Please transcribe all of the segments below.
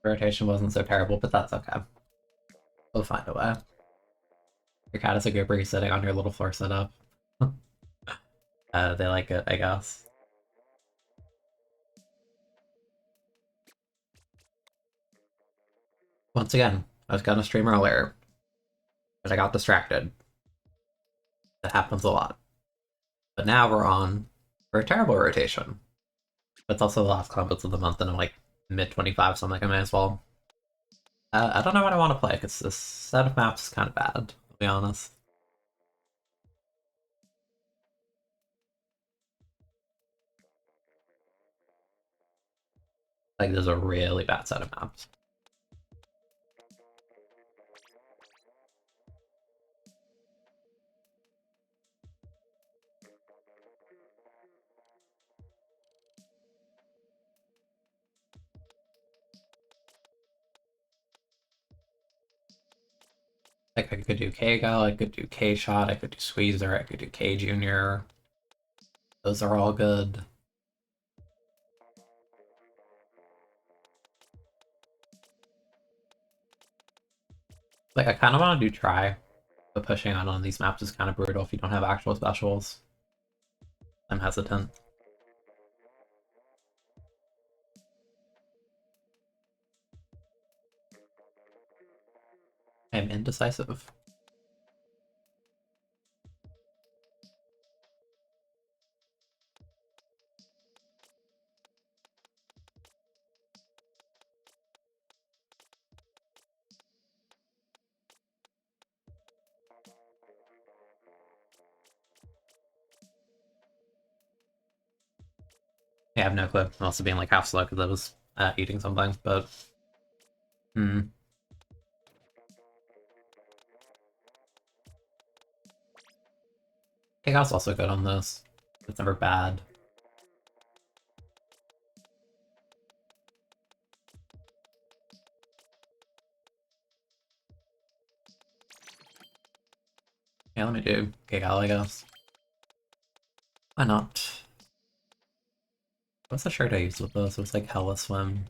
rotation wasn't so terrible, but that's okay. We'll find a way. Your cat is a goober. He's sitting on your little floor setup. They like it, I guess. Once again, I was gonna stream earlier, but I got distracted. That happens a lot. But now we're on for a terrible rotation. But it's also the last combos of the month, and I'm like mid-25, so I'm like, I may as well. I don't know what I want to play, because this set of maps is kind of bad, to be honest. Like, there's a really bad set of maps. Like, I could do K-Gal, I could do K-Shot, I could do Squeezer, I could do K-Junior. Those are all good. Like, I kind of want to do Try, but pushing on these maps is kind of brutal if you don't have actual specials. I'm hesitant. I'm indecisive. Yeah, I have no clue. I'm also being like half slow because I was eating something, but Chaos also good on this. It's never bad. Yeah, let me do Gigal, I guess. Why not? What's the shirt I used with this? It was like Hella Swim.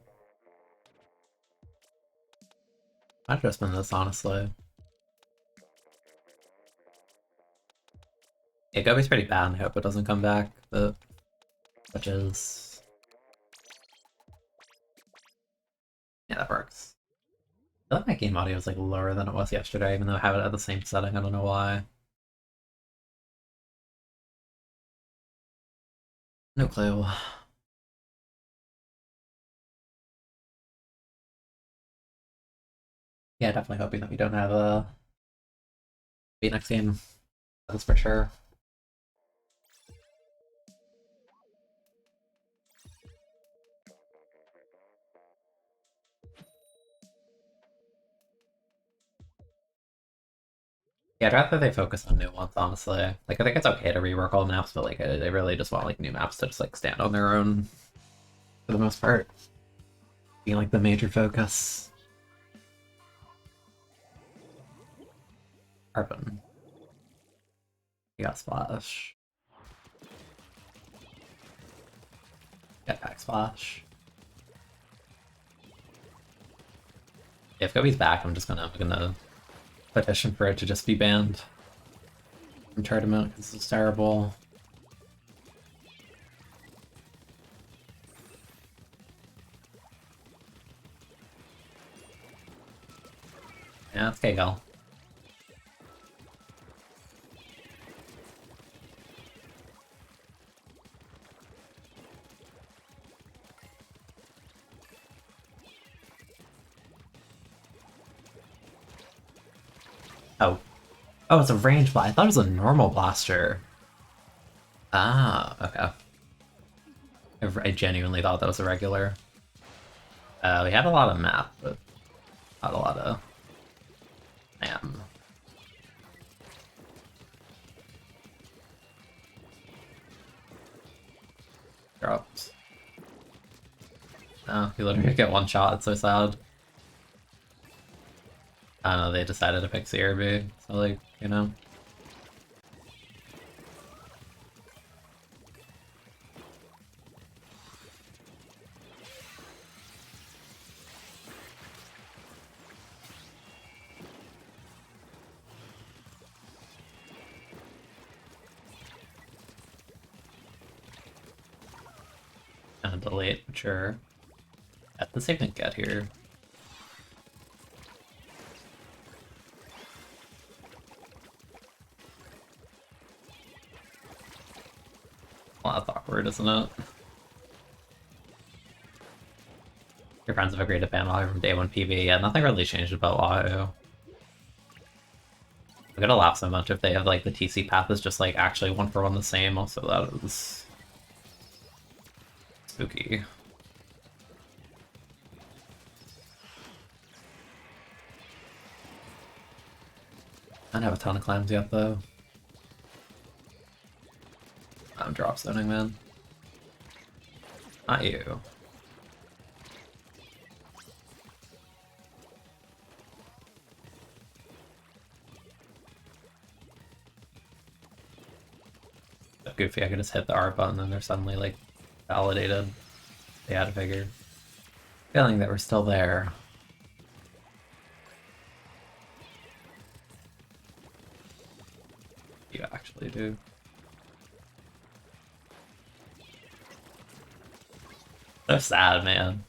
I'd just been this, honestly. Yeah, Gobi's pretty bad, I hope it doesn't come back, but... Which is... Yeah, that works. I feel like my game audio is like lower than it was yesterday, even though I have it at the same setting, I don't know why. No clue. Yeah, definitely hoping that we don't have a next game. That's for sure. Yeah, I'd rather they focus on new ones, honestly. Like, I think it's okay to rework old maps, but like, they really just want like new maps to just like stand on their own for the most part. Being like the major focus. Carbon. You got Splash. Jetpack Splash. If Gobi's back, I'm gonna petition for it to just be banned from tournament because it's terrible. Yeah, it's K-Gal. Oh. Oh, it's a range blast. I thought it was a normal blaster. Ah, okay. I genuinely thought that was a regular. We had a lot of map, but not a lot of drops. No, you literally get one shot, it's so sad. I don't know, they decided to pick CRB, so like, you know. And delete, sure. At the same thing get here. Well, that's awkward, isn't it? Your friends have agreed to ban Wahoo from day 1 PB. Yeah, nothing really changed about Wahoo. I'm gonna laugh so much if they have like the TC path is just like actually 1-for-1 the same. Also, that is spooky. I don't have a ton of clams yet though. I'm drop zoning, man. Not you. Goofy, I can just hit the R button and they're suddenly like validated. They had a figure. Feeling that we're still there. You actually do. So sad, man.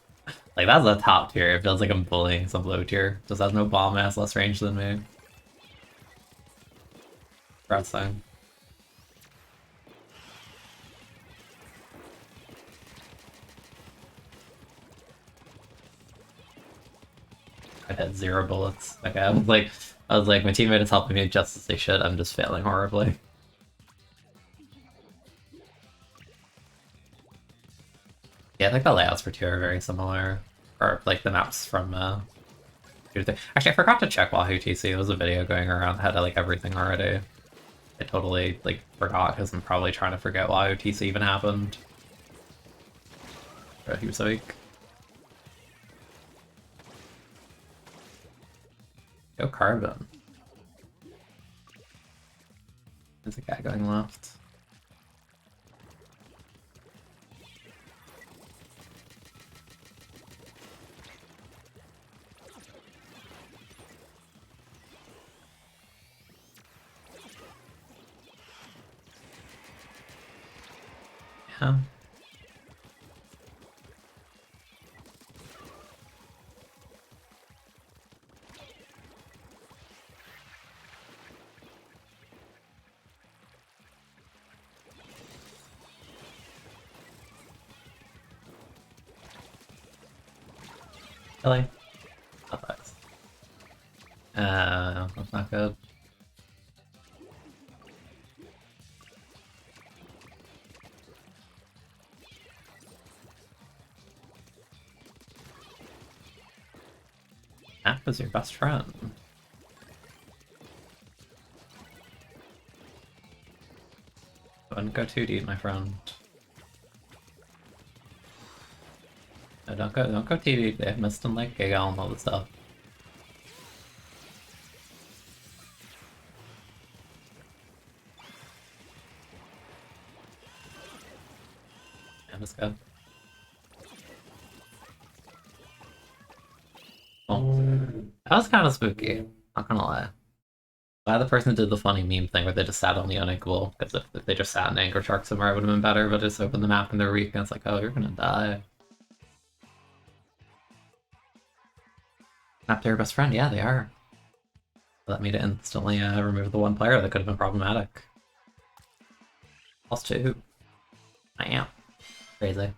Like, that's a top tier. It feels like I'm bullying some low tier. Just has no bomb mass, less range than me. Pressing. I had 0 bullets. Okay, I was like, my teammate is helping me just as they should. I'm just failing horribly. Yeah, I think the layouts for 2 are very similar. Or, like, the maps from, Actually, I forgot to check Wahoo TC. There was a video going around that had, like, everything already. I totally, like, forgot, because I'm probably trying to forget Wahoo TC even happened. But he was weak. Go Carbon. There's a guy going left. Yeah. Really? Oh, thanks. That's not good. App was your best friend. Don't go too deep, my friend. No, don't go too deep. They have missed and like Giga and all this stuff. Yeah, that's good. Well, that was kind of spooky. Not gonna lie. Glad the person did the funny meme thing where they just sat on the uninkable, because if they just sat in Anchor Shark somewhere, it would have been better, but just opened the map and they're weak, and it's like, oh, you're gonna die. Not their best friend? Yeah, they are. Let me to instantly remove the one player that could have been problematic. +2. I am. Crazy.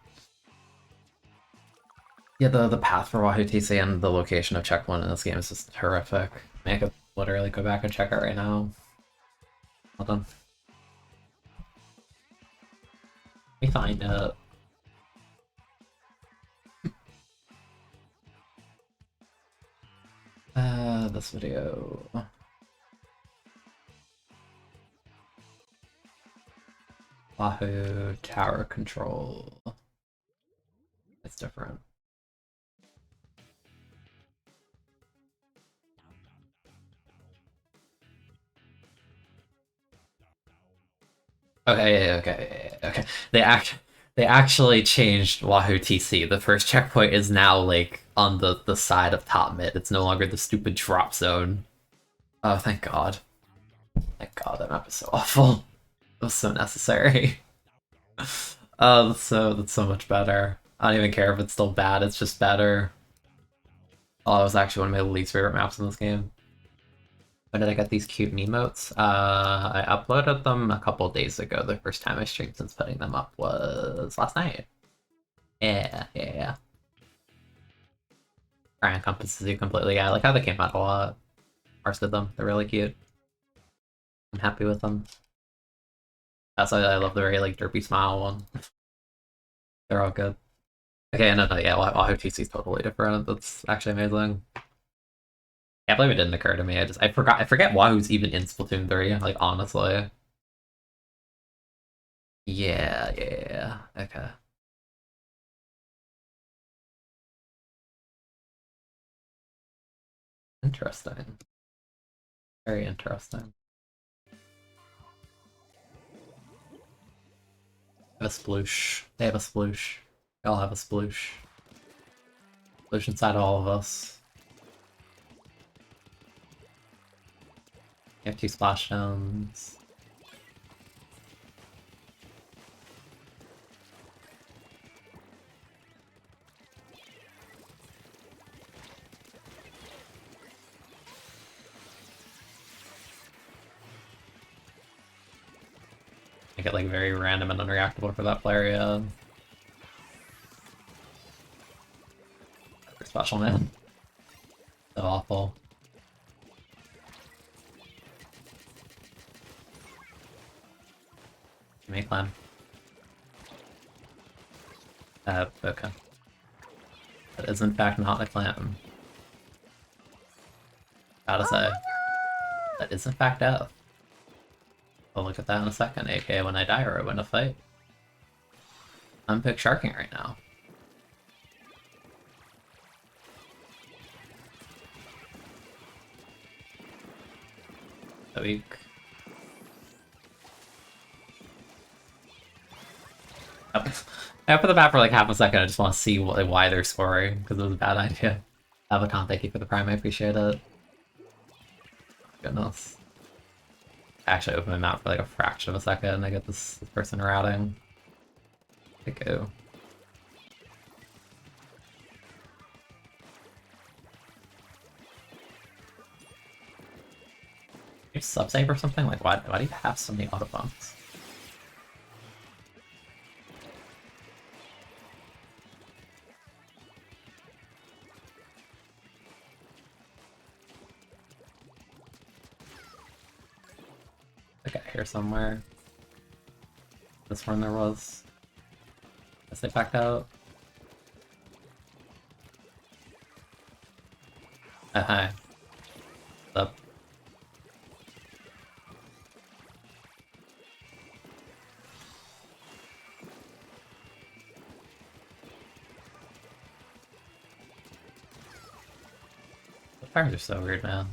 Yeah, the path for Wahoo TC and the location of checkpoint in this game is just horrific. I mean, I could literally go back and check it right now. Hold on. Let me find it. This video. Wahoo tower control. It's different. Okay. They actually changed Wahoo TC. The first checkpoint is now like on the side of top mid. It's no longer the stupid drop zone. Oh, thank God. Thank God, that map is so awful. It was so necessary. Oh, that's so much better. I don't even care if it's still bad, it's just better. Oh, it was actually one of my least favorite maps in this game. When did I get these cute emotes? I uploaded them a couple days ago. The first time I streamed since putting them up was last night. Yeah. Fire encompasses you completely. Yeah, I like how they came out a lot. Parts of them, they're really cute. I'm happy with them. That's why I love the very like derpy smile one. They're all good. Okay, no, yeah, Wahoo TC is totally different. That's actually amazing. Can't believe it didn't occur to me. I forget Wahoo's even in Splatoon 3, like honestly. Yeah. Okay. Interesting. Very interesting. Have a sploosh. They have a sploosh. They all have a sploosh. Sploosh inside all of us. You have 2 splashstones. Make it like very random and unreactable for that player, yeah. Special, man. So awful. Give me Clam. Okay. That is in fact not a Clam. Gotta say. That is in fact F. We'll look at that in a second, aka when I die or I win a fight. I'm pick sharking right now. So weak. I put the map for like half a second, I just want to see why they're scoring, because it was a bad idea. Avacon, thank you for the prime, I appreciate it. Goodness. I actually opened my map for like a fraction of a second and I get this person routing. Okay, go. You sub-save or something? Like, why do you have so many autobombs? Okay, here somewhere. This one there was. Guess they backed out. Hi. What's up? The fires are so weird, man.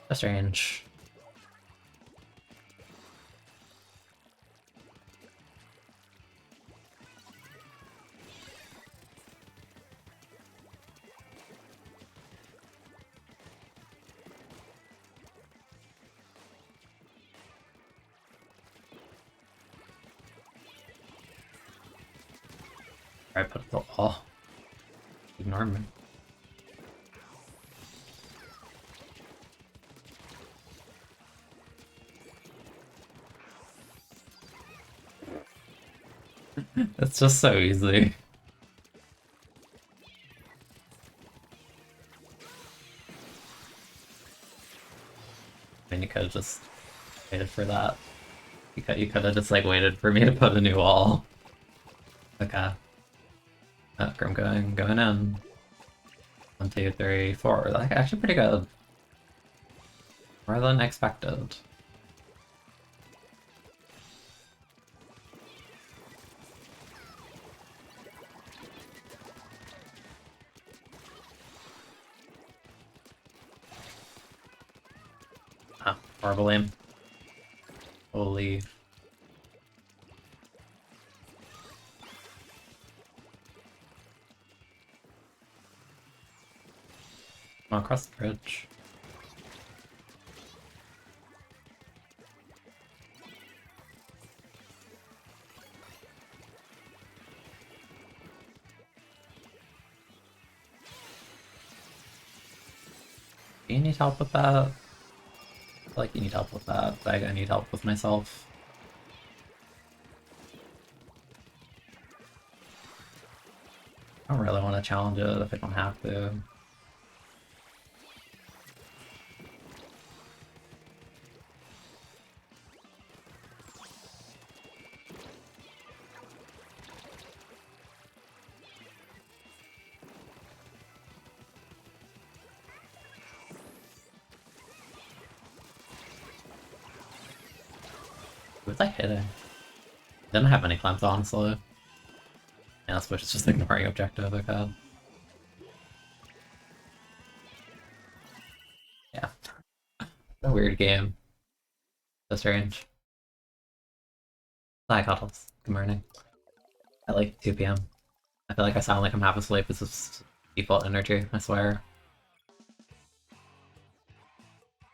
That's strange. I put the wall. Ignore me. It's just so easy. I mean, you could have just waited for that. You could have just like waited for me to put a new wall. Okay. I'm going in. 1, 2, 3, 4. Like actually pretty good. More than expected. Oh, Horrible aim. Holy. Come on, cross the bridge. Do you need help with that? I feel like you need help with that. I need help with myself. I don't really want to challenge it if I don't have to. Who was I hitting? Didn't have any clams, honestly. Yeah, I suppose it's just ignoring objective, okay. Yeah. A weird game. So strange. Hi, Cuddles. Good morning. At like 2 p.m. I feel like I sound like I'm half asleep. This is default energy, I swear.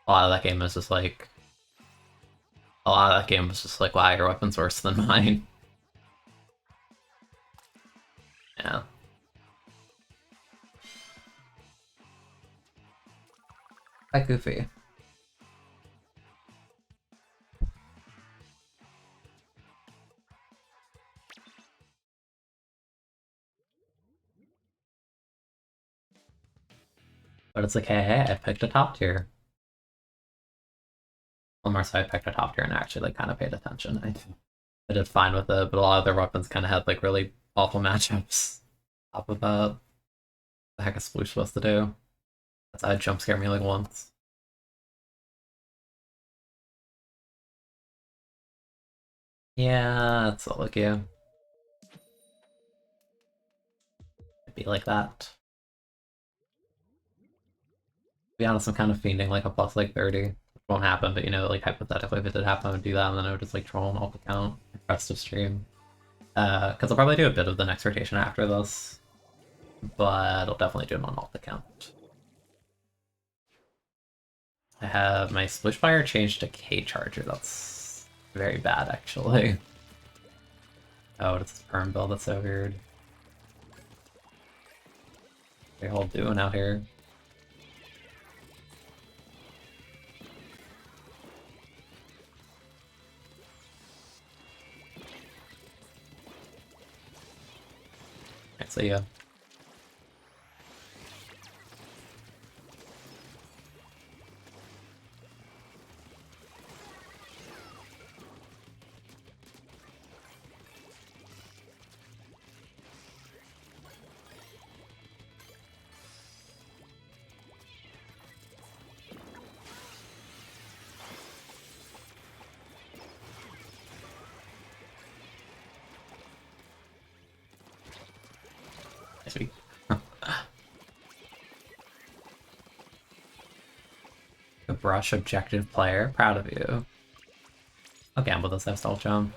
A lot of that game was just like... A lot of that game was just like, wow, your weapon's worse than mine. Yeah. Hi, Goofy. But it's like, hey, I picked a top tier. Well, more so I picked a top tier and actually like kind of paid attention. I did fine with it, but a lot of their weapons kind of had like really awful matchups. Top of that, what the heck is Sploosh supposed to do? That's I jump scare me like once. Yeah, it's all like you. It'd be like that. To be honest, I'm kind of fiending like a plus like 30. It won't happen, but you know, like hypothetically, if it did happen, I would do that, and then I would just like troll an alt account the rest of stream. Because I'll probably do a bit of the next rotation after this, but I'll definitely do it on alt account. I have my Splish Fire changed to K Charger. That's very bad, actually. Oh, it's this perm build. That's so weird. What are you all doing out here? I see ya. Sweet. A brush objective player. Proud of you. I'll gamble this F-style jump.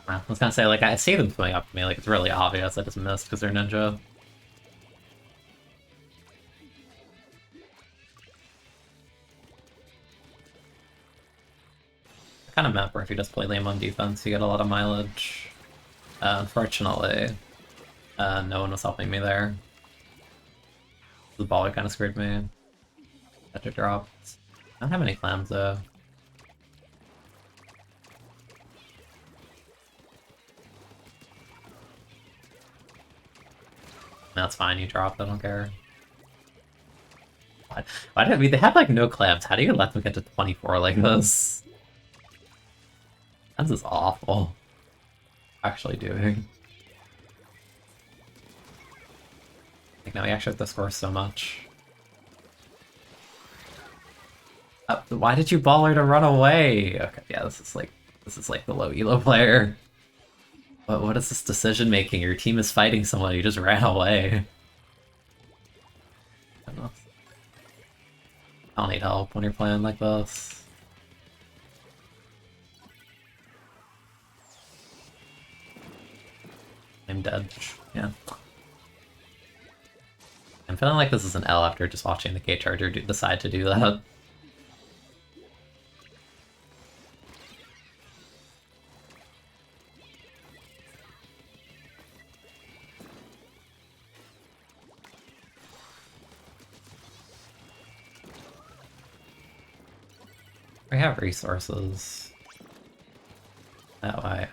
I was gonna say, like, I see them swimming up to me, like, it's really obvious. I just missed because they're ninja. Kind of meant where if you just play lame on defense, you get a lot of mileage. Unfortunately, no one was helping me there. The ball kind of screwed me. Had to drop. I don't have any clams though. That's fine, you dropped, I don't care. Why did they have like no clams? How do you let them get to 24 like this? This is awful. Actually doing. Like now we actually have to score so much. Why did you ball her to run away? Okay, yeah, this is like the low elo player. What is this decision making? Your team is fighting someone, you just ran away. I don't need help when you're playing like this. I'm dead. Yeah. I'm feeling like this is an L after just watching the K-Charger decide to do that. We have resources. That way.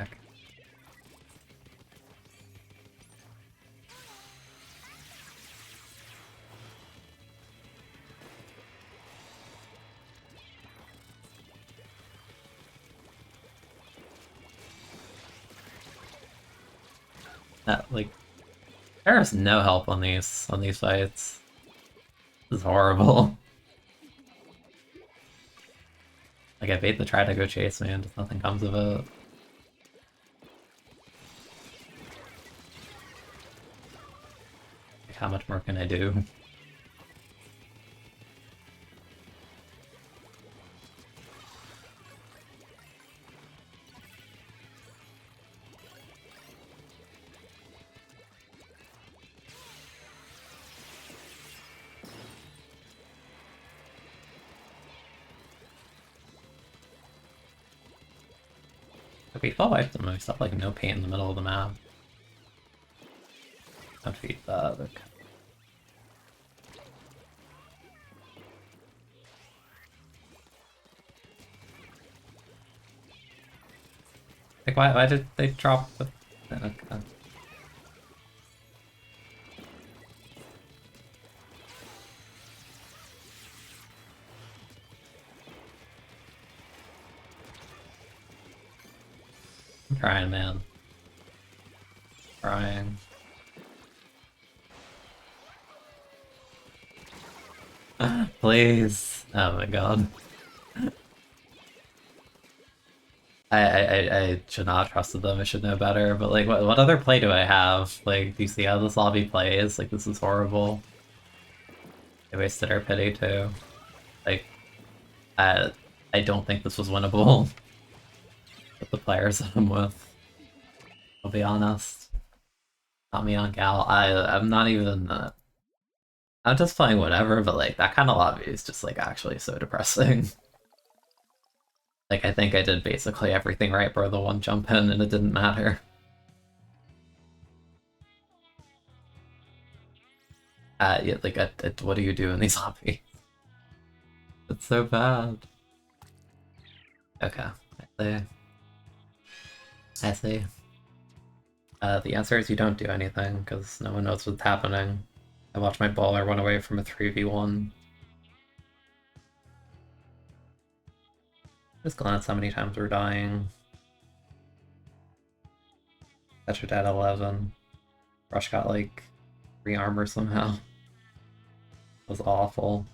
Like, there is no help on these fights. This is horrible. Like, I bait the try to go chase me and just nothing comes of it. Like, how much more can I do? If we fall wipe them, we still have like no paint in the middle of the map. Don't feed that. Okay. Like, why did they drop the... Okay. I'm trying, man. Trying. Please. Oh my god. I should not have trusted them, I should know better, but like, what other play do I have? Like, do you see how this lobby plays? Like, this is horrible. They wasted our pity too. Like, I don't think this was winnable with the players that I'm with. I'll be honest. Not me on Gal. I'm not even... I'm just playing whatever, but like, that kind of lobby is just like actually so depressing. Like, I think I did basically everything right for the one jump in, and it didn't matter. Yeah, like, what do you do in these lobbies? It's so bad. Okay, I see. The answer is you don't do anything, because no one knows what's happening. I watched my baller run away from a 3v1. Just glance how many times we're dying. Catch it at 11. Rush got like 3 armor somehow. It was awful.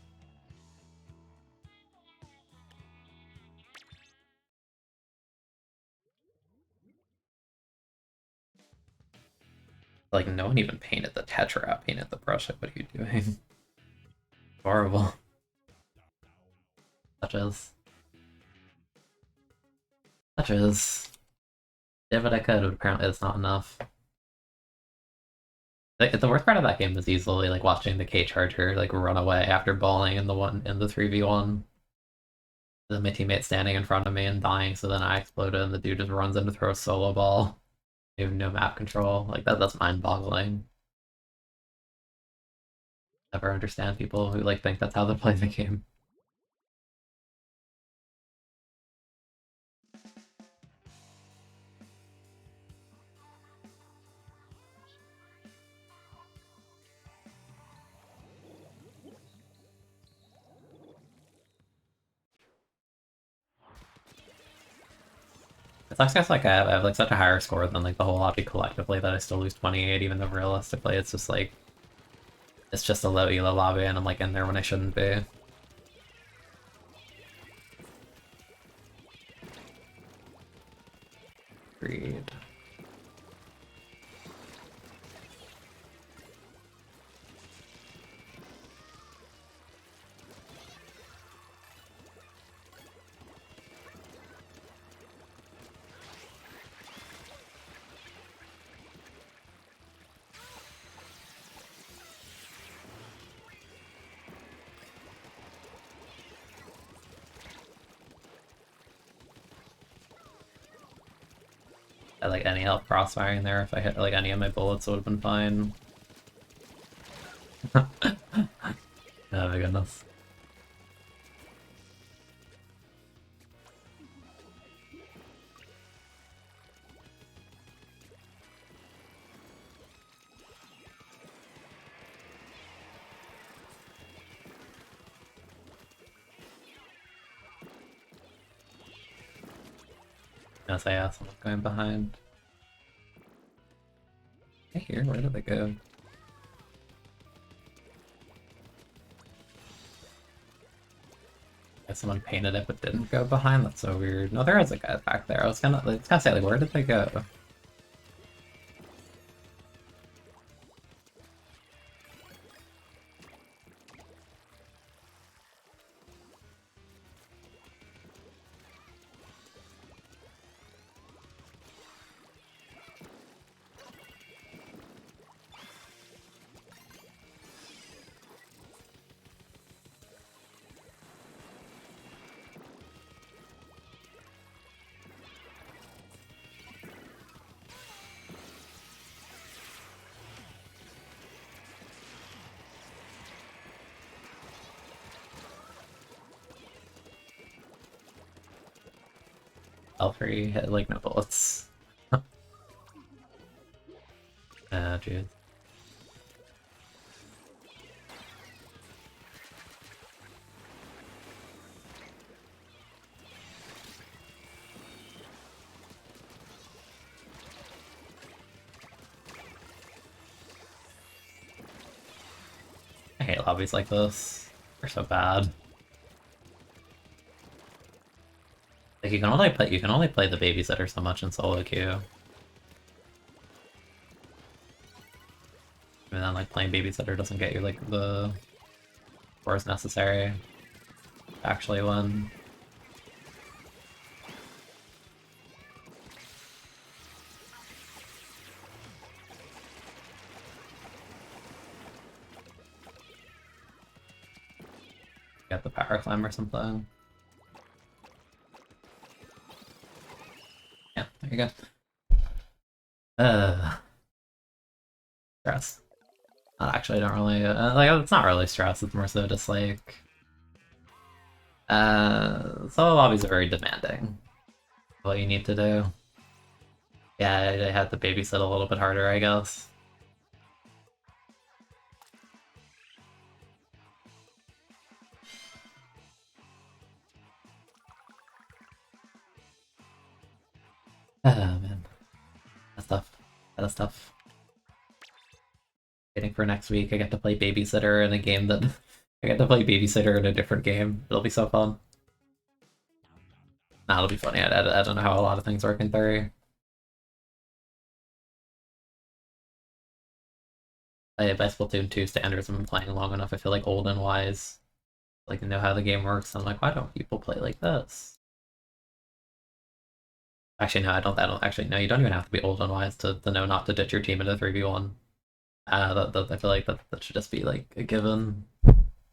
Like, no one even painted the Tetra out, painted the brush. Like, what are you doing? Horrible. Touches. Touches. Did what I could, but apparently it's not enough. Like, the worst part of that game was easily like watching the K-Charger like run away after balling in the 3v1. Then my teammate standing in front of me and dying, so then I exploded and the dude just runs in to throw a solo ball. You have no map control. Like, that's mind-boggling. Never understand people who like think that's how they play the game. It sucks because like I have like such a higher score than like the whole lobby collectively that I still lose 28, even though realistically it's just like it's just a low elo lobby and I'm like in there when I shouldn't be. Agreed. had like any help crossfiring there. If I hit like any of my bullets, it would have been fine. Oh my goodness. As I asked, I'm going behind. Hey, here, where did they go? Someone painted it but didn't go behind? That's so weird. No, there is a guy back there. I was gonna say, like, where did they go? L3 hit like no bullets. Ah, jeez. I hate lobbies like this. They're so bad. Like you can only play the babysitter so much in solo queue. And then like playing babysitter doesn't get you like the scores necessary to actually win. Get the power climb or something. Yeah, there you go. Stress. Actually, I don't really like. It's not really stress. It's more so just like. Solo lobbies are very demanding. What you need to do. Yeah, I had to babysit a little bit harder, I guess. Oh man, that's tough. That's tough. Waiting for next week. I get to play babysitter in a game that I get to play babysitter in a different game. It'll be so fun. Nah, it'll be funny. I don't know how a lot of things work in theory. By Splatoon 2 standards, I've been playing long enough. I feel like old and wise. Like know how the game works. I'm like, why don't people play like this? Actually, no, I don't actually. No, you don't even have to be old and wise to know not to ditch your team into 3v1. I feel like that should just be like a given.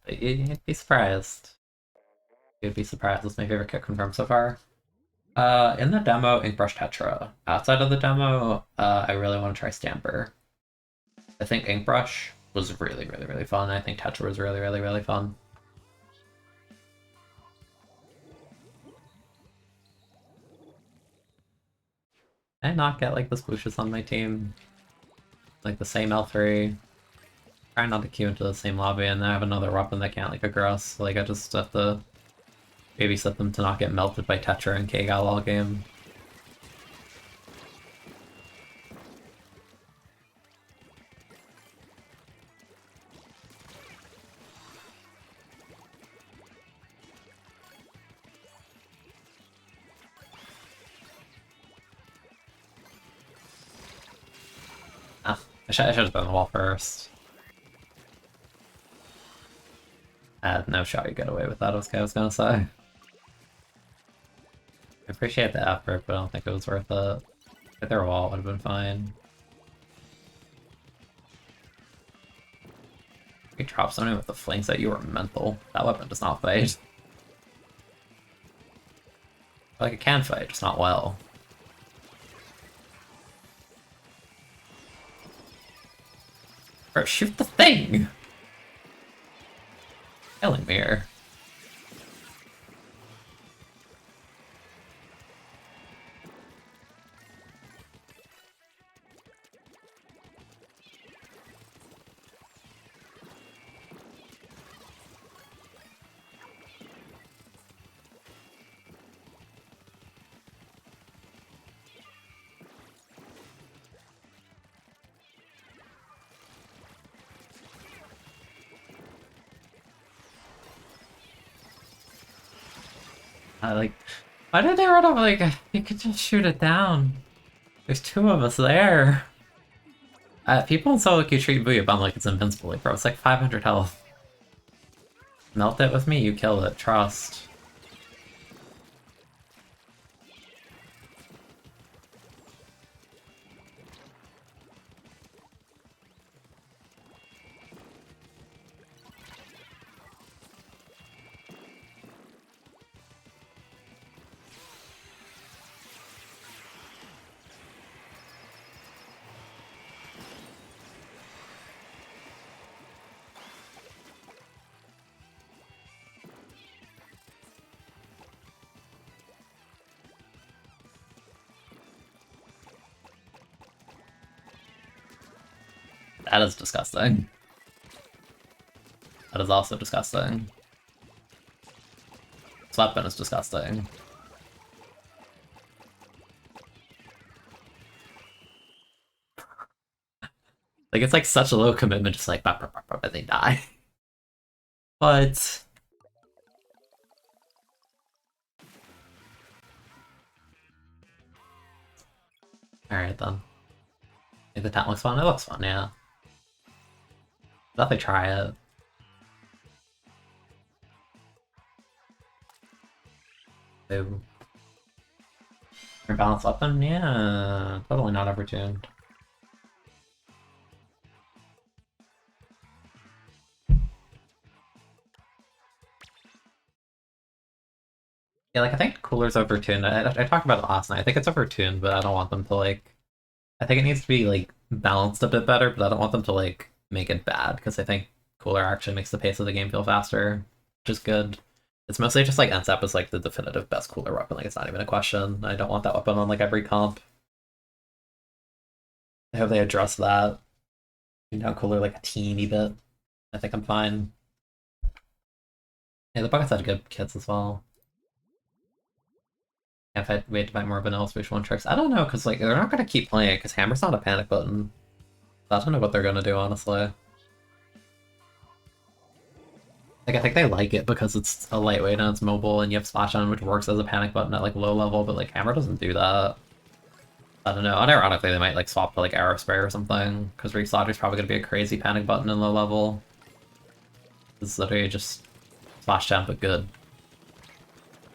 You'd be surprised. You'd be surprised. That's my favorite kit confirmed so far. In the demo, Inkbrush Tetra. Outside of the demo, I really want to try Stamper. I think Inkbrush was really, really, really fun. I think Tetra was really, really, really fun. Can I not get like the swooshes on my team? Like the same L3. Try not to queue into the same lobby, and then I have another weapon that can't like aggress. Like I just have to babysit them to not get melted by Tetra and Kgal all game. Ah, I should have done the wall first. I had no shot you get away with that, I was gonna say. I appreciate the effort, but I don't think it was worth it. If their wall would have been fine. You drop something with the flanks that you were mental. That weapon does not fight. Like it can fight, just not well. Bro, shoot the thing! Killing me here. Why did they run up like, you could just shoot it down. There's two of us there. People in solo queue treat Booyah like it's invincible, like, bro, it's like 500 health. Melt it with me, you kill it, trust. That is disgusting. That is also disgusting. This weapon is disgusting. Like, it's like such a low commitment, just like, but they die. But... Alright then. If the tent looks fun, it looks fun, yeah. Definitely try it. Ooh. Balanced weapon? Yeah, totally not overtuned. Yeah, like, I think Cooler's overtuned. I talked about it last night. I think it's overtuned, but I don't want them to, like... I think it needs to be, like, balanced a bit better, but I don't want them to, like, make it bad, because I think Cooler actually makes the pace of the game feel faster, which is good. It's mostly just, like, ends up as, like, the definitive best Cooler weapon. Like, it's not even a question. I don't want that weapon on, like, every comp. I hope they address that. You know, Cooler, like, a teeny bit. I think I'm fine. Yeah, the buckets had good kits as well. If I wait to buy more vanilla Switch 1 tricks, I don't know, because like they're not gonna keep playing it, because Hammer's not a panic button. I don't know what they're gonna do, honestly. Like, I think they like it because it's a lightweight and it's mobile, and you have Splash on, which works as a panic button at like low level, but like Hammer doesn't do that. I don't know. Unironically, they might like swap to like Arrow Spray or something, because Reef Lodger's probably gonna be a crazy panic button in low level. It's literally just Splash Jump, but good.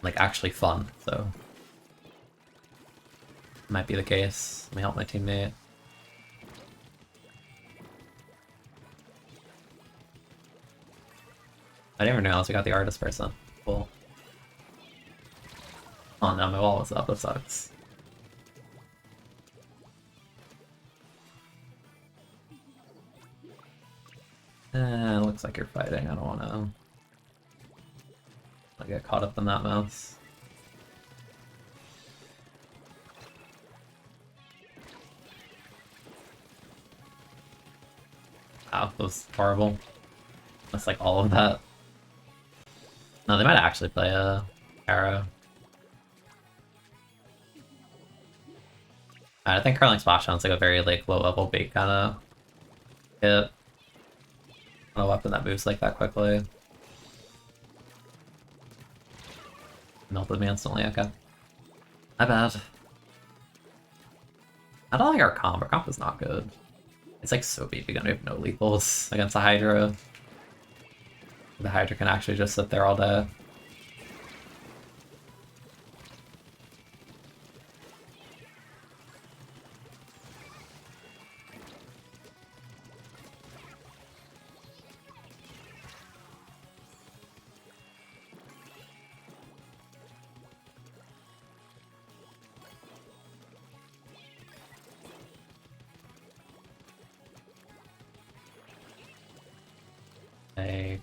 Like, actually fun, so... Might be the case. Let me help my teammate. I didn't even realize we got the artist person. Cool. Oh no, my wall was up, that sucks. Looks like you're fighting, I don't wanna get caught up in that mess. Wow, that was horrible. That's like all of that. No, they might actually play a arrow. I think curling splash sounds like a very like low level bait kind of hit. Not a weapon that moves like that quickly. Melted me instantly, okay. My bad. I don't like our comp. Our comp is not good. It's like so beefy, gonna have no lethals against the Hydra. The Hydra can actually just sit there all day. Like,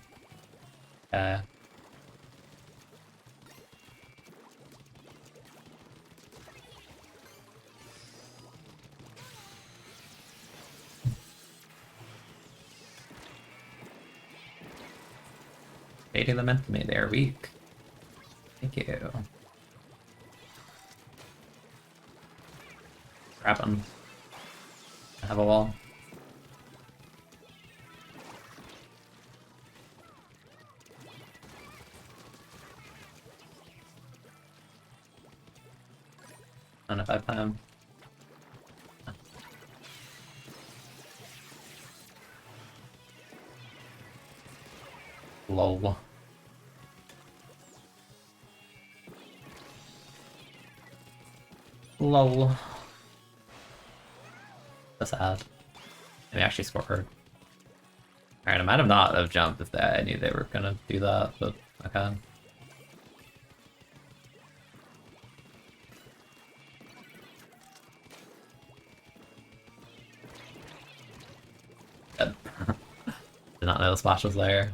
baiting them into me, they're weak. Thank you. Grab them. I have a wall. I don't know if I have time. Lol. Lol. That's sad. Maybe actually scored. Alright, I might have not have jumped if I knew they were gonna do that, but okay. Dead. Did not know the splash was there.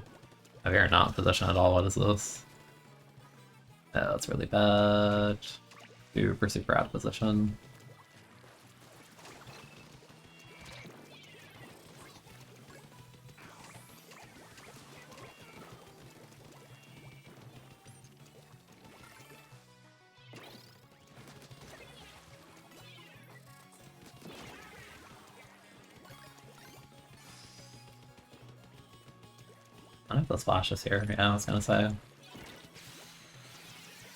We are not in position at all. What is this? Oh, that's really bad. Super, super out of position. I have the splashes here. Yeah, I was gonna say.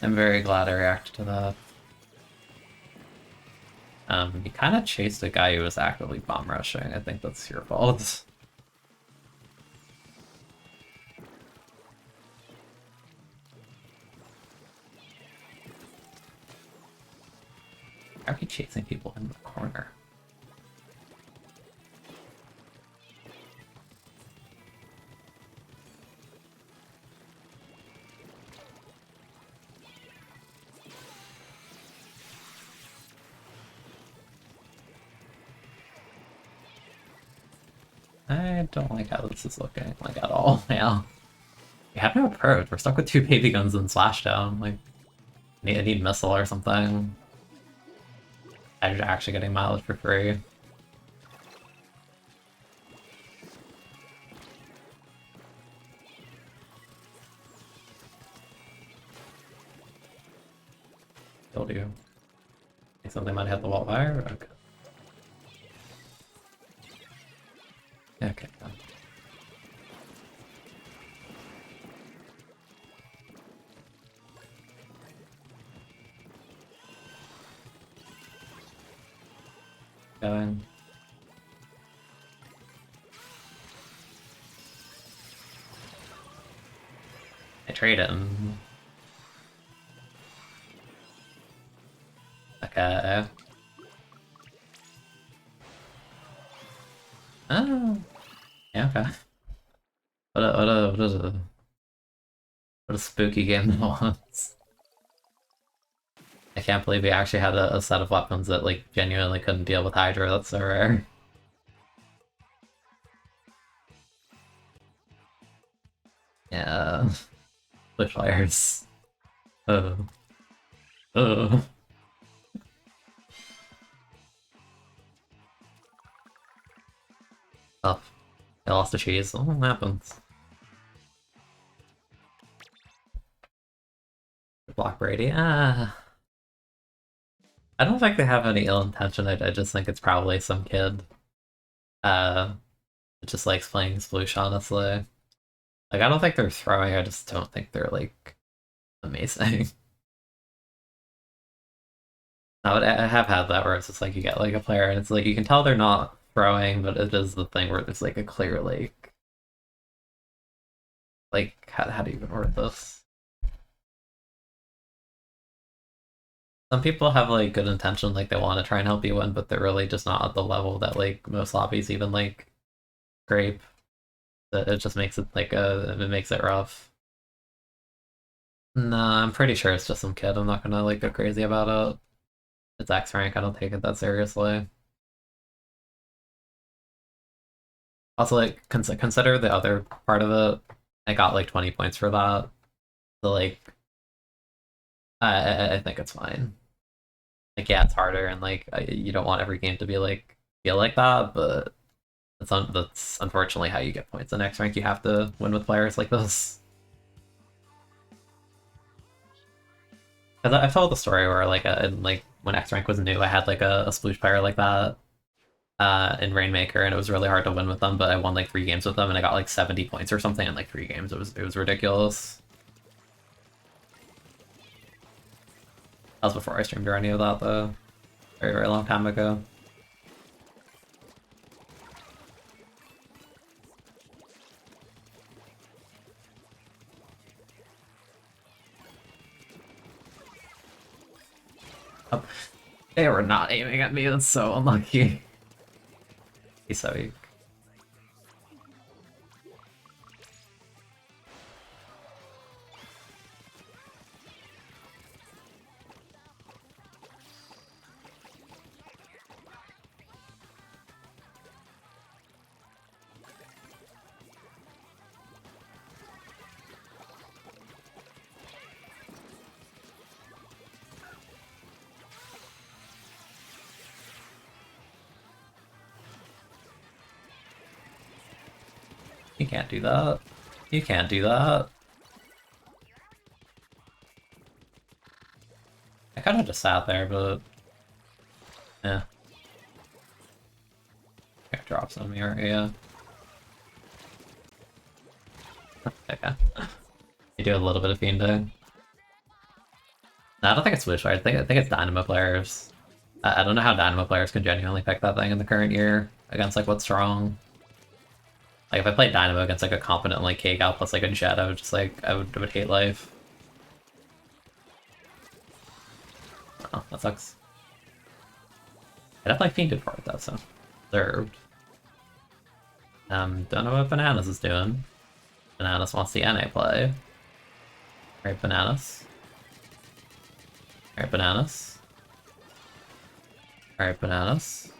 I'm very glad I reacted to that. You kind of chased a guy who was actively bomb rushing. I think that's your fault. How are you chasing people in the corner? I don't like how this is looking, like, at all, yeah. We have no approach, we're stuck with 2 baby guns and Splashdown, like, I need missile or something. I'm actually getting mileage for free. Killed you. Think something might hit the wall fire? Okay. Okay. Going. I trade him. Okay. Oh. Yeah, okay. What a spooky game that was. I can't believe we actually had a set of weapons that, like, genuinely couldn't deal with Hydra. That's so rare. Yeah. Bushfires. Oh. Oh. Tough. I lost a cheese. Oh, what happens? Block Brady. Ah. I don't think they have any ill intention. I just think it's probably some kid. That just likes playing Sploosh, honestly. Like, I don't think they're throwing, I just don't think they're, like, amazing. I have had that where it's just like you get, like, a player and it's like you can tell they're not throwing, but it is the thing where there's, like, a clear, like, how do you even word this? Some people have, like, good intention, like, they want to try and help you win, but they're really just not at the level that, like, most lobbies even, like, scrape. That it just makes it, like, it makes it rough. Nah, I'm pretty sure it's just some kid. I'm not gonna, like, go crazy about it. It's X rank, I don't take it that seriously. Also, like, consider the other part of it. I got like 20 points for that. So like, I think it's fine. Like, yeah, it's harder, and like, you don't want every game to be like feel like that, but that's unfortunately how you get points in X rank. You have to win with players like this. Because I've told the story where like when X rank was new, I had like a sploosh player like that in Rainmaker, and it was really hard to win with them. But I won like 3 games with them, and I got like 70 points or something in like 3 games. It was ridiculous. That was before I streamed or any of that though, very very long time ago. Oh, they were not aiming at me. That's so unlucky. He's so weak. You can't do that. You can't do that. I kind of just sat there, but yeah. Drops on me, or yeah. Okay. You do a little bit of fiending. No, I don't think it's Switch. I think it's Dynamo players. I don't know how Dynamo players can genuinely pick that thing in the current year against like what's strong. Like if I played Dynamo against like a competent like K-Gal plus like a Jet, I would just like I would hate life. Oh, that sucks. I definitely fiended for it though, so deserved. Don't know what Bananas is doing. Bananas wants the NA play. Alright, Bananas. Alright, Bananas. Alright, Bananas.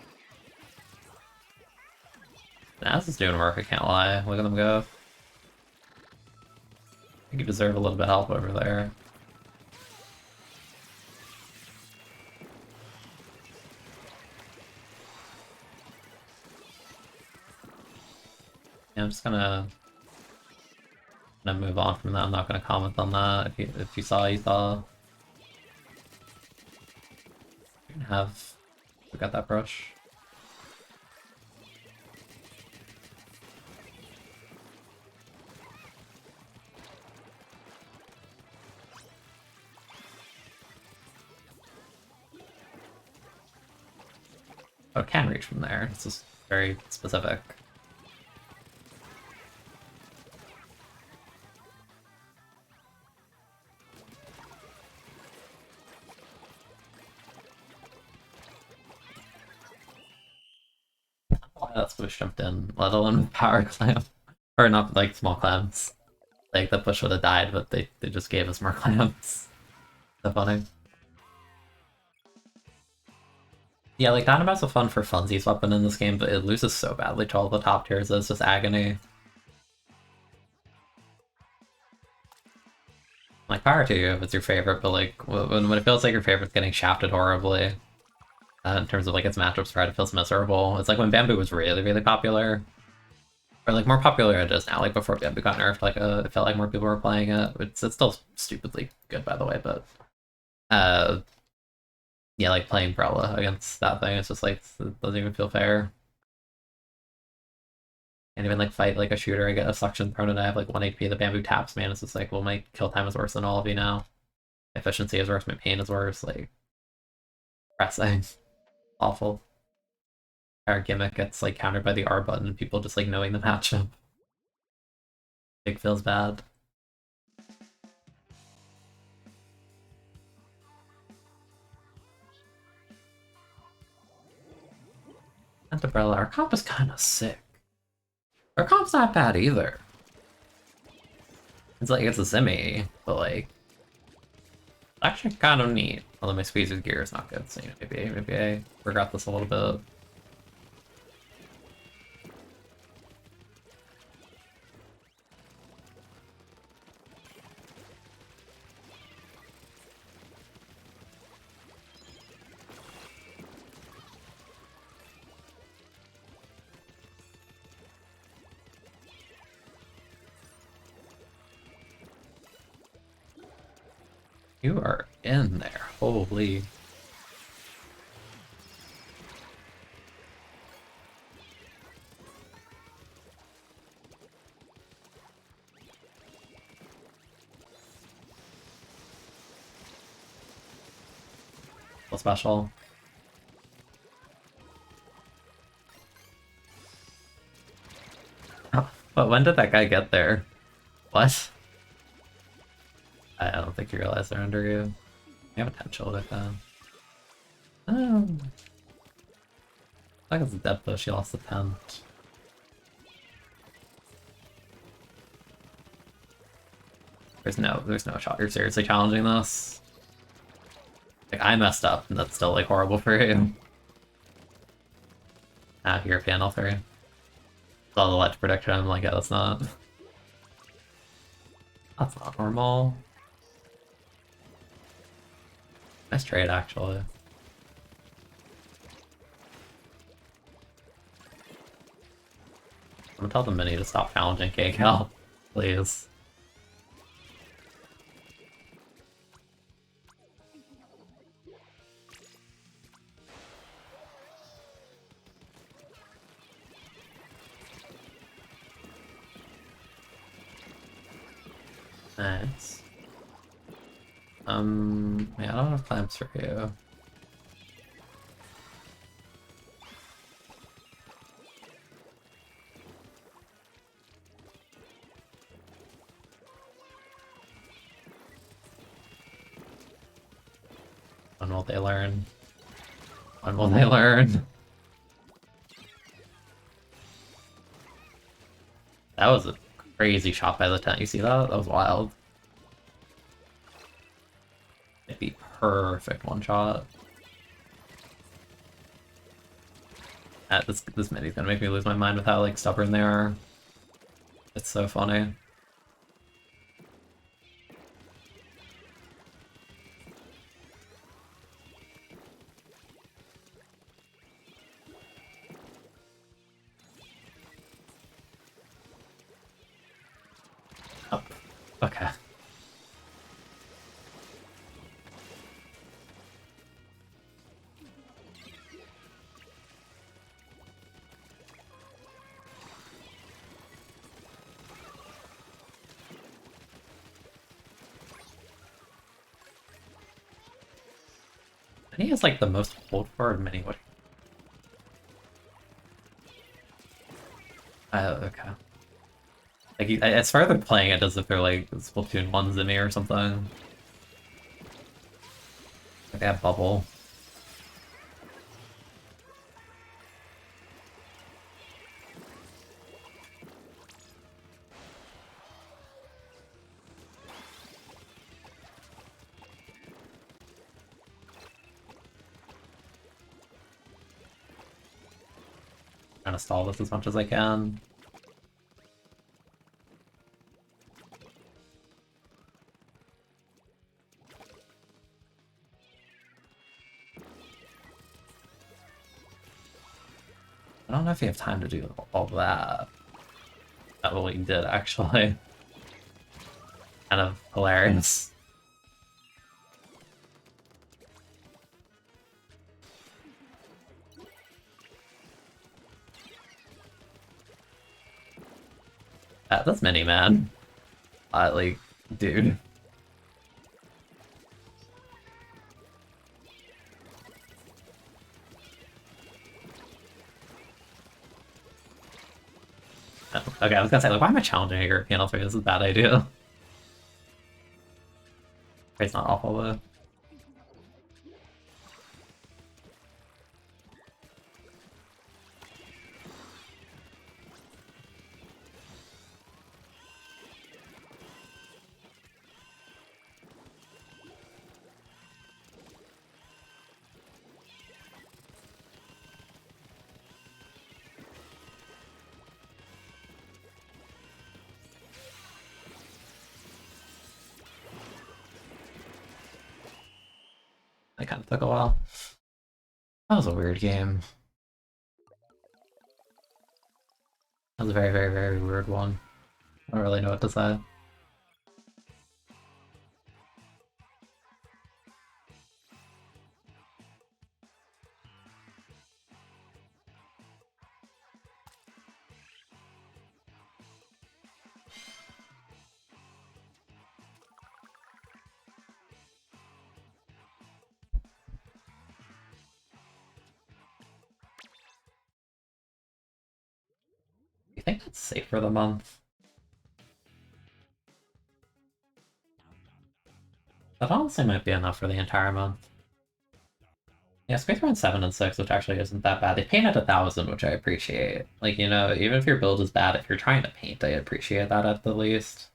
Bananas is doing work, I can't lie. Look at them go. I think you deserve a little bit of help over there. Yeah, I'm just gonna move on from that. I'm not gonna comment on that. If you saw, you saw. You can have. We got that brush. Oh, it can reach from there. It's just very specific. That's push jumped in, let alone with power clam. Or not like small clams. Like the push would have died, but they just gave us more clams. So funny. Yeah, like Dynamo's a fun for funsies weapon in this game, but it loses so badly to all the top tiers. It's just agony. Like power to you if it's your favorite, but like when it feels like your favorite's getting shafted horribly, in terms of like its matchup spread, it feels miserable. It's like when Bamboo was really really popular. Or like more popular it is now, like before Bamboo got nerfed, like it felt like more people were playing it. It's still stupidly good by the way, but yeah, like playing Brella against that thing, it's just like it doesn't even feel fair. Can't even like fight like a shooter, I get a suction thrown and I have like 1 HP, the Bamboo taps, man, it's just like, well, my kill time is worse than all of you now. Efficiency is worse, my pain is worse, like pressing. Awful. Our gimmick gets like countered by the R button, people just like knowing the matchup. Big feels bad. And Umbrella, our comp is kind of sick. Our comp's not bad either. It's like it's a semi, but like actually kind of neat. Although my squeezer gear is not good, so you know, maybe I forgot this a little bit. You are in there. Holy. Full special. Oh, but when did that guy get there? What? I don't think you realize they're under you. You have potential with them. Oh. I think it's a dead push, she lost the tent. There's no shot. You're seriously challenging this? Like, I messed up, and that's still, like, horrible for you. Ah, you're panel 3. Saw the ledge prediction, I'm like, yeah, that's not... That's not normal. Nice trade, actually. I'm gonna tell the mini to stop challenging KCal, please. Nice. Yeah, I don't have clamps for you. When will they learn? When will they learn? That was a crazy shot by the tent. You see that? That was wild. It'd be perfect one shot. This mini's gonna make me lose my mind with how like stubborn they are. It's so funny. Oh, okay. And he has like the most hold forward mini. What? Okay. Like, as far as they're playing it as if they're like Splatoon 1s in me or something. Like, they have bubble. Trying to stall this as much as I can. I don't know if you have time to do all that. That what we did, actually. Kind of hilarious. That's mini, man. Like, dude. Okay, I was gonna say, like, why am I challenging a European L3? This is a bad idea. It's not awful, though. That kind of took a while. That was a weird game. That was a very, very, very weird one. I don't really know what to say. think that's safe for the month. That honestly might be enough for the entire month. Yeah, Space Marine 7 and 6, which actually isn't that bad. They paint at 1,000, which I appreciate. Like, you know, even if your build is bad, if you're trying to paint, I appreciate that at the least.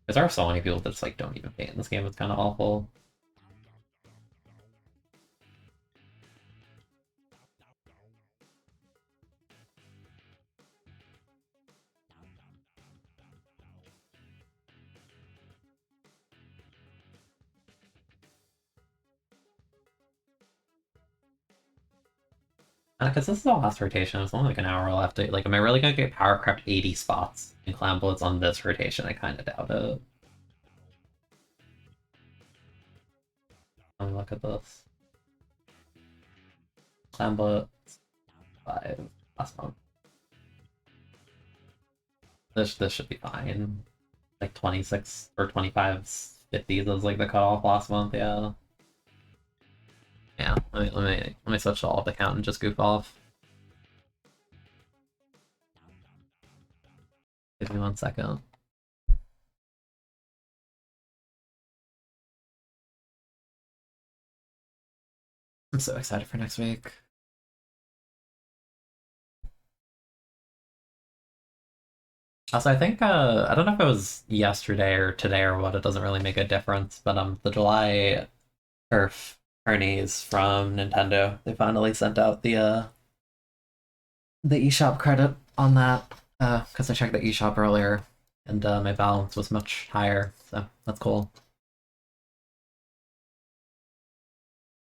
Because there are so many people that just, like, don't even paint in this game, it's kind of awful. Because this is the last rotation, it's only like an hour left. Like, am I really gonna get power crept 80 spots in Clam Blitz on this rotation? I kind of doubt it. Let me look at this. Clam Blitz 5 last month. This should be fine. Like 26 or 25 50s was like the cutoff last month, yeah. Yeah, let me switch to alt account and just goof off. Give me 1 second. I'm so excited for next week. Also, I think I don't know if it was yesterday or today or what. It doesn't really make a difference. But the July Turf Tourneys from Nintendo, they finally sent out the eShop credit on that because I checked the eShop earlier and my balance was much higher. So that's cool.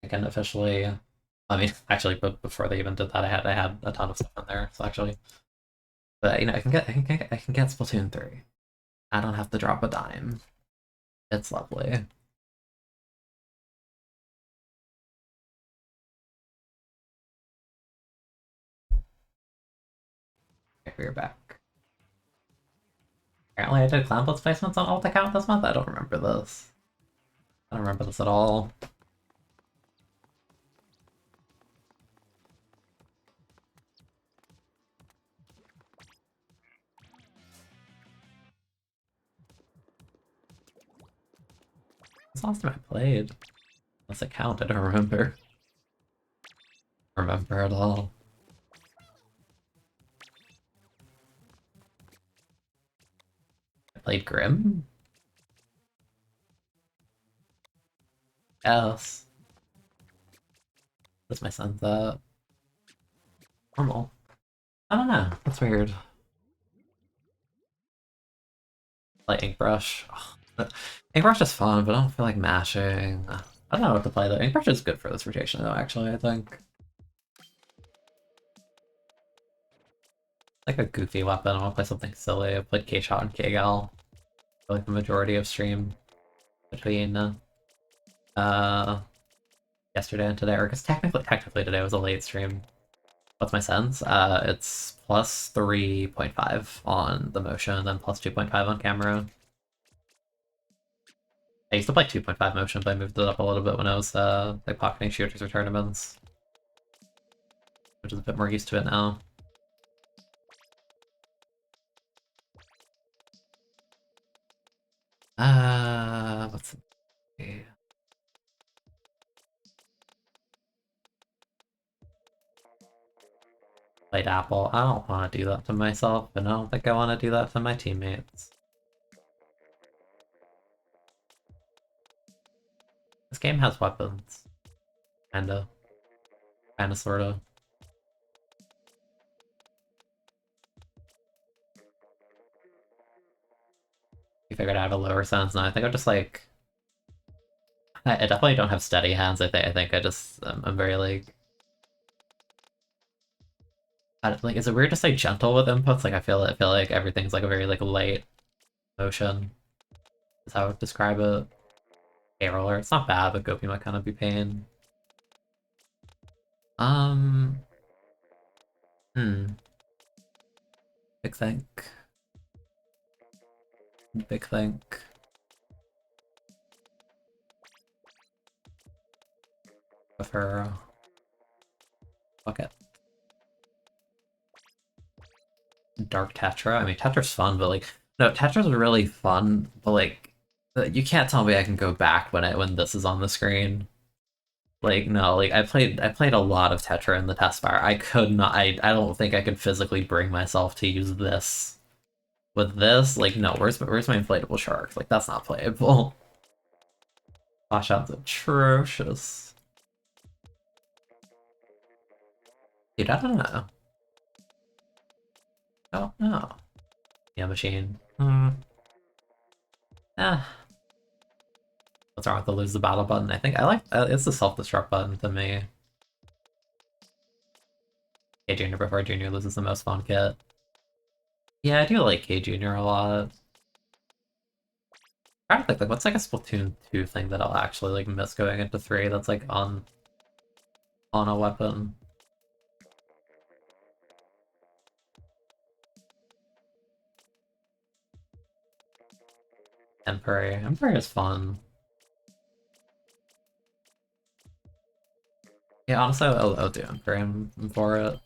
I can officially. I mean, actually, but before they even did that, I had a ton of stuff in there. So actually, but you know, I can get Splatoon 3. I don't have to drop a dime. It's lovely. Okay, we're back. Apparently, I did Clam Blitz placements on alt account this month. I don't remember this. I don't remember this at all. When's the last time I played this account? I don't remember. Remember at all. I played Grim? Yes. That's my son's normal. I don't know. That's weird. Like Inkbrush. Inkbrush is fun, but I don't feel like mashing. I don't know what to play though. Inkbrush is good for this rotation though, actually, I think. Like a goofy weapon. I want to play something silly. I played K-Shot and K-Gal for like the majority of stream between yesterday and today, or because technically today was a late stream. What's my sense? It's plus 3.5 on the motion, and then plus 2.5 on camera. I used to play 2.5 motion, but I moved it up a little bit when I was like pocketing shooters or tournaments, which is a bit more used to it now. What's the... Played Apple. I don't want to do that to myself, and I don't think I want to do that to my teammates. This game has weapons. Kinda. Kinda, sorta. You figured I have a lower sense now. I think I'm just like... I definitely don't have steady hands, I think I just... I'm very like... like, is it weird to say gentle with inputs? Like, I feel like everything's like a very like light motion. Is how I would describe it. A-roller. It's not bad, but Gopi might kind of be pain. Um... Hmm. Big think. Big think. With her... Fuck it. Dark Tetra. I mean, Tetra's fun, but like, no, Tetra's really fun, but like, you can't tell me I can go back when this is on the screen. Like, no, like I played a lot of Tetra in the test fire. I could not. I don't think I could physically bring myself to use this. With this, like, no. Where's my inflatable shark? Like, that's not playable. Flash out's atrocious. Dude, I don't know. Oh no. Yeah, machine. Ah. What's wrong with the lose the battle button? I think I like it's the self-destruct button to me. K Junior before Junior loses the most fun kit. Yeah, I do like K Junior a lot. I trying to think like what's like a Splatoon 2 thing that I'll actually like miss going into 3 that's like on a weapon. Emperor. Emperor is fun. Yeah, honestly, I'll do Emperor. I'm for it.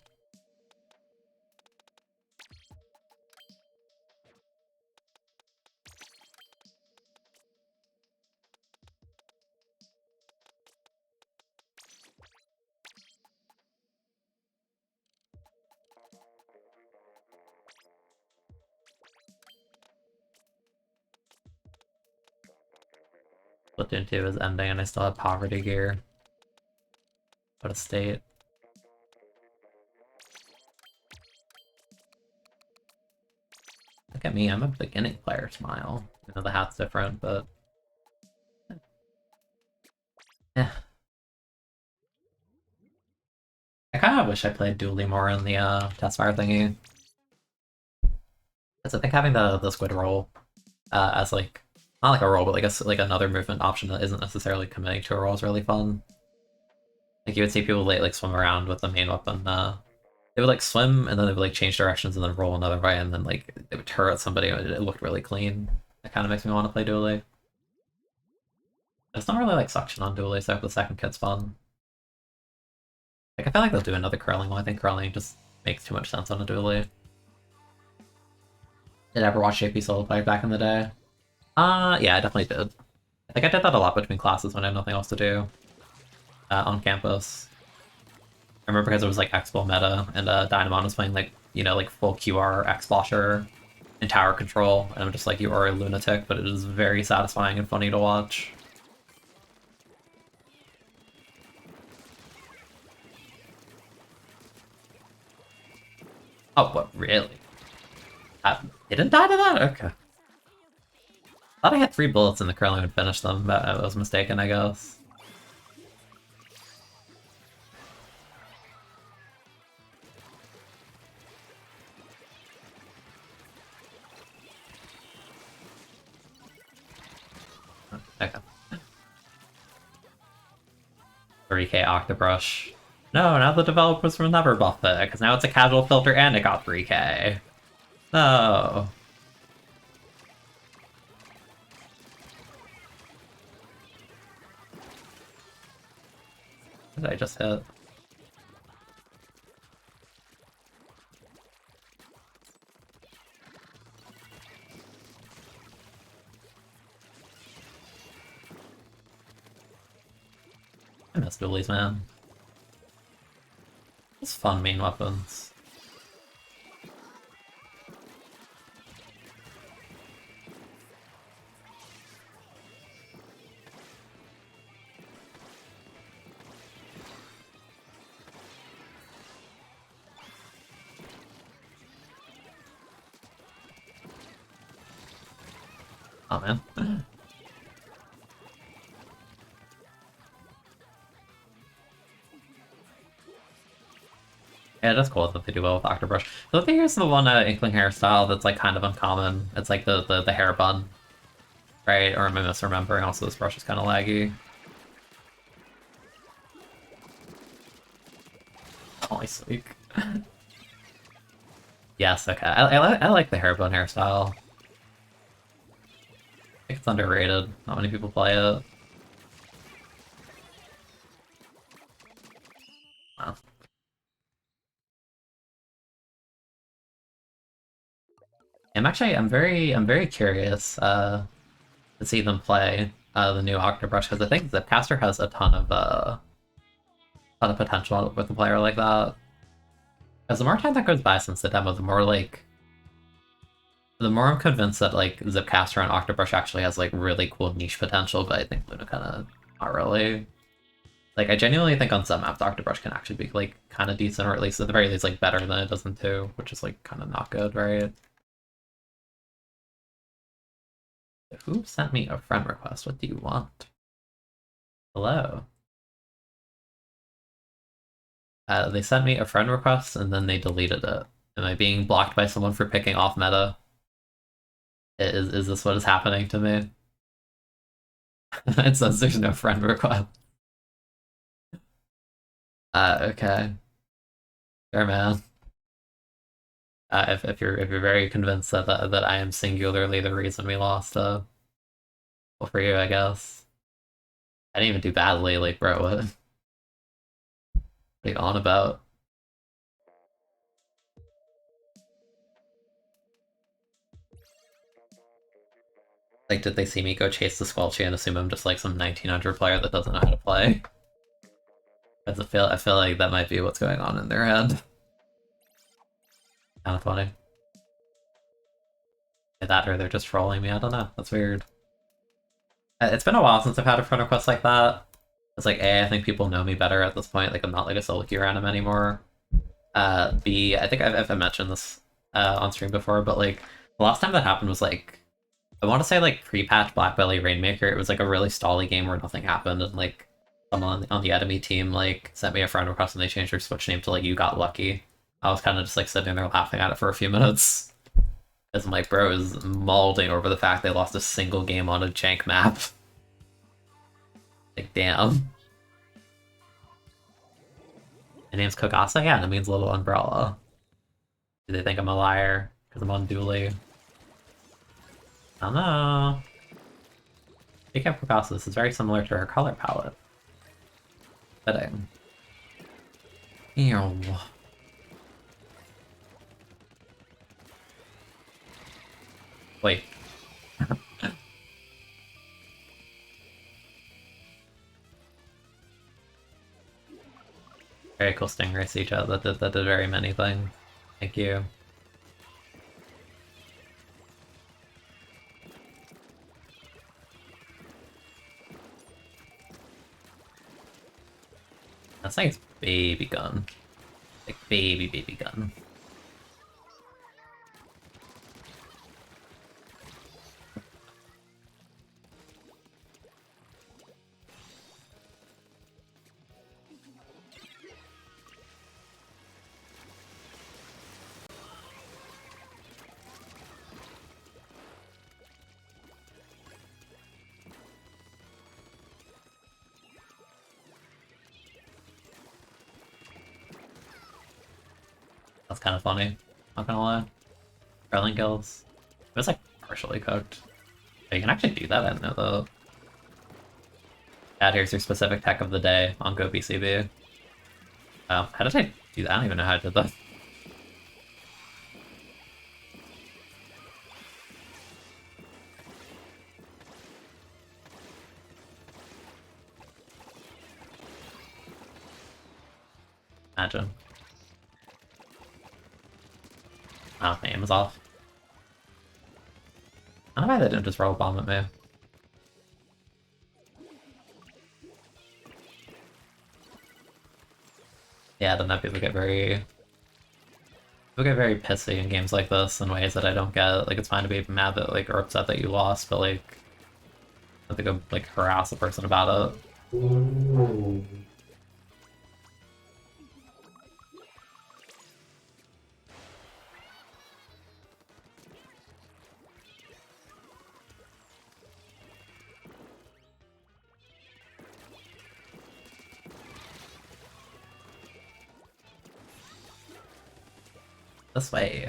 Splatoon 2 is ending and I still have poverty gear. What a state. Look at me, I'm a beginning player smile. You know the hat's different, but yeah. I kind of wish I played Dually more in the test fire thingy. Because I think having the squid roll as like not like a roll, but like like another movement option that isn't necessarily committing to a roll is really fun. Like you would see people like swim around with the main weapon. They would like swim and then they would like change directions and then roll another way and then like they would turret somebody and it looked really clean. It kind of makes me want to play Dually. It's not really like suction on Dually, so the second kit's fun. Like I feel like they'll do another curling one. I think curling just makes too much sense on a Dually. Did I ever watch JP solo play back in the day? Yeah, I definitely did. I think I did that a lot between classes when I had nothing else to do on campus. I remember because it was like Expo meta and Dynamon was playing like, you know, like full QR X-Flasher and tower control, and I'm just like, you are a lunatic, but it is very satisfying and funny to watch. Oh, what, really? I didn't die to that? Okay. Thought I had 3 bullets in the curling would finish them, but I was mistaken, I guess. Okay. 3k Octobrush. No, now the developers will never buff it, because now it's a casual filter and it got 3k. No. What did I just hit? I miss dualies, man. It's fun main weapons. Oh man. Yeah, that's cool that they do well with Octobrush. So I think here's the one Inkling hairstyle that's like kind of uncommon. It's like the hair bun, right? Or am I misremembering? Also, this brush is kind of laggy. Holy sleek. Yes, okay. I like the hair bun hairstyle. I think it's underrated. Not many people play it. Wow. I'm very curious to see them play the new Octobrush, because I think Zipcaster has a ton of potential with a player like that. Because the more time that goes by since the demo, the more I'm convinced that like Zipcaster and Octobrush actually has like really cool niche potential, but I think Luna kind of not really. Like I genuinely think on some maps Octobrush can actually be like kind of decent, or at least at the very least like better than it does in 2, which is like kind of not good, right? Who sent me a friend request? What do you want? Hello. They sent me a friend request and then they deleted it. Am I being blocked by someone for picking off meta? Is this what is happening to me? It says there's no friend request. Okay. Sure, man. If you're very convinced that I am singularly the reason we lost, well for you, I guess. I didn't even do badly, like, bro, what are you on about? Like, did they see me go chase the Squelchy and assume I'm just like some 1900 player that doesn't know how to play? I feel like that might be what's going on in their head. Kind of funny. That or they're just trolling me, I don't know. That's weird. It's been a while since I've had a friend request like that. It's like, A, I think people know me better at this point. Like, I'm not like a solo queue random anymore. B, I think I've mentioned this on stream before, but like, the last time that happened was like, I want to say like pre-patch Black Belly Rainmaker. It was like a really stally game where nothing happened, and like someone on the enemy team like sent me a friend request and they changed their Switch name to like You Got Lucky. I was kind of just like sitting there laughing at it for a few minutes. Because my bro is mauling over the fact they lost a single game on a jank map. Like, damn. My name's Kogasa? Yeah, and it means Little Umbrella. Do they think I'm a liar? Because I'm on Dooley. I don't know. Speaking of Kogasa, this is very similar to her color palette. Fitting. Ew. Wait. Very cool Stingray Sieja. That did very many things. Thank you. That's like baby gun. Like baby gun. That's kind of funny. Not gonna lie. Grilling gills. It was like partially cooked. Oh, you can actually do that, I didn't know though. Add here's your specific tech of the day on Go BCB. Oh, how did I do that? I don't even know how I did that. Imagine. Oh, my aim is off. I don't know why they didn't just roll a bomb at me. Yeah, then that people get very pissy in games like this in ways that I don't get. Like, it's fine to be mad that like or upset that you lost, but like I have to go like harass a person about it. Ooh. This way.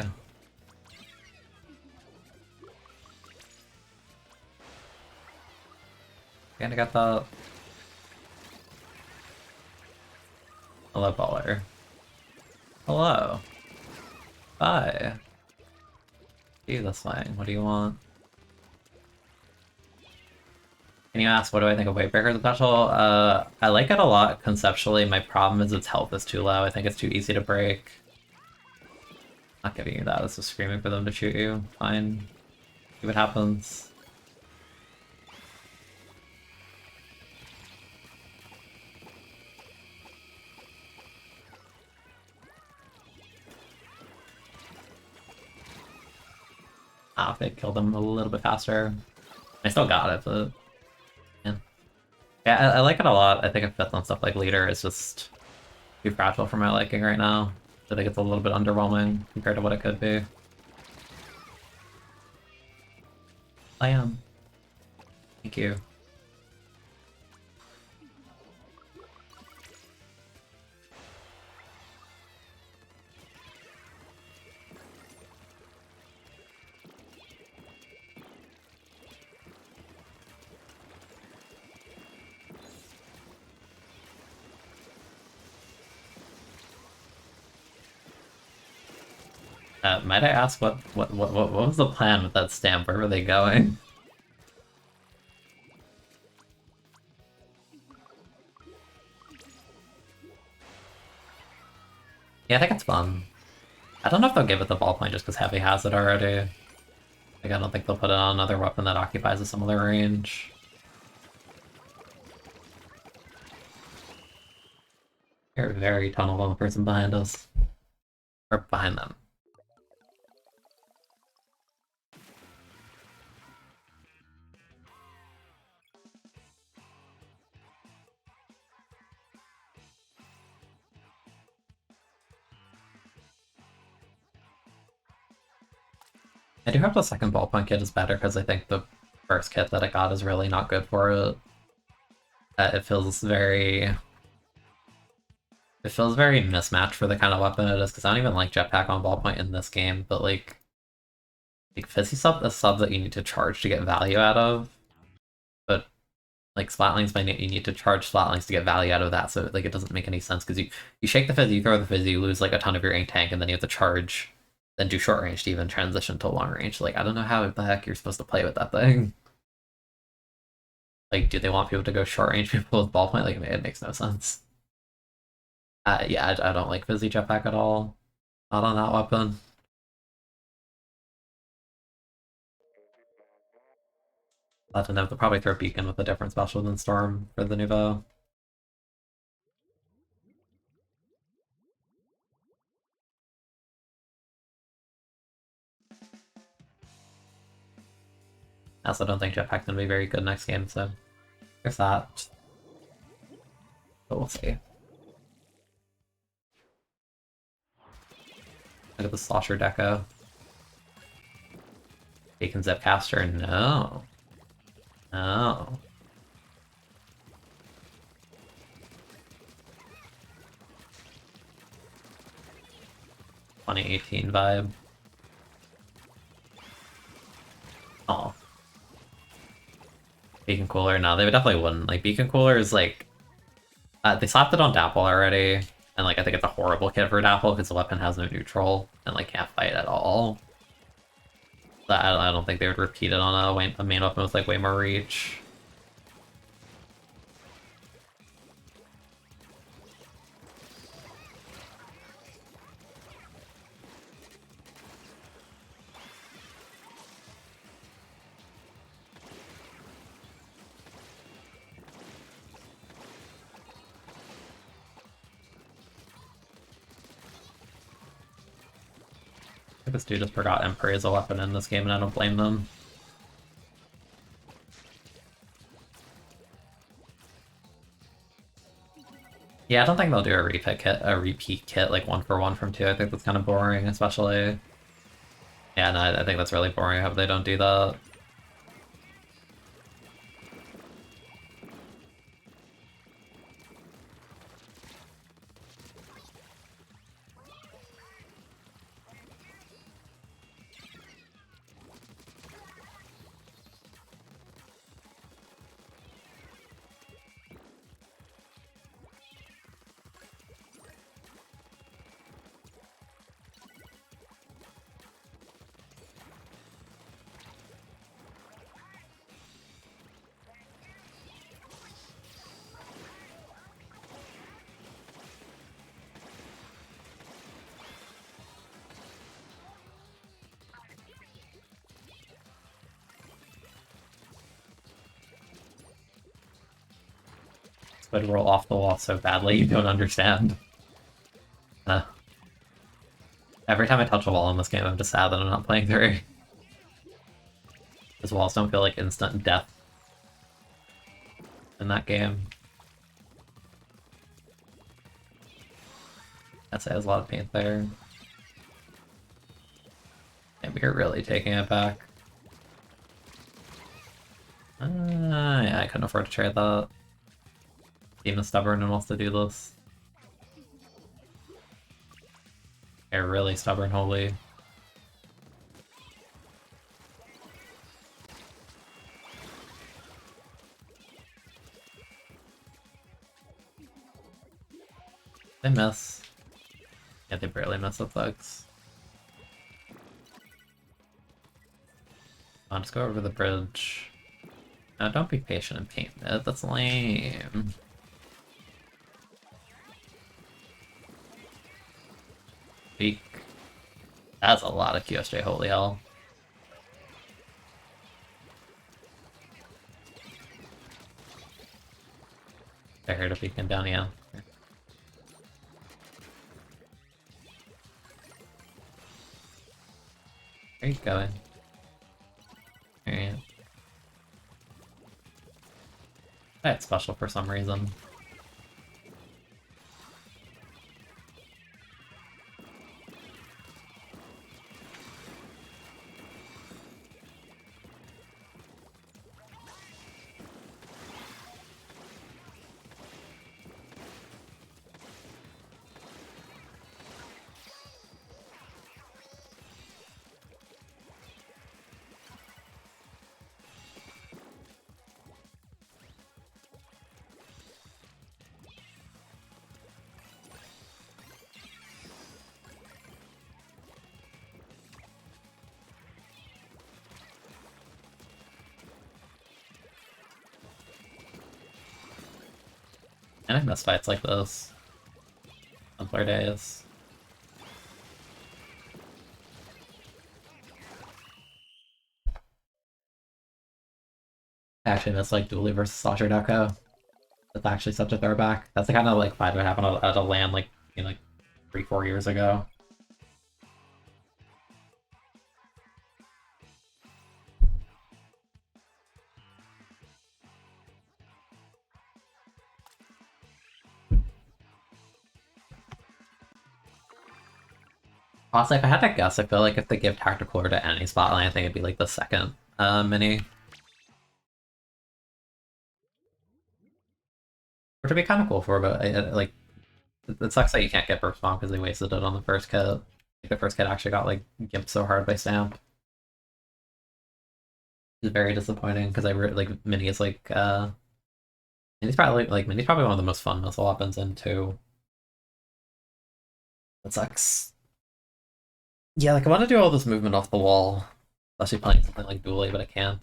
Kinda got the... Hello, baller. Hello. Bye. See this way. What do you want? Can you ask what do I think of Weighbreaker special? I like it a lot conceptually. My problem is its health is too low. I think it's too easy to break. Not giving you that. It's just screaming for them to shoot you. Fine. See what happens. Ah, they killed them a little bit faster. I still got it, but... Yeah, I like it a lot. I think it fits on stuff like Leader. It's just too fragile for my liking right now. I think it's a little bit underwhelming compared to what it could be. I am. Thank you. Might I ask what was the plan with that stamp? Where were they going? Yeah, I think it's fun. I don't know if they'll give it the ballpoint just because Heavy has it already. Like, I don't think they'll put it on another weapon that occupies a similar range. You're very tunnel on the person behind us. Or behind them. I do hope the second ballpoint kit is better because I think the first kit that I got is really not good for it. It feels very... It feels very mismatched for the kind of weapon it is, because I don't even like jetpack on ballpoint in this game, but like Fizzy Sub is sub that you need to charge to get value out of. But like Slatlings, you need to charge Slatlings to get value out of that, so like it doesn't make any sense, because you shake the Fizzy, you throw the Fizzy, you lose like a ton of your ink tank, and then you have to charge, then do short range to even transition to long range. Like, I don't know how the heck you're supposed to play with that thing. Like, do they want people to go short range people with ballpoint? Like, it makes no sense. Yeah, I don't like Fizzy Jetpack at all. Not on that weapon. Glad to know they'll probably throw Beacon with a different special than Storm for the Nouveau. I also don't think Jetpack's gonna be very good next game, so there's that. But we'll see. Look at the Slosher Deco. Beacon Zipcaster, no. No. (2018) vibe. Oh. Beacon Cooler, no, they definitely wouldn't. Like, Beacon Cooler is like... they slapped it on Dapple already, and like I think it's a horrible kit for Dapple because the weapon has no neutral and like can't fight at all. But I don't think they would repeat it on a main weapon with like way more reach. This dude just forgot Emperor as a weapon in this game, and I don't blame them. Yeah, I don't think they'll do a repeat kit like 1-for-1 from 2. I think that's kind of boring, especially. Yeah, no, I think that's really boring. I hope they don't do that. would roll off the wall so badly you don't understand. Every time I touch a wall in this game, I'm just sad that I'm not playing through. Those walls don't feel like instant death in that game. I'd say there's a lot of paint there. And we're really taking it back. Yeah, I couldn't afford to trade that. Team is stubborn and wants to do this. They're really stubborn, holy. They miss. Yeah, they barely miss the thugs. I'll just go over the bridge. No, don't be patient and paint it. That's lame. Weak. That's a lot of QSJ, holy hell. I heard a beacon down, yeah. Where are you going? Alright. That's special for some reason. And I miss fights like this. Simpler days. I actually miss like Dooley versus Sasha Deco. That's actually such a throwback. That's the kind of like fight that happened at a LAN like 3-4 years ago. Honestly, if I had to guess, I feel like if they give Tactical Lure to any spotlight, I think it'd be like the second mini. Which would be kind of cool for, but like, it sucks that you can't get Burst Bomb because they wasted it on the first kit. Like, the first kit actually got like gimped so hard by Stamp. It's very disappointing because I really like Mini is like Mini's probably one of the most fun missile weapons in 2. That sucks. Yeah, like I want to do all this movement off the wall, especially playing something like Duelie, but I can't.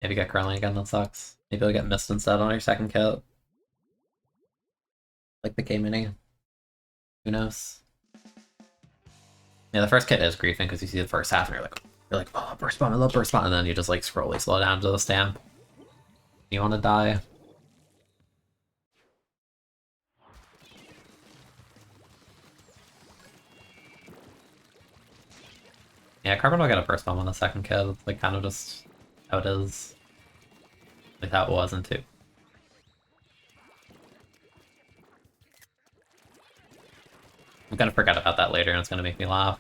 Maybe get curling again, that sucks. Maybe I'll get missed instead on your second kit. Like the K-Mini. Who knows? Yeah, the first kit is griefing because you see the first half and you're like, oh, burst bomb, I love burst bomb, and then you just like scrolly slow down to the stamp. You want to die. Yeah, Carbon will get a burst bomb on the second kit. It's like kind of just how it is. Like how it was in 2. I'm gonna forget about that later and it's gonna make me laugh.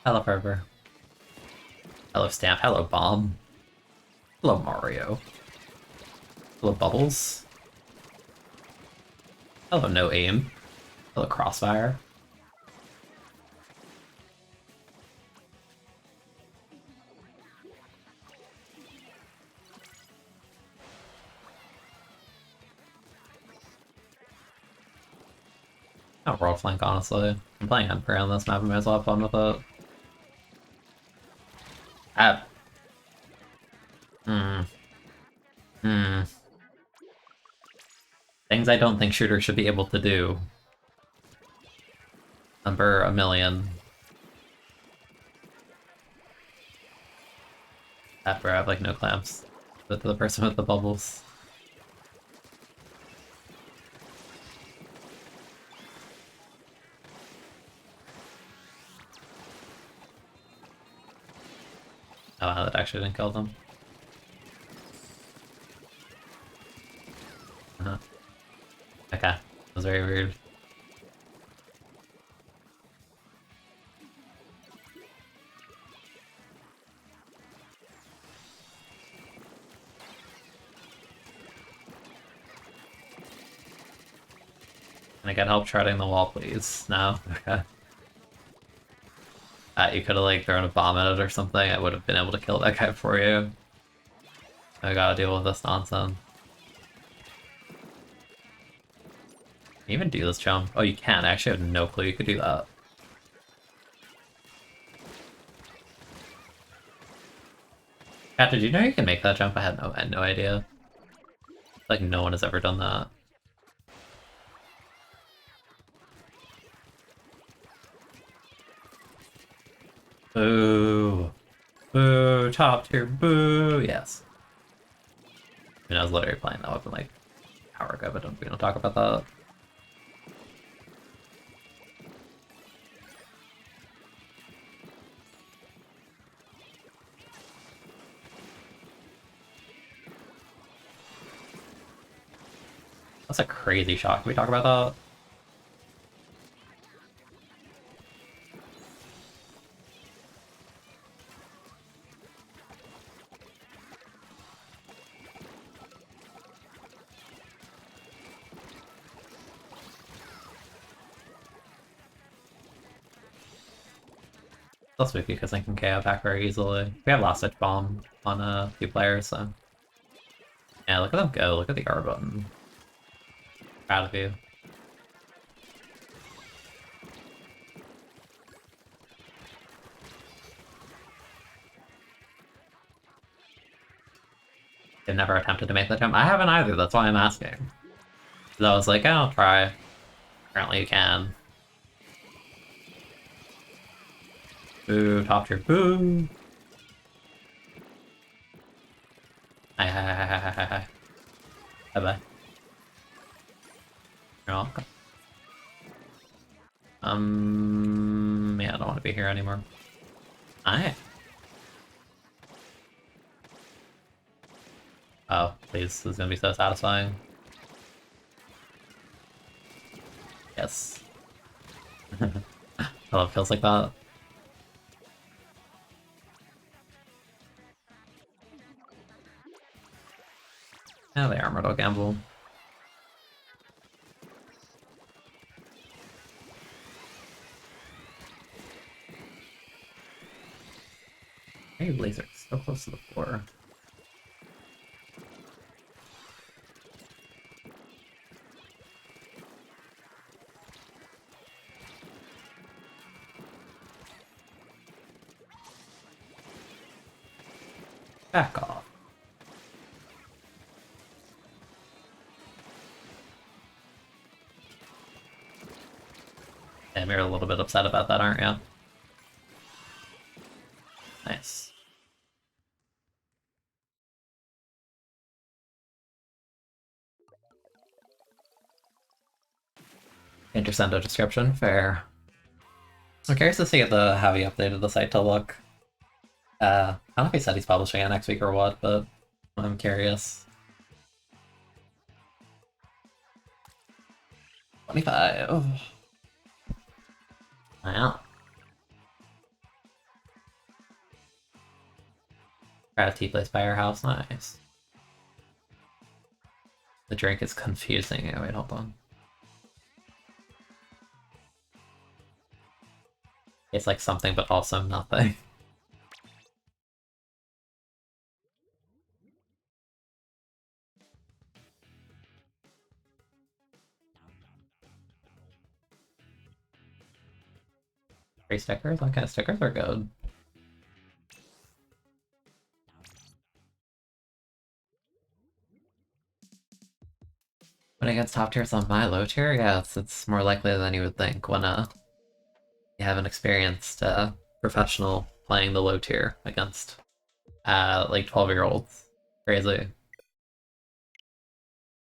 Hello, Fervor. Hello, Stamp. Hello, Bomb. Hello, Mario. Hello, Bubbles. Hello, No Aim. Hello, Crossfire. Oh, World Flank, honestly. I'm playing Emperor on this map, I might as well have fun with it. Thing Things I don't think shooters should be able to do. Number a million. That bro, I have like no clamps. But the person with the bubbles. Oh wow, that actually didn't kill them. Okay, that was very weird. Can I get help treading the wall, please? No? Okay. You could have like thrown a bomb at it or something. I would have been able to kill that guy for you. I gotta deal with this nonsense. Can you even do this jump? Oh, you can. I actually have no clue you could do that. Kat, did you know you can make that jump? I had no idea. Like, no one has ever done that. Boo! Boo! Top tier! Boo! Yes. I mean, I was literally playing that weapon like an hour ago, but we don't talk about that. That's a crazy shot. Can we talk about that? That's spooky because I can KO back very easily. We have last touch bomb on a few players, so yeah. Look at them go. Look at the R button. Proud of you. They've never attempted to make that jump. I haven't either. That's why I'm asking. So I was like, I'll try. Apparently you can. Boo, top tier, boo! Hi. Bye-bye. You're welcome. Yeah, I don't want to be here anymore. Hi. Oh, please, this is gonna be so satisfying. Yes. I love kills like that. Yeah, they armored all gamble. Hey, laser, so close to the floor. Back off. Damn, you're a little bit upset about that, aren't you? Nice. Intercendo description, fair. I'm curious to see how he updated the site to look. I don't know if he said he's publishing it next week or what, but I'm curious. 25. Wow. Crowd tea place by our house, nice. The drink is confusing. Oh, wait, hold on. It's like something, but also nothing. Free stickers? What kind of stickers are good? When against top tiers on my low tier, yeah, it's more likely than you would think when you have an experienced professional playing the low tier against like 12-year-olds. Crazy. Have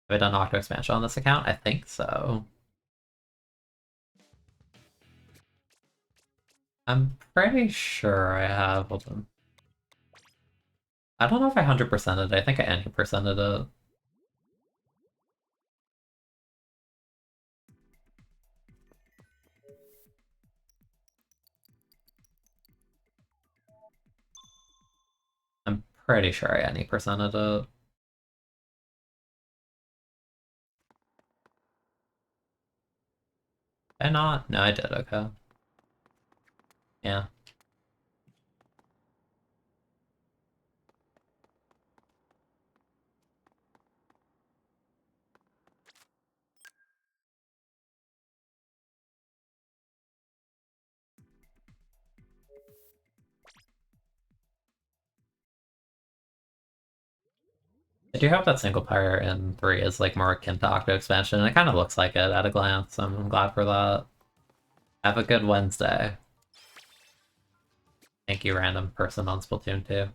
I done auto expansion on this account? I think so. I'm pretty sure I have. Hold on. I don't know if I 100%ed it. I think I 90%ed it. I'm pretty sure I 90%ed it. Did I not? No, I did. Okay. Yeah. I do hope that single player in 3 is like more akin to Octo Expansion. It kind of looks like it at a glance. I'm glad for that. Have a good Wednesday. Thank you, random person on Splatoon 2.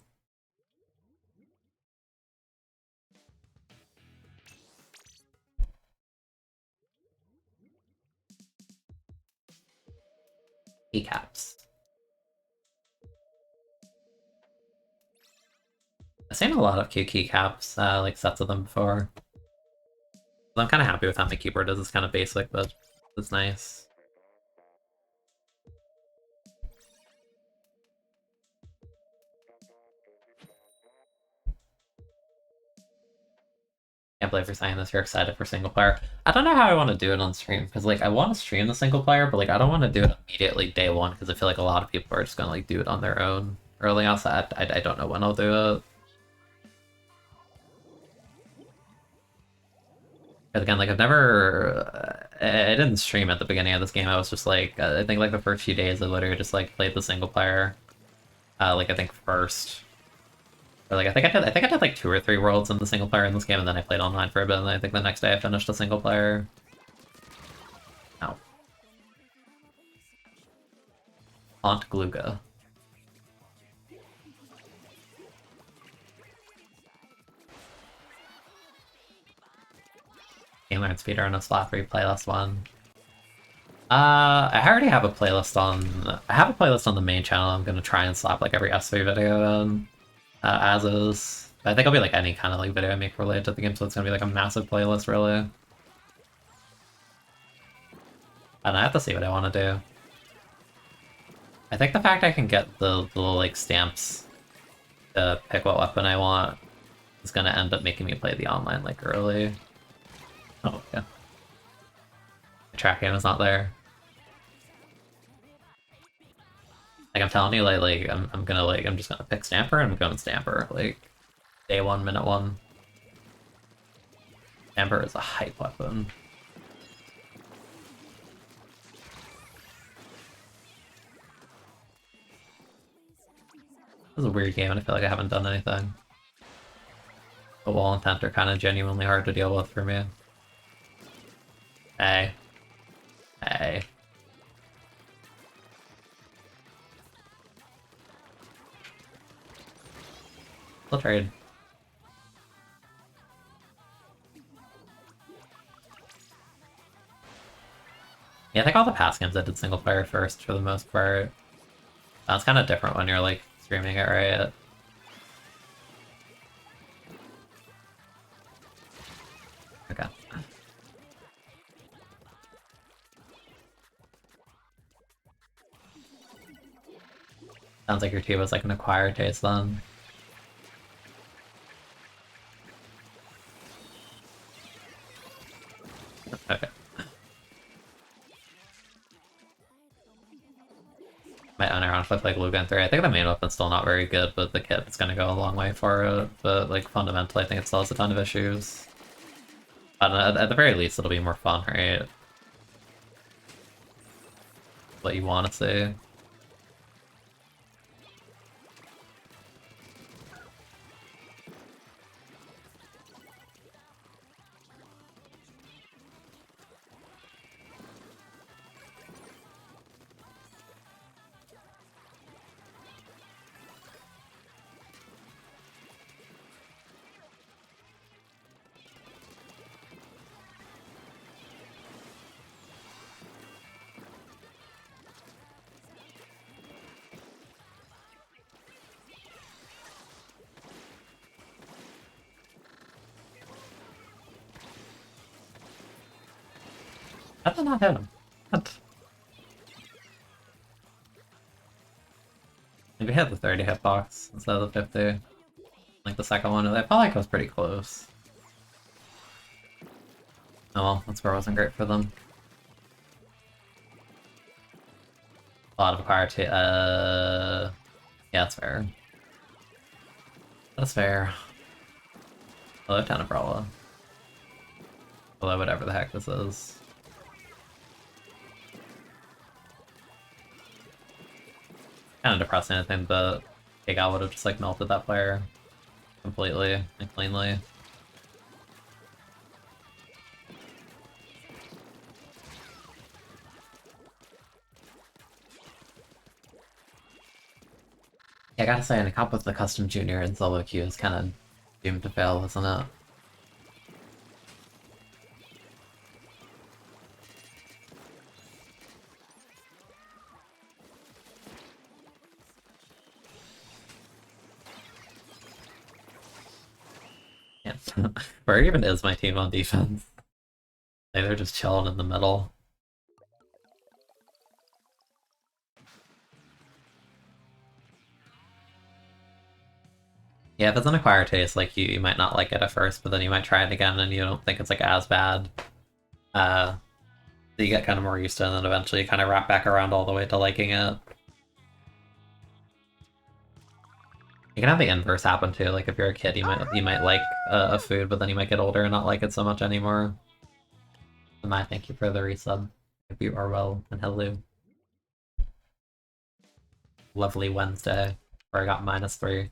Keycaps. I've seen a lot of Q keycaps, like sets of them before. I'm kind of happy with how my keyboard is. It's kind of basic, but it's nice. Can't believe you're saying this. You're excited for single player. I don't know how I want to do it on stream because like I want to stream the single player, but like I don't want to do it immediately day one because I feel like a lot of people are just gonna like do it on their own early on. So I don't know when I'll do it. Because again, like I've never, I didn't stream at the beginning of this game. I was just like, I think like the first few days I literally just like played the single player, like I think first. Or like I think I did like 2 or 3 worlds in the single player in this game, and then I played online for a bit, and I think the next day I finished the single player. Oh. Aunt Gluga. Game Learn Speeder and a Slot 3 playlist one. I already have a playlist on. I have a playlist on the main channel. I'm gonna try and slap like every S3 video in, as is. I think it'll be like any kind of like video I make related to the game, so it's gonna be like a massive playlist, really. And I have to see what I want to do. I think the fact I can get the little like stamps to pick what weapon I want is gonna end up making me play the online like early. Oh yeah. The tracking is not there. Like I'm telling you, I'm gonna like I'm just gonna pick Stamper and I'm going Stamper. Like day 1, minute 1. Stamper is a hype weapon. This is a weird game and I feel like I haven't done anything. The wall and tent are kind of genuinely hard to deal with for me. Hey. Hey. We'll trade. Yeah, I think all the past games I did single player first for the most part. That's kind of different when you're like streaming it, right? Okay. Sounds like your tea was like an acquired taste then. Okay. My unironically with like Lugan 3. I think the main weapon's still not very good, but the kit is gonna go a long way for it. But like fundamentally, I think it still has a ton of issues. I don't know, at the very least, it'll be more fun, right? What you want to see. How did I not hit him? What? Maybe hit the 30 hitbox instead of the 50. Like the second one, I felt like it was pretty close. Oh well, that score wasn't great for them. A lot of acquired yeah, that's fair. That's fair. Hello, Town Umbrella. Hello, whatever the heck this is. Kind of depressing, I think, but Kigal would have just like melted that player completely and cleanly. Yeah, I gotta say, in a comp with the custom junior and solo queue is kind of doomed to fail, isn't it? Yeah. Where even is my team on defense? Like, they're just chilling in the middle. Yeah, if it's an acquired taste, like you might not like it at first, but then you might try it again and you don't think it's like as bad. So you get kind of more used to it, and then eventually you kind of wrap back around all the way to liking it. You can have the inverse happen too. Like if you're a kid, you might like a food, but then you might get older and not like it so much anymore. And I thank you for the resub. If you are well, and hello. Lovely Wednesday, where I got -3.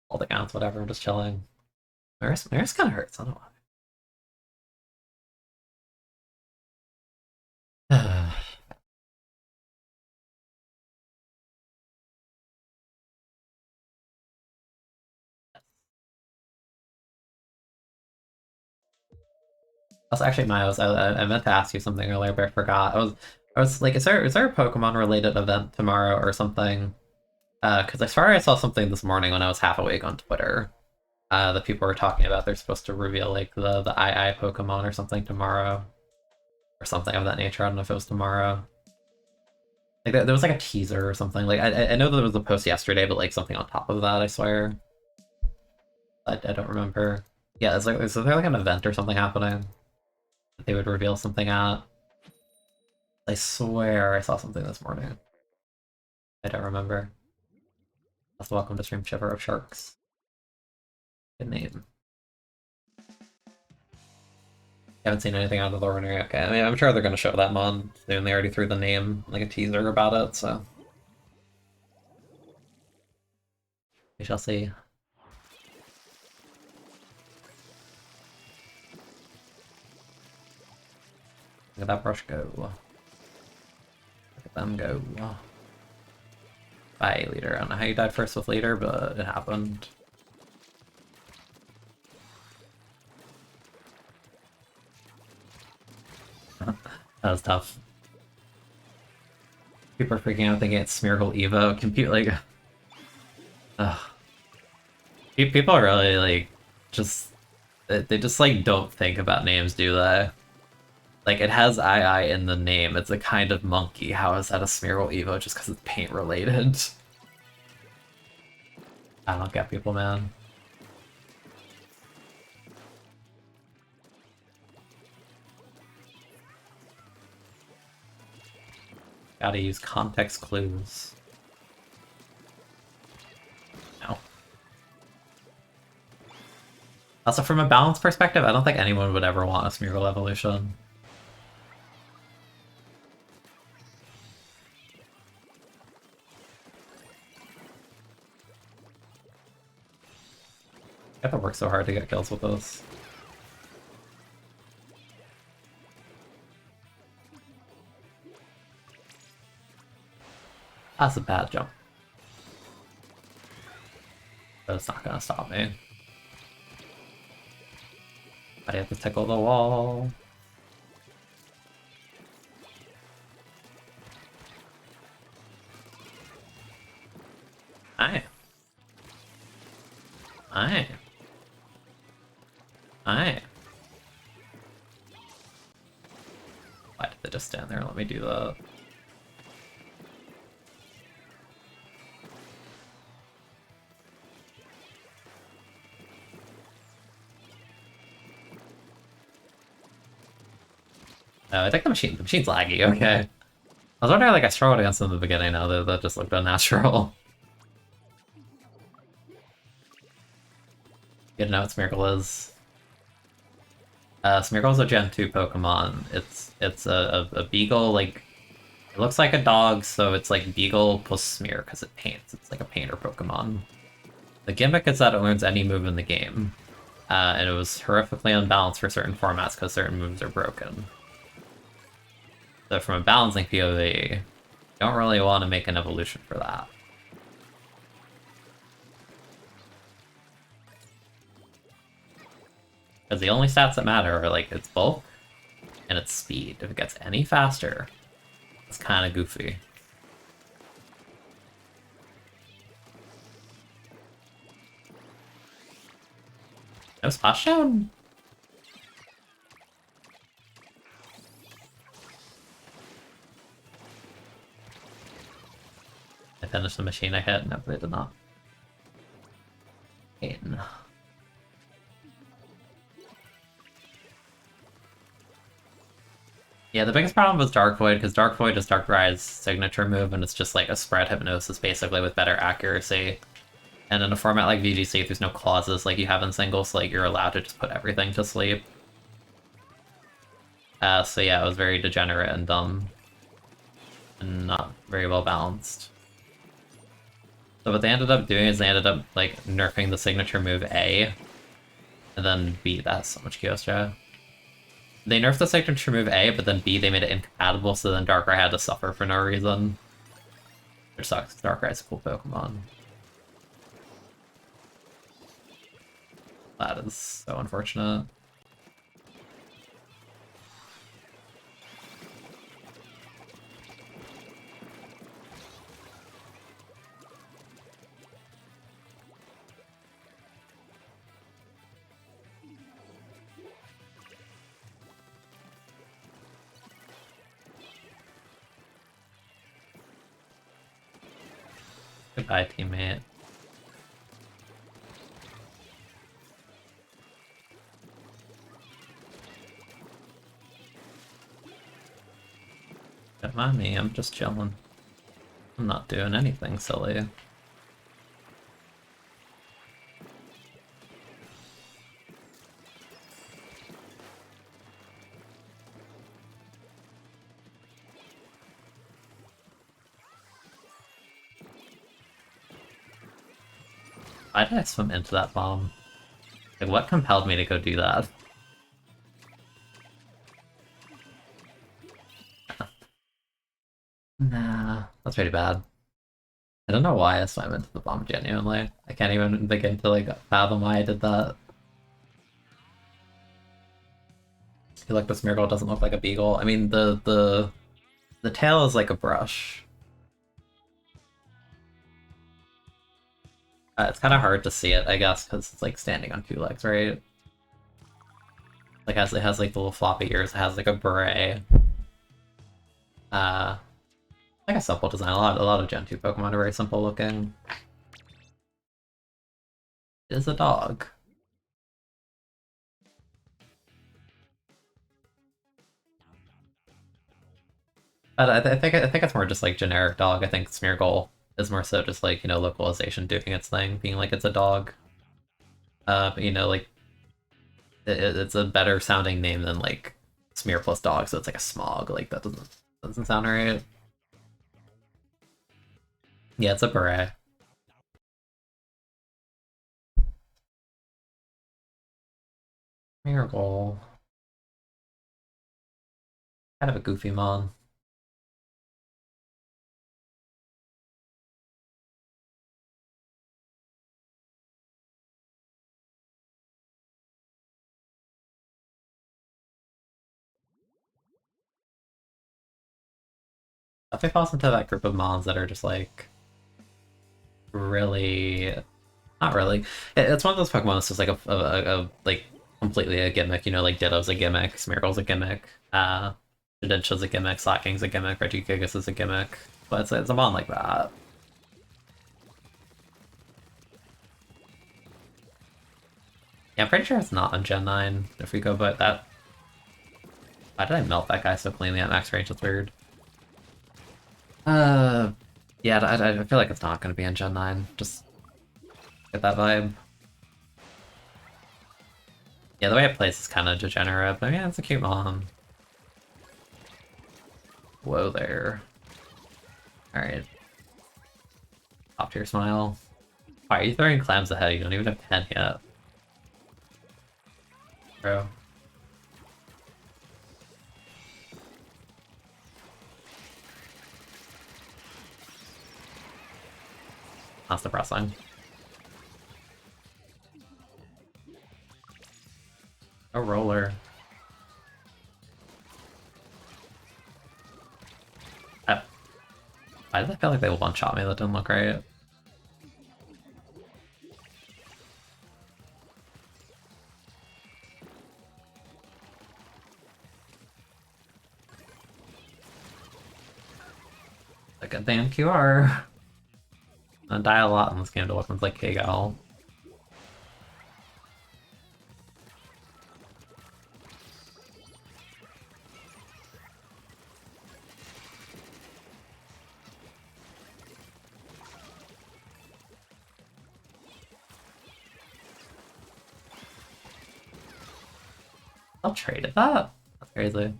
All the counts, whatever. I'm just chilling. My wrist kind of hurts. I don't know why. Also, actually, Miles, I meant to ask you something earlier, but I forgot. I was like, is there a Pokemon related event tomorrow or something? Because I swear I saw something this morning when I was half awake on Twitter. That people were talking about. They're supposed to reveal like the II Pokemon or something tomorrow, or something of that nature. I don't know if it was tomorrow. Like there was like a teaser or something. Like I know there was a post yesterday, but like something on top of that. I swear. I don't remember. Yeah, is there like an event or something happening that they would reveal something at? I swear I saw something this morning. I don't remember. Also, welcome to stream Shiver of Sharks. Good name. Haven't seen anything out of the ordinary. Okay, I mean, I'm sure they're going to show that mon soon. They already threw the name, like a teaser about it, so we shall see. Look at that brush go. Look at them go. Bye, leader. I don't know how you died first with leader, but it happened. That was tough. People are freaking out thinking it's Smeargle Evo. Compute like, ugh. People are really like just they just like don't think about names, do they? Like it has II in the name. It's a kind of monkey. How is that a Smeargle Evo just because it's paint related? I don't get people, man. Gotta use context clues. No. Also, from a balance perspective, I don't think anyone would ever want a Smeargle evolution. I have to work so hard to get kills with this. That's a bad jump. But it's not gonna stop me. I have to tickle the wall. Aye. Aye. Aye. stand there and let me do that. I think the machine's laggy, okay. I was wondering, like, I struggled against them in the beginning, now that just looked unnatural. You know what Smeargle is? Smeargle's a Gen 2 Pokemon. It's a beagle, like, it looks like a dog, so it's like beagle plus smear, because it paints. It's like a painter Pokemon. The gimmick is that it learns any move in the game. And it was horrifically unbalanced for certain formats, because certain moves are broken. So from a balancing POV, you don't really want to make an evolution for that. Because the only stats that matter are like its bulk and its speed. If it gets any faster, it's kind of goofy. No splashdown? I finished the machine I hit. No, they did not. In. Yeah, the biggest problem was Dark Void, because Dark Void is Darkrai's signature move, and it's just like a spread hypnosis, basically, with better accuracy. And in a format like VGC, there's no clauses like you have in singles, so like you're allowed to just put everything to sleep. So yeah, it was very degenerate and dumb. And not very well balanced. So what they ended up doing is they ended up, like, nerfing the signature move A, and then B, that has so much Kyostra. They nerfed the signature move A, but then B, they made it incompatible, so then Darkrai had to suffer for no reason. Which sucks, Darkrai's a cool Pokemon. That is so unfortunate. Goodbye, teammate. Don't mind me, I'm just chilling. I'm not doing anything silly. Why did I swim into that bomb? Like, what compelled me to go do that? Nah, that's pretty bad. I don't know why I swam into the bomb, genuinely. I can't even begin to, like, fathom why I did that. I feel like the Smeargle doesn't look like a beagle. I mean, the tail is like a brush. It's kind of hard to see it, I guess, because it's like standing on two legs, right? Like it has like the little floppy ears. It has like a beret. Like a simple design. A lot of Gen 2 Pokemon are very simple looking. It is a dog. But I think it's more just like generic dog. I think Smeargle is more so just like, you know, localization doing its thing, being like it's a dog. But you know, like it's a better sounding name than like Smear plus dog, so it's like a smog. Like that doesn't sound right. Yeah, it's a beret. Miracle. Kind of a goofy mon. If it falls into that group of mons that are just like really, not really. It's one of those Pokemon that's just like a like completely a gimmick. You know, like Ditto's a gimmick, Smeargle's a gimmick. Shedincha's a gimmick, Slacking's a gimmick, Regigigas is a gimmick, but it's a mon like that. Yeah, I'm pretty sure it's not on Gen 9 if we go by that. Why did I melt that guy so cleanly at max range? That's weird. Yeah, I feel like it's not going to be in Gen 9. Just get that vibe. Yeah, the way it plays is kind of degenerate, but yeah, it's a cute mon. Whoa there. Alright. Top tier smile. Why are you throwing clams ahead? You don't even have 10 yet. Bro. That's depressing. A roller. Why did I feel like they one-shot me? That didn't look right. Like a damn QR. I die a lot in this game to weapons like K-Gal. I'll trade at that. That's crazy.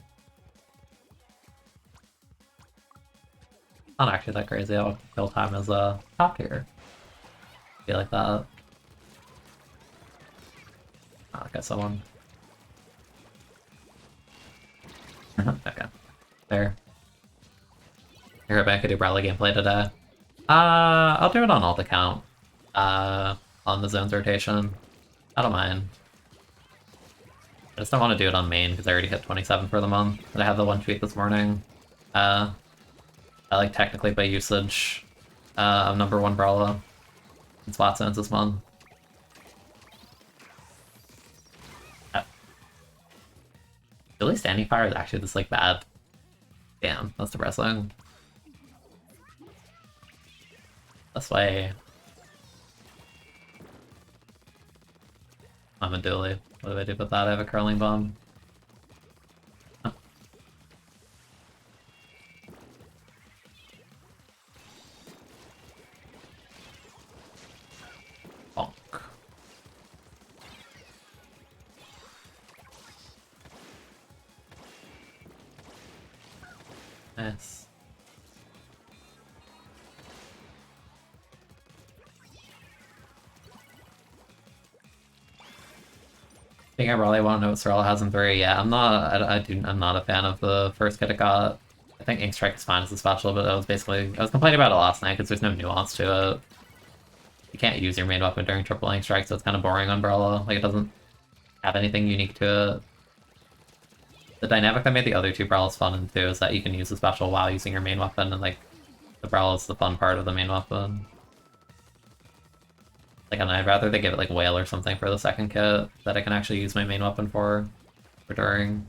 Not actually that crazy. I'll kill time as a top tier. Feel like that. I'll get someone. Okay. There. Here, I could do Brawley gameplay today. I'll do it on alt account. On the zones rotation. I don't mind. I just don't want to do it on main because I already hit 27 for the month. And I have the one tweet this morning. I like technically by usage of #1 Brawler in spot zones this month. Really, standing fire is actually this like bad. Damn, that's depressing. This way. I'm a dually. What do I do with that? I have a curling bomb. Huh. Bonk. Nice. I think I really want to know what Sorrel has in 3. Yeah, I'm not a fan of the first kit it got. I think Ink Strike is fine as a special, but I was complaining about it last night because there's no nuance to it. You can't use your main weapon during triple Ink Strike, so it's kind of boring Umbrella. Like, it doesn't have anything unique to it. The dynamic that made the other two Brawls fun and too is that you can use the special while using your main weapon, and like, the Brawl is the fun part of the main weapon. Like, and I'd rather they give it like Whale or something for the second kit that I can actually use my main weapon for during.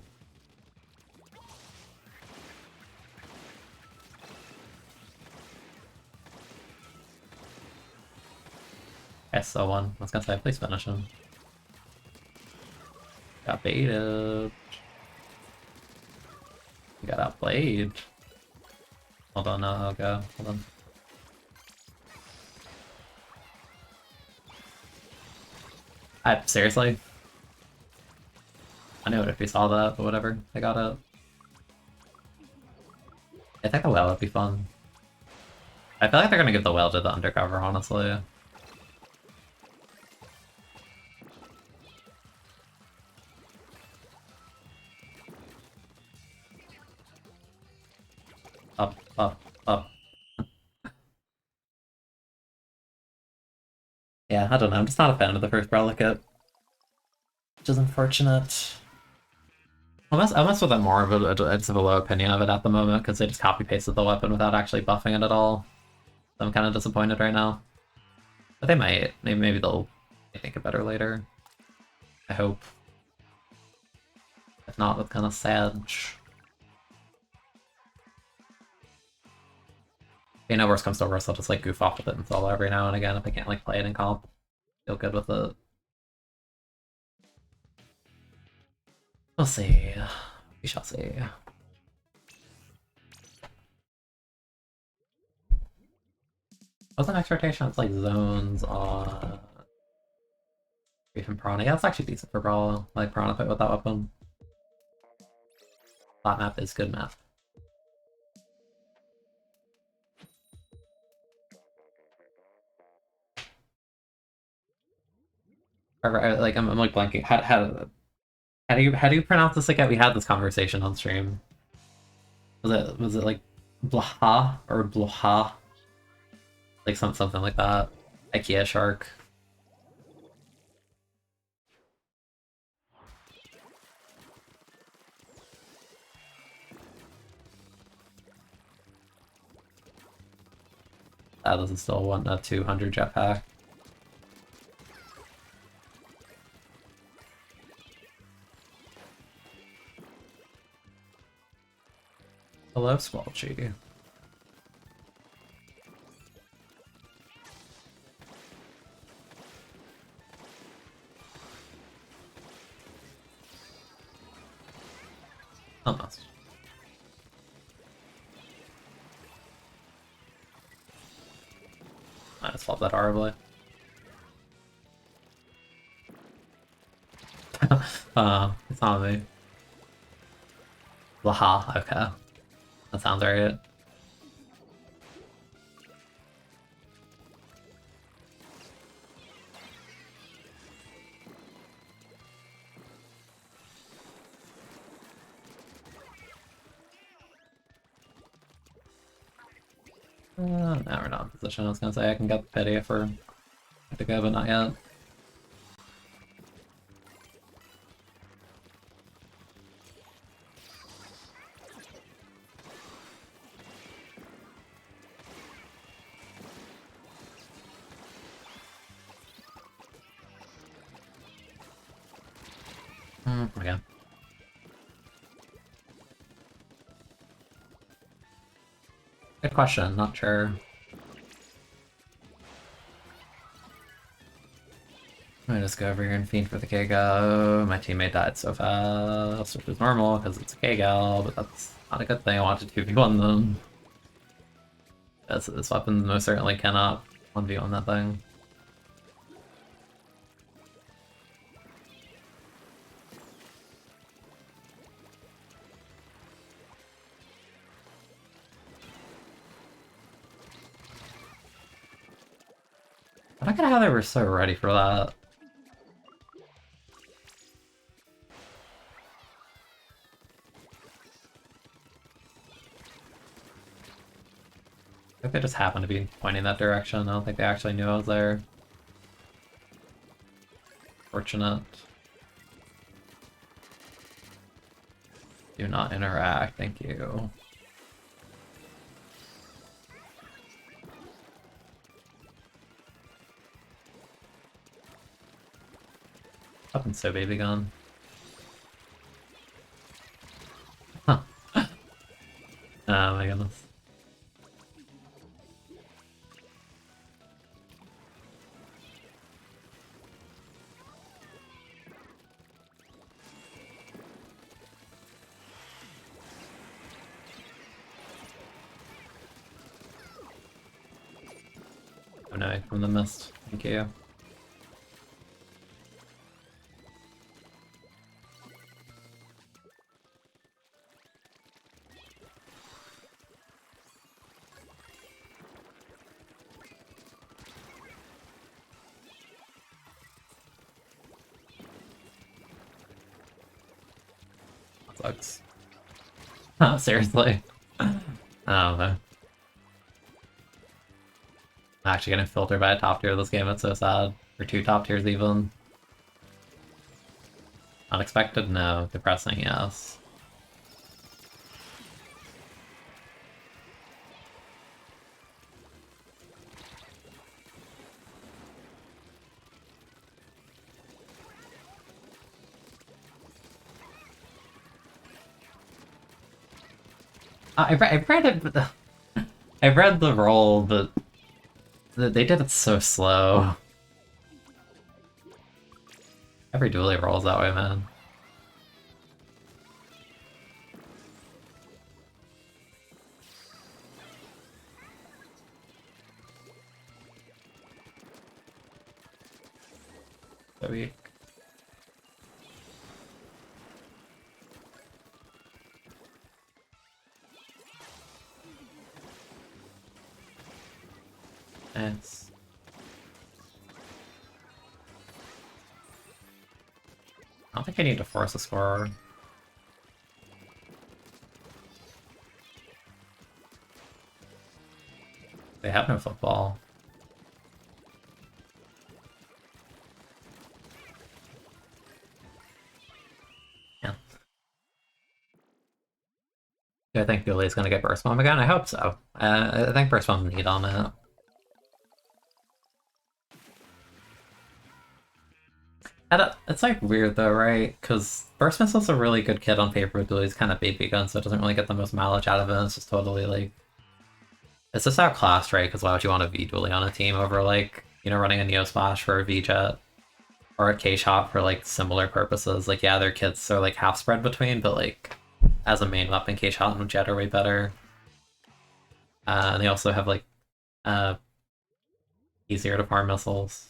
SO1. I was gonna say, please finish him. Got baited. We got outplayed. Hold on, no, I'll go. Hold on. Seriously? I knew it if you saw that, but whatever. I got it. I think the whale would be fun. I feel like they're gonna give the whale to the undercover, honestly. Up, up, up. Yeah, I don't know. I'm just not a fan of the first Brawler kit. Which is unfortunate. I mess with it more, but I just have a low opinion of it at the moment because they just copy-pasted the weapon without actually buffing it at all. So I'm kind of disappointed right now. But they might. Maybe they'll think it better later. I hope. If not, that's kind of sad. You know, worst comes to worst, I'll just like goof off with it in solo every now and again if I can't like play it in comp. Feel good with it. We'll see. We shall see. What's the next rotation? It's like zones on Grief and Piranha. Yeah, that's actually decent for Brawl. Like Piranha Pit with that weapon. That map is good map. Like I'm like blanking. How do you pronounce this again? We had this conversation on stream. Was it like Blaha or Blaha? Like something like that. IKEA shark. This is still 200 jetpack. Hello, Squelchy. Almost. I just love that horribly. It's not me. Laha, okay. That sounds right. Now we're not in position. I was gonna say I can get the pity for to go, but not yet. Okay. Good question, not sure. I'm gonna just go over here and fiend for the K-Gal. My teammate died so fast, which is normal because it's a K-Gal, but that's not a good thing. I wanted to 2v1 them. This weapon most certainly cannot 1v1 that thing. I don't get how they were so ready for that. I think they just happened to be pointing that direction. I don't think they actually knew I was there. Fortunate. Do not interact, thank you. Up and so baby gun. Huh. Oh my goodness. Oh no, from the mist. Thank you. Sucks. Oh, seriously? Oh, man. I'm actually getting filtered by a top tier this game, it's so sad. Or 2 top tiers even. Unexpected? No. Depressing? Yes. I read it, but I read the roll, but they did it so slow. Every dually rolls that way, man. So weak. Nice. I don't think I need to force a score. They have no football. Yeah. Do I think Julia's gonna get Burst Bomb again? I hope so. I think Burst Bomb need on it. It's like weird though, right? Because Burst Missile's a really good kit on paper, but Duali's kind of baby gun, so it doesn't really get the most mileage out of it. It's just totally like... It's just outclassed, right? Because why would you want a V-Dually on a team over like, you know, running a Neo Splash for a V-Jet? Or a K-Shot for like similar purposes. Like, yeah, their kits are like half spread between, but like as a main weapon, K-Shot and Jet are way better. And they also have like easier to farm missiles.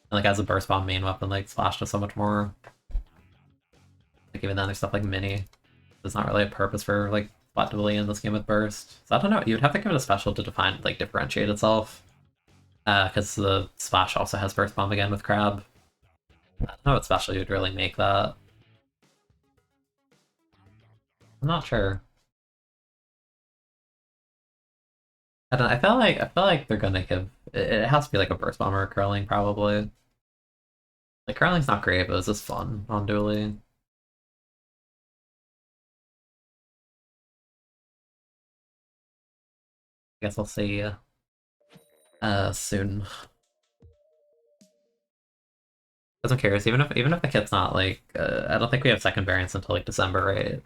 And like as a burst bomb main weapon, like Splash does so much more. Like even then there's stuff like Mini. There's not really a purpose for like Splat Dually in this game with burst. So I don't know, you'd have to give it a special to define like differentiate itself. Because the Splash also has burst bomb again with Crab. I don't know what special you'd really make that. I'm not sure. I don't know, I feel like they're gonna give it has to be like a burst bomber or curling probably. Like curling's not great, but it's just fun on Dually. I guess I'll see soon. Because I'm curious, even if the kit's not like I don't think we have second variants until like December, right?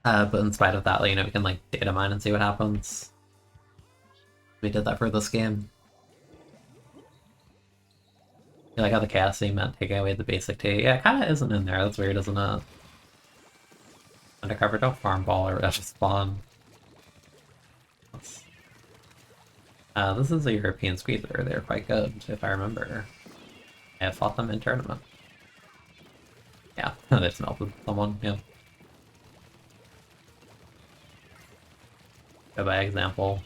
But in spite of that, like, you know, we can like data mine and see what happens. We did that for this game. You like how the chaos theme meant taking away the basic T? Yeah, it kind of isn't in there. That's weird, isn't it? Undercover, don't farm ball or just spawn. This is a European squeezer. They're quite good, if I remember. I have fought them in tournament. Yeah, they just melted someone, yeah. Go by example.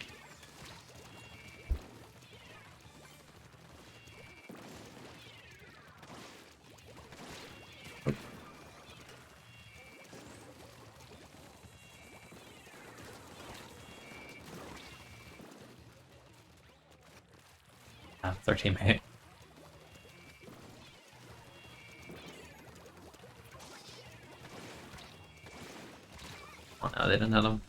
It's our teammate. Oh no, they didn't hit him.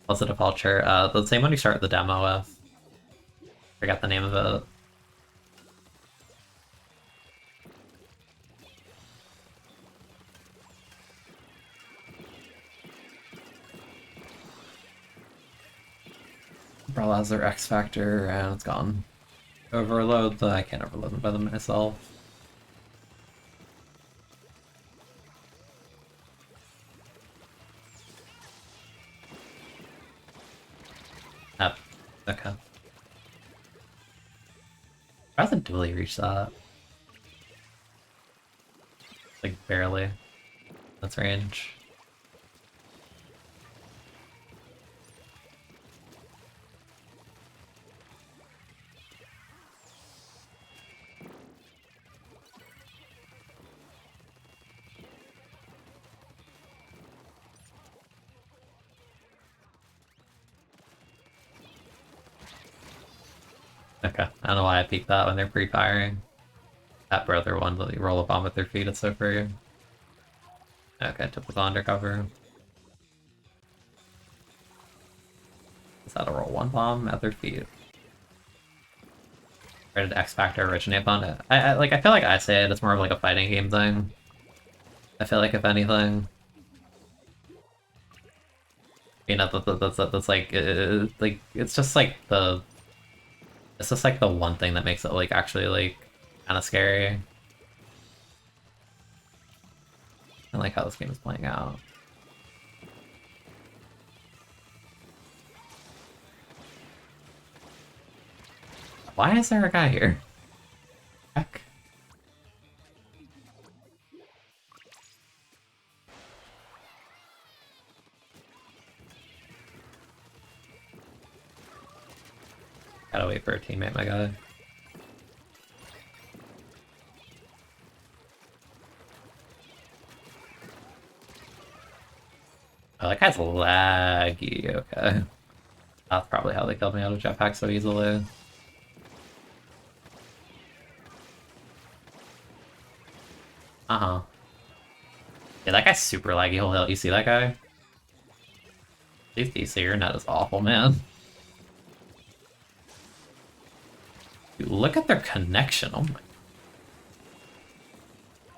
What's the defaulture? The same one you start the demo with. Forgot the name of it. Brawl has their X Factor and it's gone. Overload, I can't overload them by them myself. Okay. How does the dually reach that? Like, barely. That's range. Okay, I don't know why I peeked that when they're pre-firing. That brother one, that you roll a bomb at their feet, it's so free. Okay, typical undercover. Is that a roll one bomb at their feet? Where did X Factor originate on it? I feel like I say it, it's more of like a fighting game thing. I feel like if anything. You know, that's like it's just like it's just like the one thing that makes it like actually like kind of scary. I like how this game is playing out. Why is there a guy here? Heck. Gotta wait for a teammate, my guy. Oh, that guy's laggy, okay. That's probably how they killed me out of jetpack so easily. Uh-huh. Yeah, that guy's super laggy. Holy hell, you see that guy? Please DC, your net is awful, man. Dude, look at their connection, oh my...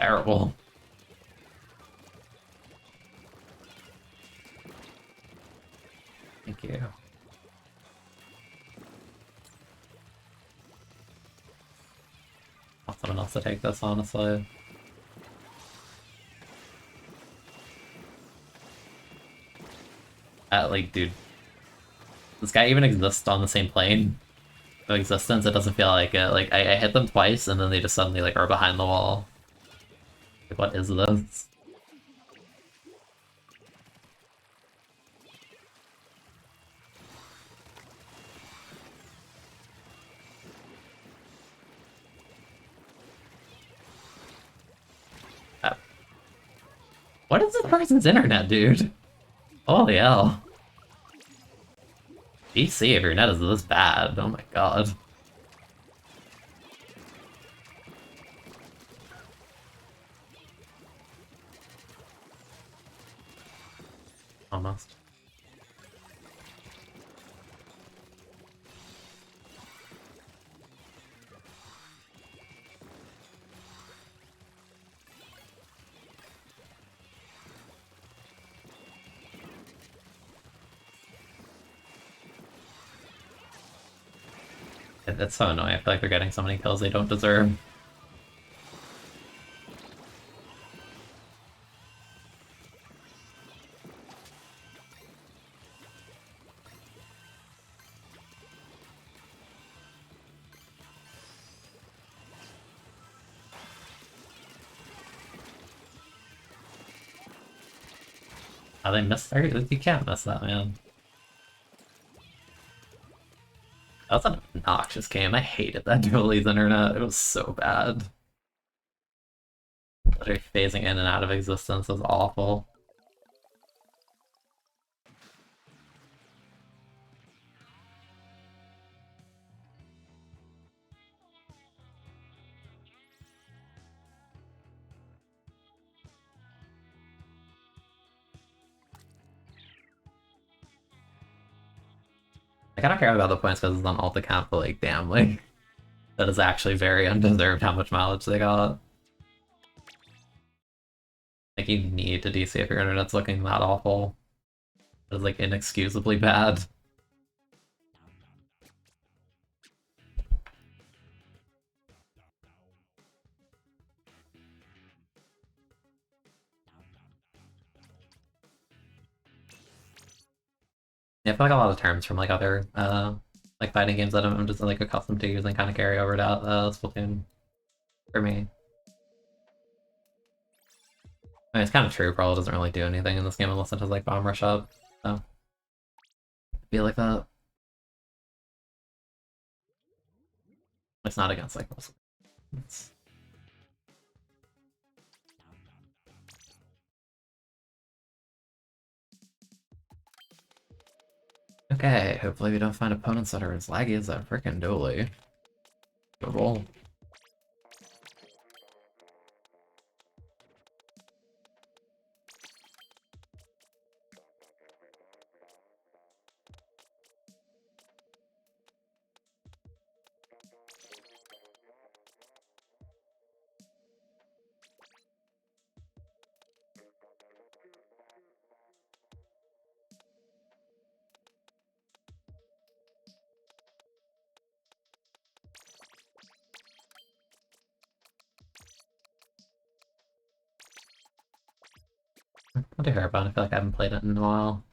Terrible. Thank you. Want someone else to take this, honestly. Like, dude, this guy even exists on the same plane of existence. It doesn't feel like it. Like, I hit them twice, and then they just suddenly, like, are behind the wall. Like, what is this? What is this person's internet, dude? Holy hell. DC if your net is this bad. Oh my god. Almost. It's so annoying. I feel like they're getting so many kills they don't deserve. How they missed there? You can't miss that, man. That was an obnoxious game. I hated that Dualies internet. It was so bad. Literally phasing in and out of existence was awful. Like, I don't care about the points because it's on alt account, but like, damn, like, that is actually very undeserved how much mileage they got. Like, you need to DC if your internet's looking that awful. It is, like, inexcusably bad. Yeah, I feel like a lot of terms from, like, other, like, fighting games that I'm just, like, accustomed to using kind of carry over to, Splatoon for me. I mean, it's kind of true, Brawl doesn't really do anything in this game unless it has, like, Bomb Rush up, so... Be like that. It's not against, like, most... It's... Okay, hopefully we don't find opponents that are as laggy as that frickin' Dolly. Good roll. I'll do Herabone. I feel like I haven't played it in a while.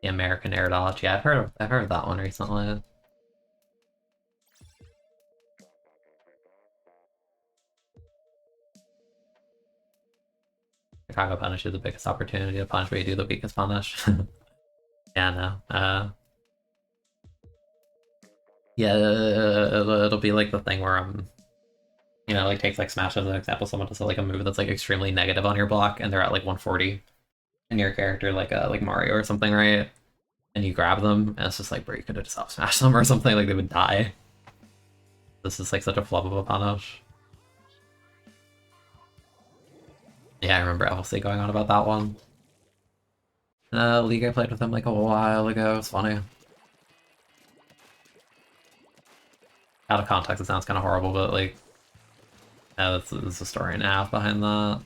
The American Air Dodge. Yeah, I've heard of that one recently. Chicago Punish is the biggest opportunity to punish where you do the weakest punish. Yeah, no. Yeah, it'll be like the thing where you know, like takes like Smash as an example. Someone does like a move that's like extremely negative on your block, and they're at like 140, and your character like Mario or something, right? And you grab them, and it's just like, bro, you could have just up smashed them or something. Like they would die. This is like such a flub of a punish. Yeah, I remember LC going on about that one. League I played with him like a while ago. It's funny. Out of context, it sounds kind of horrible, but like, yeah, there's a story and a half behind that.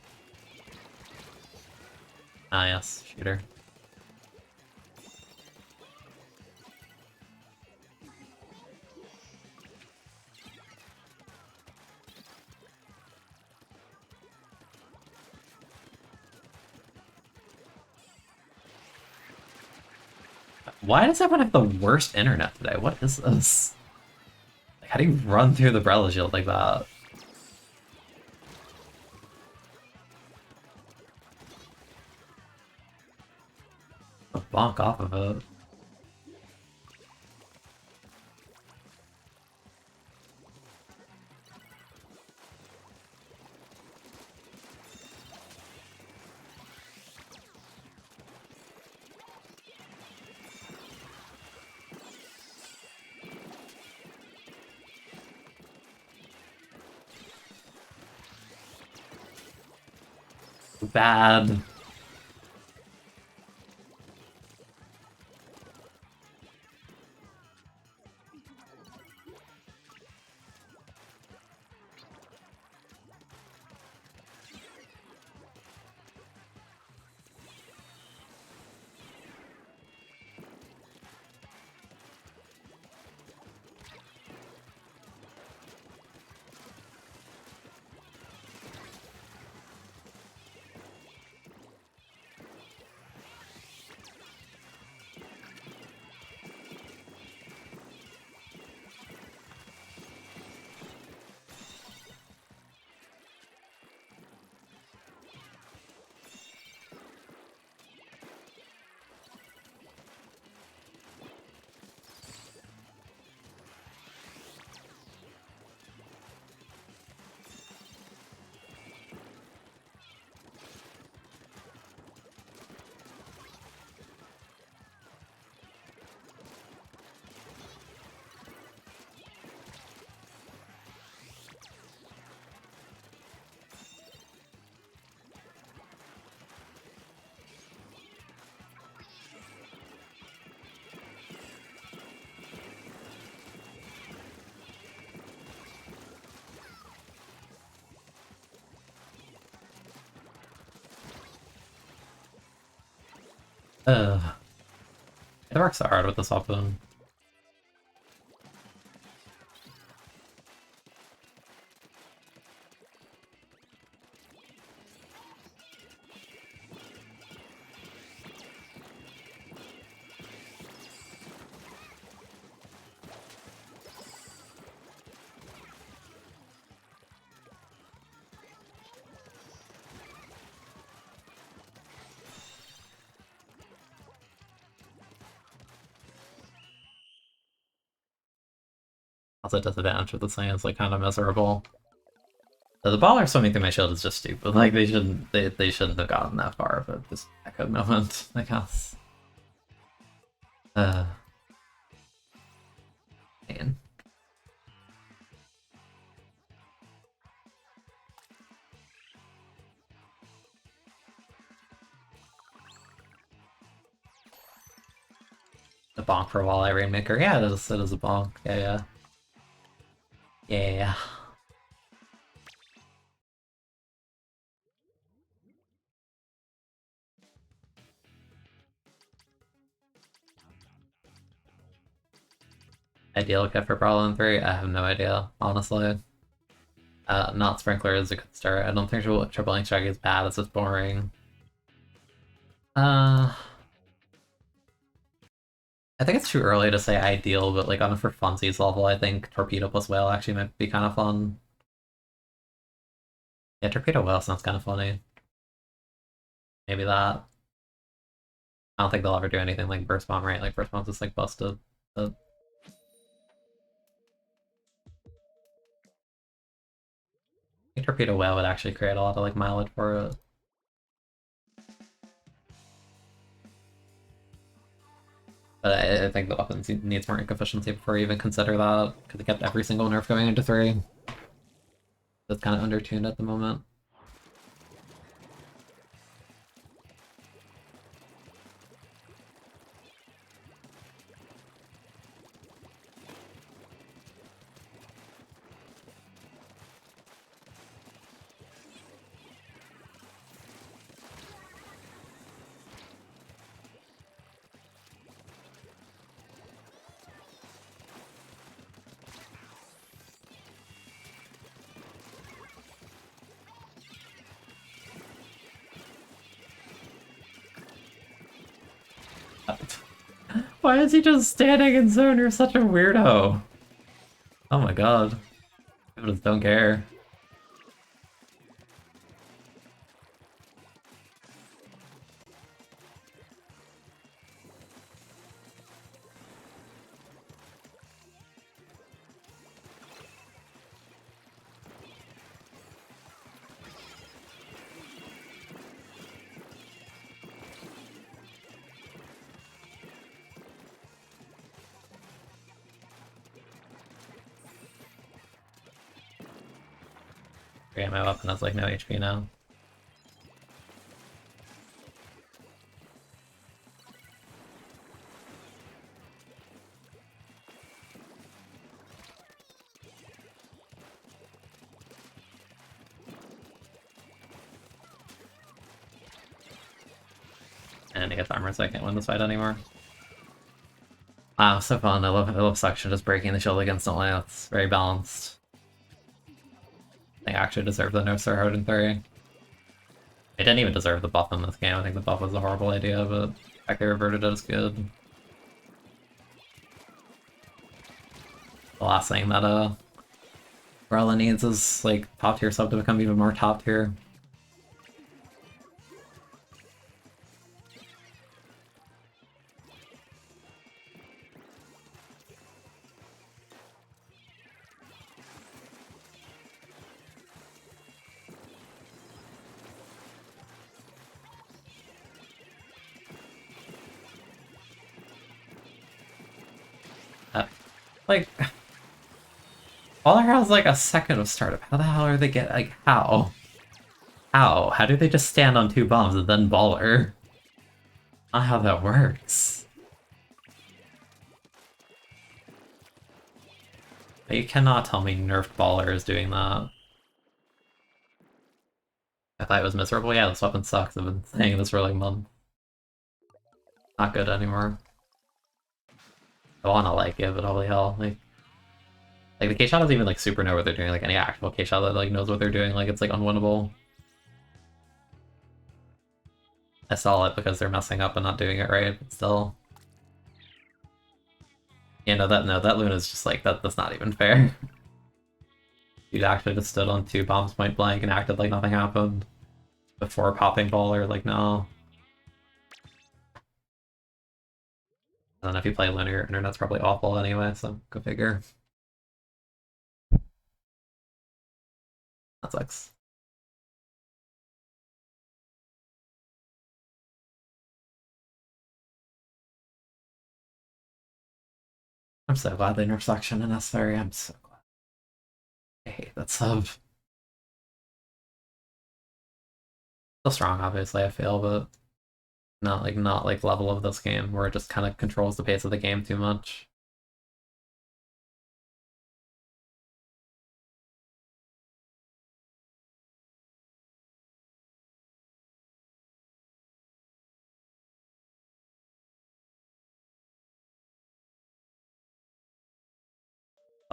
Ah, yes, shooter. Why does everyone have the worst internet today? What is this? Like, how do you run through the Brella Shield like that? Bonk off of it. Bad. Ugh. It works so hard with this weapon. Also, disadvantage with this thing is like kind of miserable. The baller swimming through my shield is just stupid. Like they shouldn't have gotten that far, but just echo moment, I guess. Uh, man. A bonk for Walleye Rainmaker. Yeah, it is a bonk. Yeah, yeah. Yeah. Ideal kit for Brawlin 3? I have no idea, honestly. Not Sprinkler is a good start. I don't think Triple Link Shaggy is bad, it's just boring. I think it's too early to say ideal, but like on a for funsies level, I think Torpedo plus Whale actually might be kind of fun. Yeah, Torpedo Whale sounds kind of funny. Maybe that. I don't think they'll ever do anything like Burst Bomb, right? Like Burst Bomb's just like busted. But I think Torpedo Whale would actually create a lot of like mileage for it. But I think the weapons needs more ink efficiency before you even consider that, because it kept every single nerf going into 3. It's kind of undertuned at the moment. Why is he just standing in zone? You're such a weirdo. Oh my god. People just don't care. Great, my weapon has like no HP now. And he gets armor, so I can't win this fight anymore. Wow, so fun. I love Suction just breaking the shield instantly. That's very balanced. They actually deserve the nerfs so hard in 3. They didn't even deserve the buff in this game. I think the buff was a horrible idea, but the fact they reverted it is good. The last thing that Rella needs is like top tier sub to become even more top tier. Like, Baller has like a second of startup. How the hell are they like, how? How? How do they just stand on 2 bombs and then Baller? Not how that works. You cannot tell me nerfed Baller is doing that. I thought it was miserable. Yeah, this weapon sucks. I've been saying this for like months. Not good anymore. I wanna like it, but holy hell. Like the K-Shot doesn't even like super know what they're doing, like any actual K-Shot that like knows what they're doing, like it's like unwinnable. I saw it because they're messing up and not doing it right, but still. Yeah, that Luna is just like that's not even fair. Dude actually just stood on 2 bombs point blank and acted like nothing happened before popping Baller, like no. And then if you play Luna, your internet's probably awful anyway, so go figure. That sucks. I'm so glad they nerfed Suction in S3, I'm so glad. I hate that sub. Still strong, obviously, I feel, but not like level of this game, where it just kind of controls the pace of the game too much.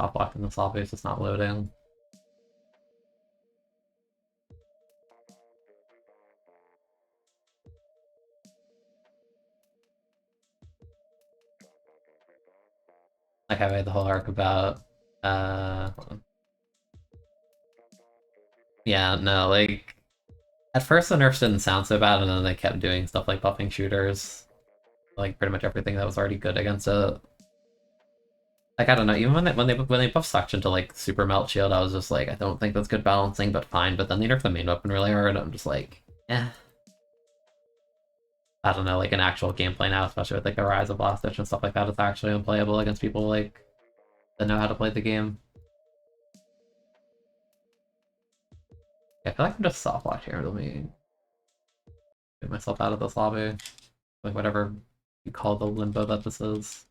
stop blocking this lobby, it's just not loading. Like I made the whole arc about yeah, no, like at first the nerfs didn't sound so bad, and then they kept doing stuff like buffing shooters. Like pretty much everything that was already good against it. Like I don't know, even when they buff suction to like super melt shield, I was just like, I don't think that's good balancing, but fine. But then they nerfed the main weapon really hard, and I'm just like, eh. I don't know, like an actual gameplay now, especially with like the rise of Blast Stitch and stuff like that, it's actually unplayable against people like that know how to play the game. Yeah, I feel like I'm just soft watch here. Let me get myself out of this lobby. Like whatever you call the limbo that this is.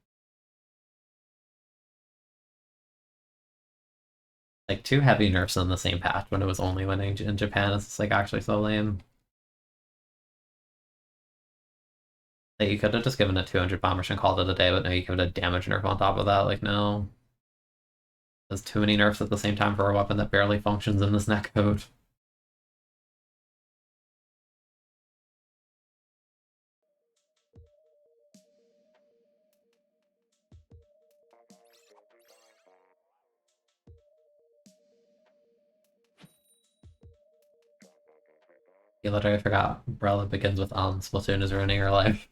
Like two heavy nerfs in the same patch when it was only winning in Japan is like actually so lame. Like you could have just given it 200 bombers and called it a day, but no, you give it a damage nerf on top of that. Like no. There's too many nerfs at the same time for a weapon that barely functions in this netcode. You literally forgot Umbrella begins with Splatoon is ruining your life.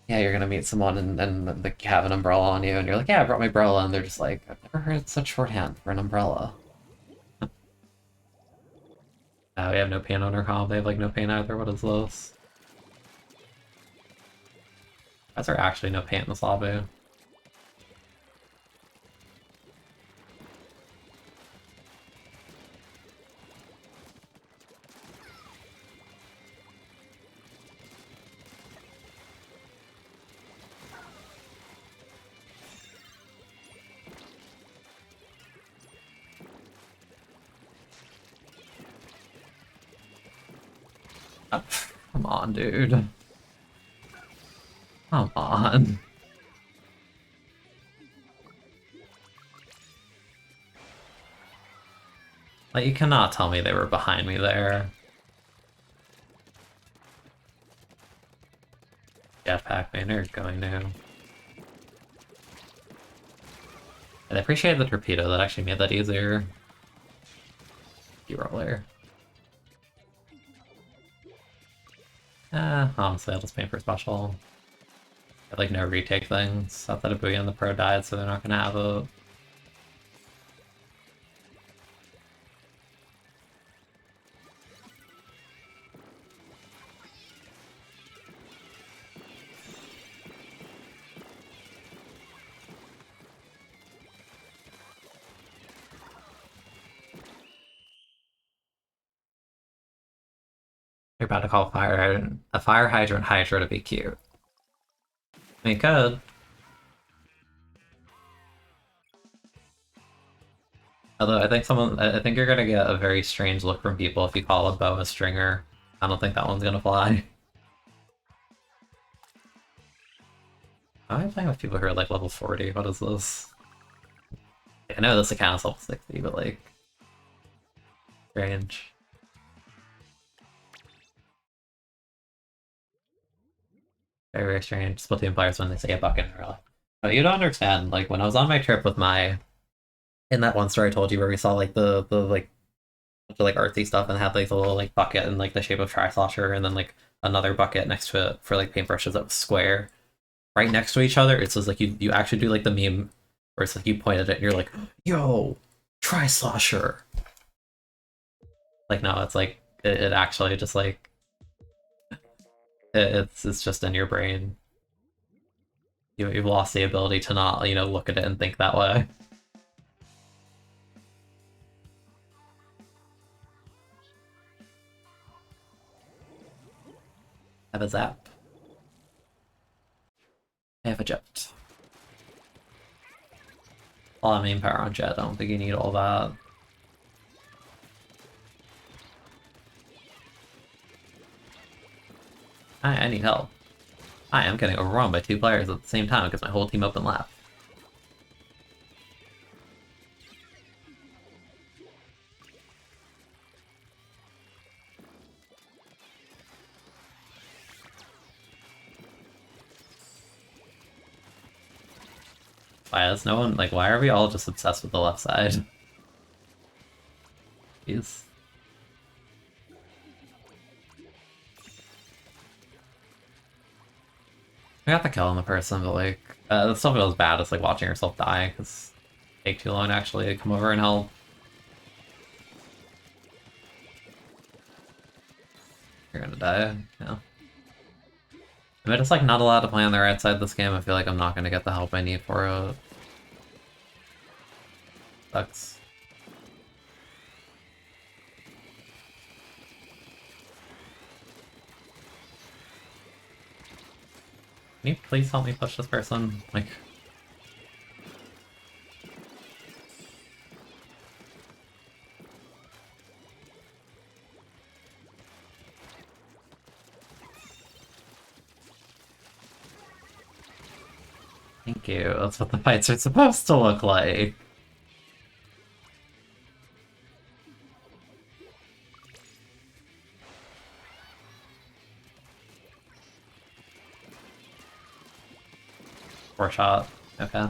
Yeah, you're gonna meet someone and like have an umbrella on you, and you're like, yeah, I brought my umbrella, and they're just like, I've never heard such shorthand for an umbrella. We have no pain on our comp, they have like no pain either, what is this? Guys are actually no pain in this lobby. Oh, come on, dude. Come on. Like, you cannot tell me they were behind me there. Jetpack man, you're going now. I appreciate the torpedo, that actually made that easier. Roller. Honestly, I'll just paint for special. I have, like, no retake things. Thought that Abuya and the pro died, so they're not gonna have it. You're about to call a fire hydrant hydra to be cute. I mean, could. Although I think you're gonna get a very strange look from people if you call a bow a stringer. I don't think that one's gonna fly. Why am I playing with people who are like level 40? What is this? I know this account is level 60, but like... strange. Very, very strange. Splatoon players when they say a bucket in real life. But you don't understand, like, when I was on my trip with my... in that one story I told you where we saw, like, the like, bunch of, like, artsy stuff and had, like, the little, like, bucket in, like, the shape of Tri-Slosher and then, like, another bucket next to it for, like, paintbrushes that was square. Right next to each other, it's just, like, you actually do, like, the meme where it's, like, you point at it and you're like, yo, Tri-Slosher! Like, no, it's, like, it actually just, like... It's just in your brain. You've lost the ability to not, you know, look at it and think that way. I have a zap. I have a jet. A lot of main power on jet, I don't think you need all that. I need help. I am getting overrun by 2 players at the same time because my whole team opened left. Why is no one, like, why are we all just obsessed with the left side? Jeez. I got the kill on the person, but, like, it still feels bad. It's like watching yourself die, because it take too long to actually come over and help. You're gonna die, yeah. Am I just, like, not allowed to play on the right side this game? I feel like I'm not gonna get the help I need for it. Sucks. Can you please help me push this person? Like... Thank you, that's what the fights are supposed to look like. Poor shot. Okay.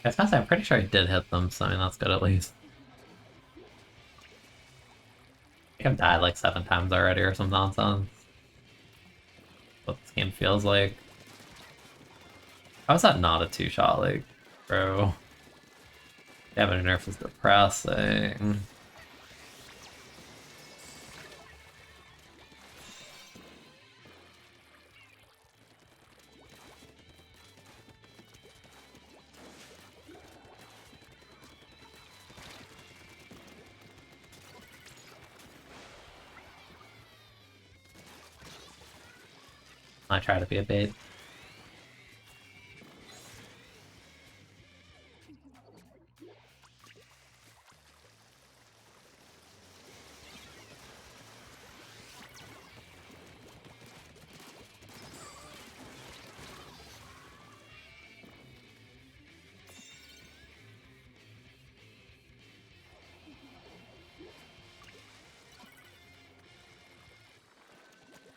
I was gonna say, I'm pretty sure I did hit them, so I mean, that's good at least. I think I've died like 7 times already or some nonsense. What this game feels like. How is that not a 2-shot, like, bro? Damn it, nerf is depressing. I try to be a bait.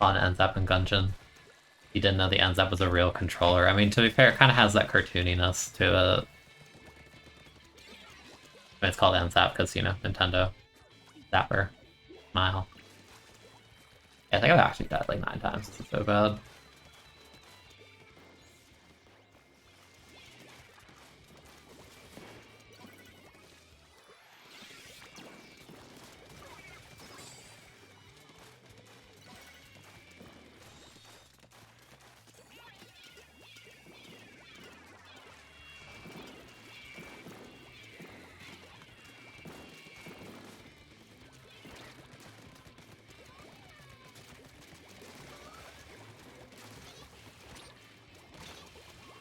On ends up in Gungeon. You didn't know the ends up was a real controller. I mean, to be fair, it kind of has that cartooniness to it. I mean, it's called NZAP because, you know, Nintendo. Zapper. Smile. Yeah, I think I've actually died like 9 times. This is so bad.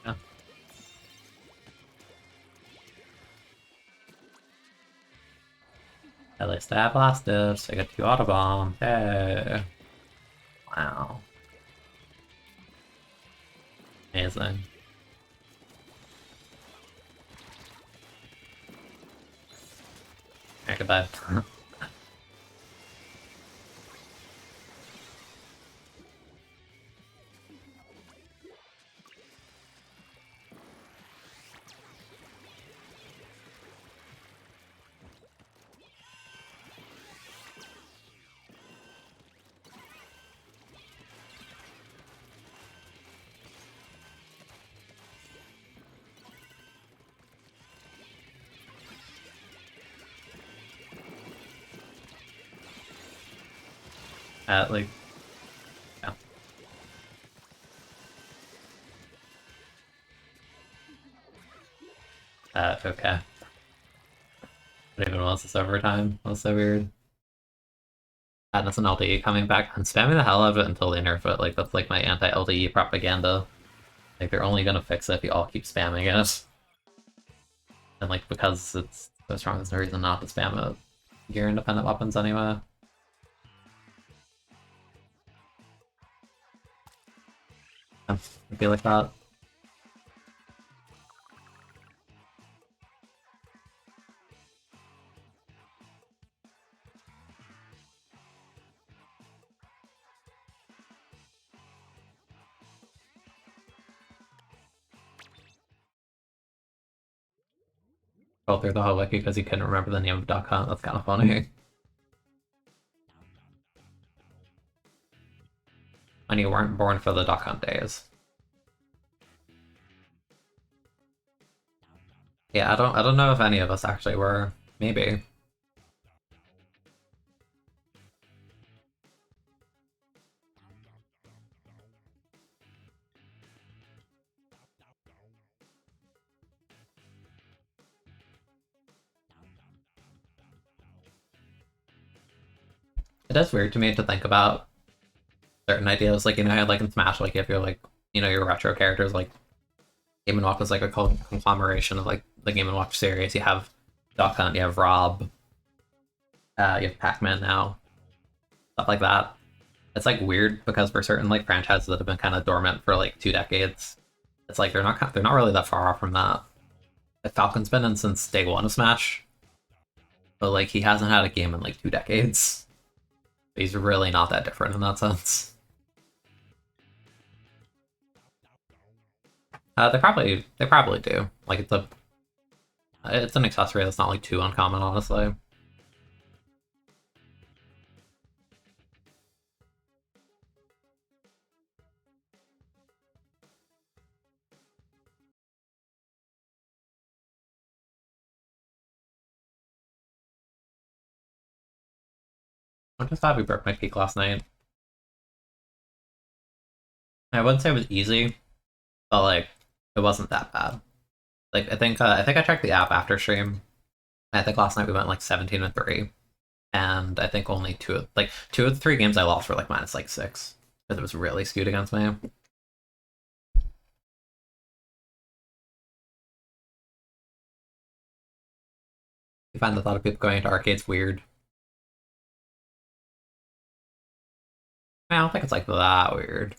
Yeah. At least I have last ditch. I got 2 Autobomb. Hey. Wow. Amazing. I could die. at like, yeah. Okay. But even once it's overtime, that's so weird. Madness and LDE coming back. I'm spamming the hell out of it until they nerf it. Like, that's like my anti-LDE propaganda. Like, they're only gonna fix it if you all keep spamming it. And like, because it's so strong, there's no reason not to spam it. Gear independent weapons anyway. I feel like that. Go through the whole wiki because he couldn't remember the name of Duck Hunt. That's kind of funny. And you weren't born for the Duck Hunt days. Yeah, I don't know if any of us actually were. Maybe. It is weird to me to think about certain ideas. Like, you know, like in Smash, like if you're like, you know, your retro characters, like Game & Watch is like a conglomeration of like the Game & Watch series. You have Duck Hunt, you have Rob, you have Pac-Man now, stuff like that. It's like weird because for certain like franchises that have been kind of dormant for like 2 decades, it's like they're not really that far off from that. Like, Falcon's been in since day one of Smash, but like he hasn't had a game in like 2 decades. He's really not that different in that sense. They probably do. Like it's an accessory that's not like too uncommon, honestly. I just thought we broke my peak last night. I wouldn't say it was easy, but like it wasn't that bad. Like I think I checked the app after stream. I think last night we went like 17-3, and I think only two of the 3 games I lost were like minus like 6 because it was really skewed against me. You find the thought of people going to arcades weird. I don't think it's like that weird.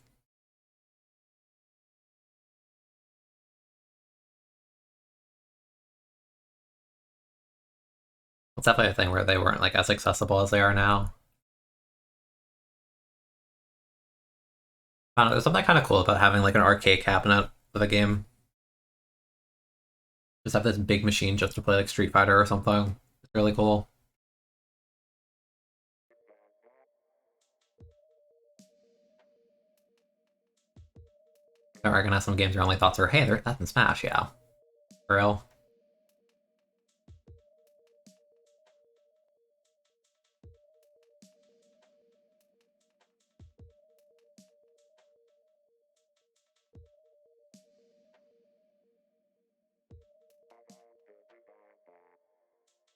It's definitely a thing where they weren't like as accessible as they are now. I don't know, there's something kind of cool about having like an arcade cabinet of a game. Just have this big machine just to play like Street Fighter or something. It's really cool. I recognize some games your only thoughts are, hey, that's in Smash, yeah. For real.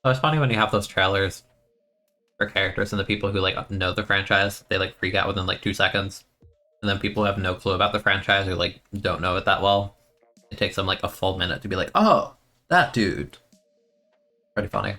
So it's funny when you have those trailers for characters and the people who like know the franchise, they like freak out within like 2 seconds. And then people who have no clue about the franchise or like don't know it that well, it takes them like a full minute to be like, oh, that dude. Pretty funny.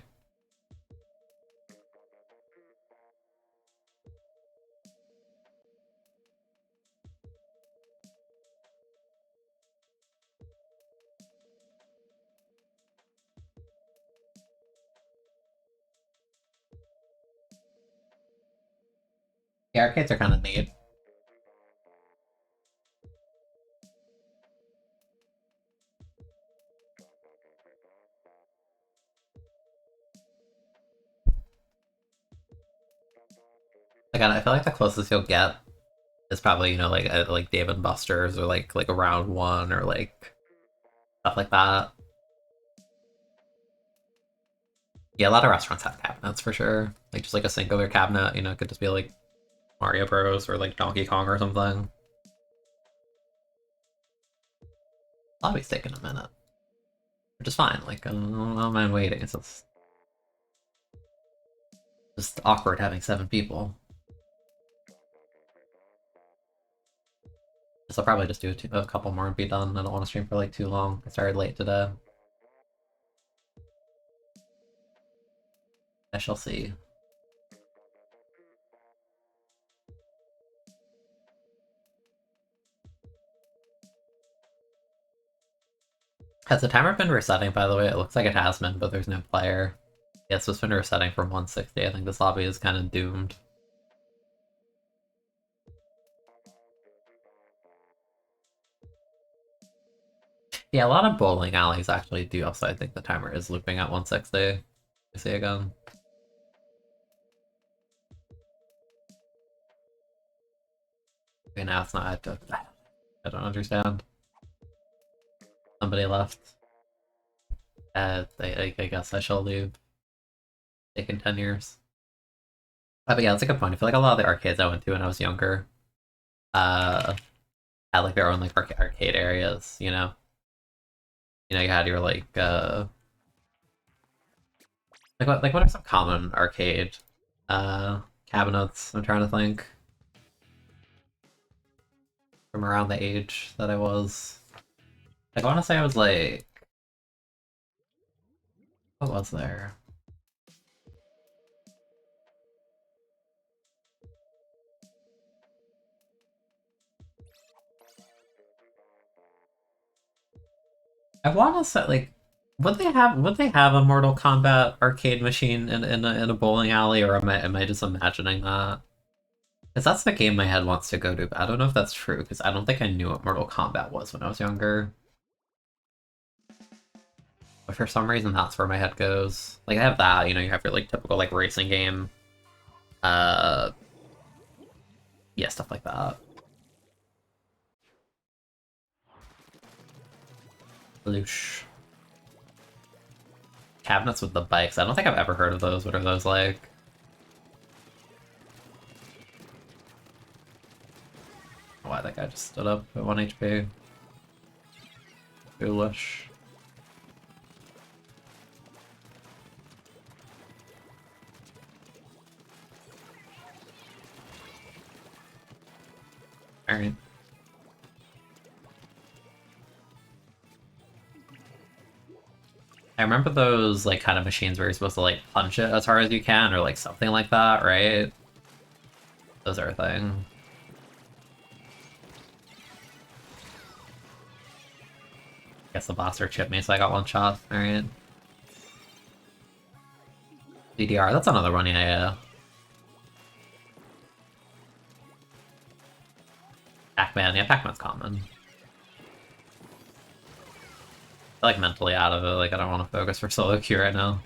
The arcades are kind of neat. Again, I feel like the closest you'll get is probably, you know, like Dave and Buster's or like a round one or like stuff like that. Yeah, a lot of restaurants have cabinets for sure. Like just like a singular cabinet, you know, it could just be like Mario Bros. Or like Donkey Kong or something. Lobby's taking a minute. Which is fine, like, I don't mind waiting, it's just awkward having 7 people. So I'll probably just do a couple more and be done. I don't want to stream for like too long. I started late today. I shall see. Has the timer been resetting, by the way? It looks like it has been, but there's no player. Yeah, so it's been resetting from 160. I think this lobby is kind of doomed. Yeah, a lot of bowling alleys actually do also. I think the timer is looping at 160. You see again. Okay, now it's not. I don't understand. Somebody left. I guess I shall leave. Taken 10 years. But yeah, that's a good point. I feel like a lot of the arcades I went to when I was younger had like their own like arcade areas, you know? You know, you had your like what are some common arcade cabinets? I'm trying to think. From around the age that I was. Like, I want to say I was like, what was there? I want to say like, would they have a Mortal Kombat arcade machine in a bowling alley, or am I just imagining that? Because that's the game my head wants to go to, but I don't know if that's true, because I don't think I knew what Mortal Kombat was when I was younger. But for some reason, that's where my head goes. Like, I have that, you know, you have your, like, typical, like, racing game. Yeah, stuff like that. Loosh. Cabinets with the bikes. I don't think I've ever heard of those. What are those like? Why that guy just stood up at 1 HP. Foolish. Alright. I remember those, like, kind of machines where you're supposed to, like, punch it as hard as you can, or, like, something like that, right? Those are a thing. Guess the boss chipped me, so I got one shot. Alright. DDR, that's another one, yeah. Pac-Man, yeah, Pac-Man's common. I'm, like, mentally out of it, like, I don't want to focus for solo queue right now.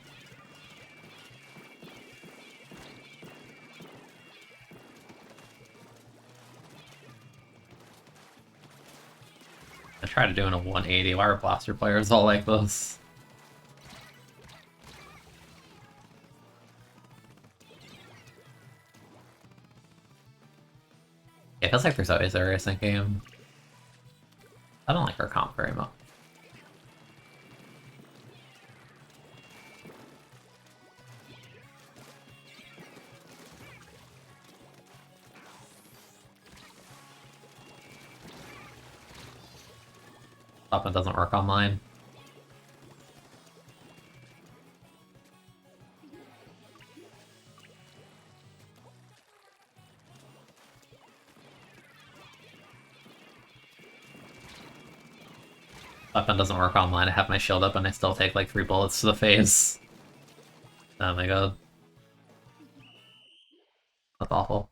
I tried doing a 180. Why are blaster players all like this? Yeah, it feels like there's always a racing game. I don't like our comp very much. Up and doesn't work online. Weapon doesn't work online. I have my shield up and I still take like 3 bullets to the face. Oh my god. That's awful.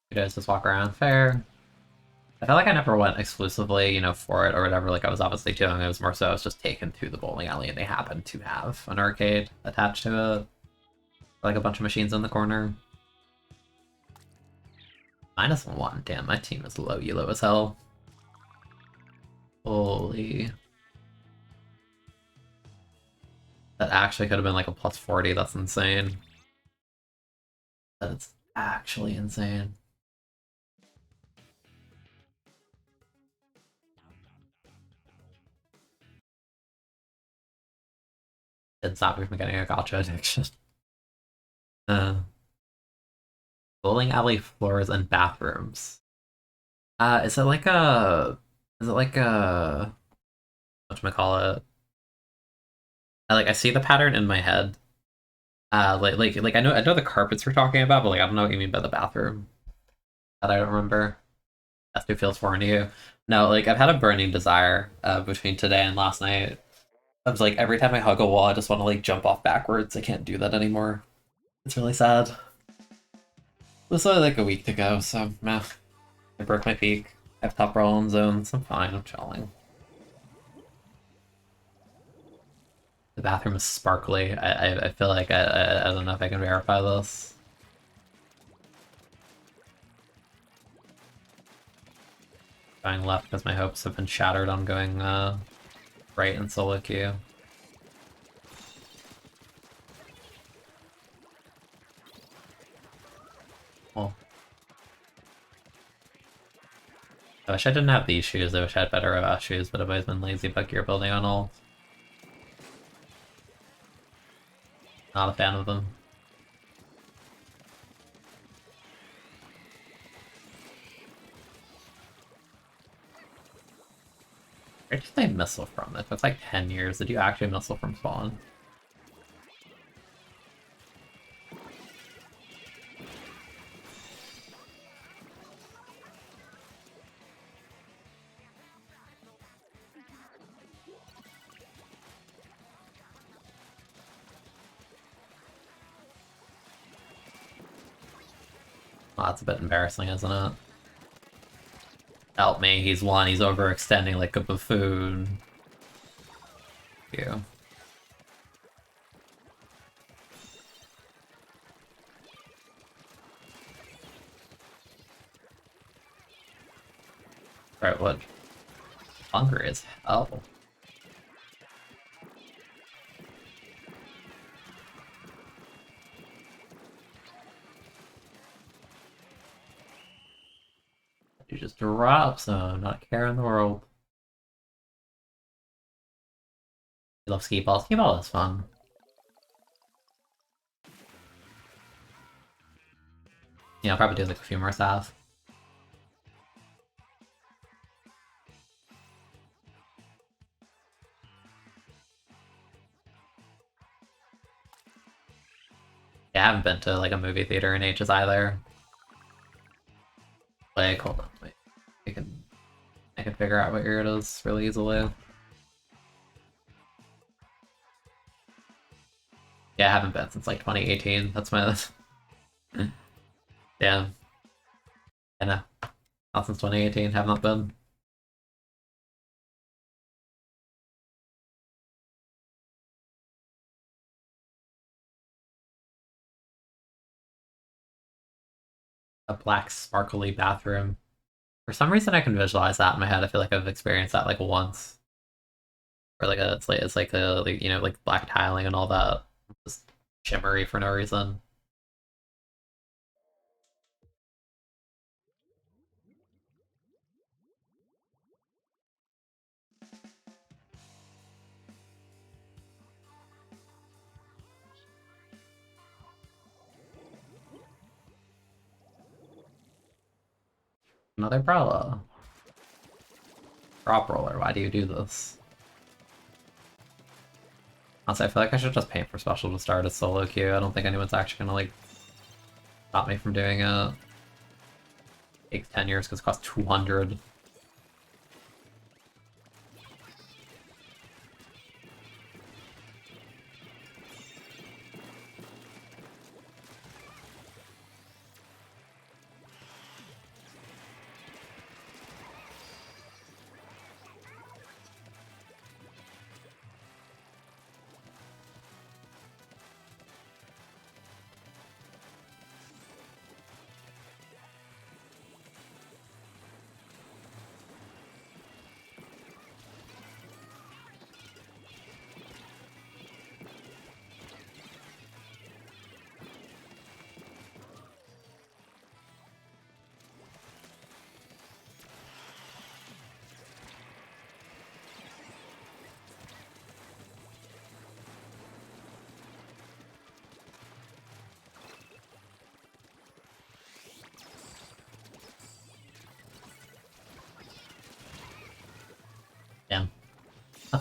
You guys just walk around. Fair. I feel like I never went exclusively, you know, for it or whatever. Like, I was obviously doing it. It was more so I was just taken to the bowling alley and they happened to have an arcade attached to it. Like a bunch of machines in the corner. -1. Damn, my team is low elo as hell. Holy. That actually could have been like a plus 40. That's insane. That's actually insane. Didn't stop me from getting a gotcha addiction. Bowling alley floors and bathrooms. Is it like a... Is it like a... Whatchamacallit? I see the pattern in my head. Like I know the carpets we're talking about, but like I don't know what you mean by the bathroom. That I don't remember. That's who feels foreign to you. No, like I've had a burning desire between today and last night. I was like every time I hug a wall, I just want to like jump off backwards. I can't do that anymore. It's really sad. It was only like a week to go, so meh. I broke my peak. I have top roll in zones. I'm fine. I'm chilling. The bathroom is sparkly. I feel like I don't know if I can verify this. Going left because my hopes have been shattered on going right in solo queue. Well, I wish I didn't have these shoes. I wish I had better shoes, but I've always been lazy about gear building on all. Not a fan of them. Where did they missile from? If it's like 10 years, did you actually missile from spawn? Well, that's a bit embarrassing, isn't it? Help me, he's one, he's overextending like a buffoon. You. Right, what? Hungry as hell. You just drop some, not a care in the world. You love skee ball. Skee ball is fun. Yeah, I'll probably do like a few more stuff. Yeah, I haven't been to like a movie theater in ages either. Like, hold on, wait. I can figure out what year it is really easily. Yeah, I haven't been since like 2018. That's my yeah. I know. Not since 2018, have not been. A black sparkly bathroom. For some reason I can visualize that in my head. I feel like I've experienced that like once. Or like it's like a like, you know, like black tiling and all that. Just shimmery for no reason. Another Brella. Drop roller, why do you do this? Honestly, I feel like I should just paint for special to start a solo queue. I don't think anyone's actually gonna like stop me from doing it. Takes 10 years because it costs 200.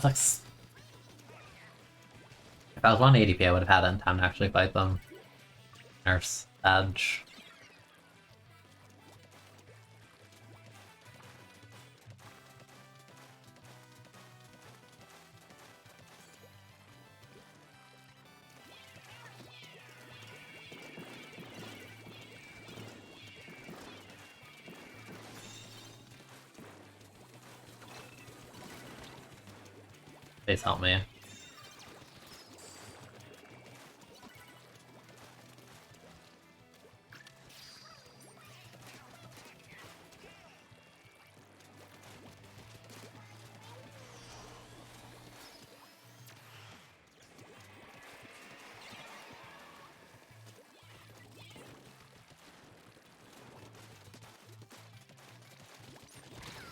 That's like... If I was 180p, I would have had time to actually fight them. Nurse, Edge. Please help me.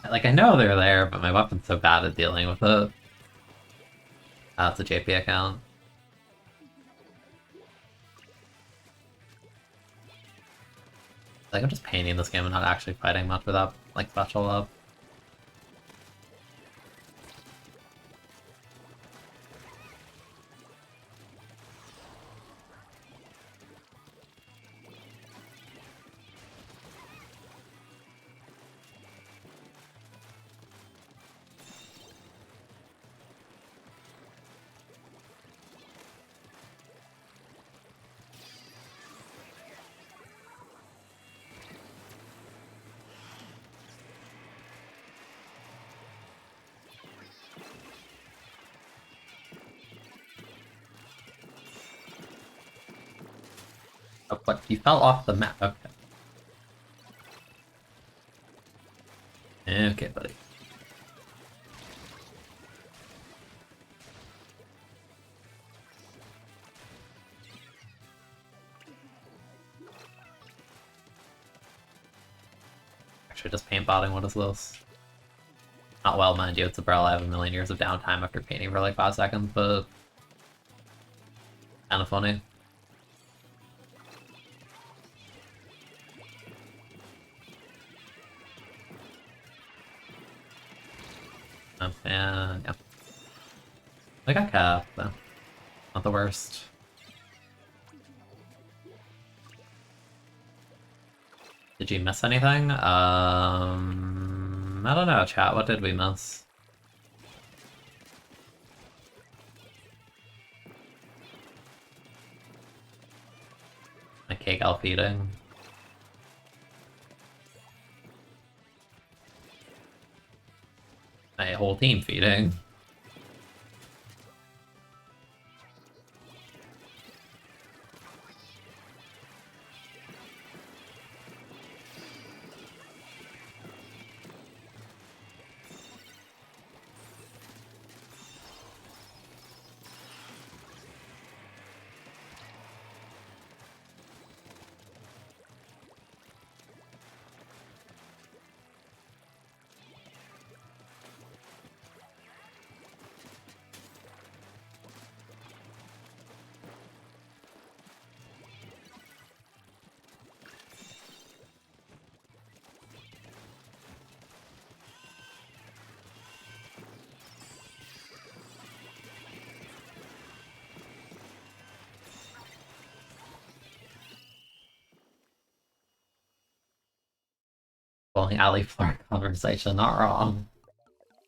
Like, I know they're there, but my weapon's so bad at dealing with it. It's a JP account. Like, I'm just painting this game and not actually fighting much without, like, special up. Oh, but you fell off the map. Okay. Okay, buddy. Actually, just paint botting. What is this? Not well, mind you. It's a Braille. I have a million years of downtime after painting for like 5 seconds, but kind of funny. And yeah. I got cap, though. Not the worst. Did you miss anything? I don't know, chat. What did we miss? My cake elf eating. My whole team feeding. Well, alley floor conversation, not wrong.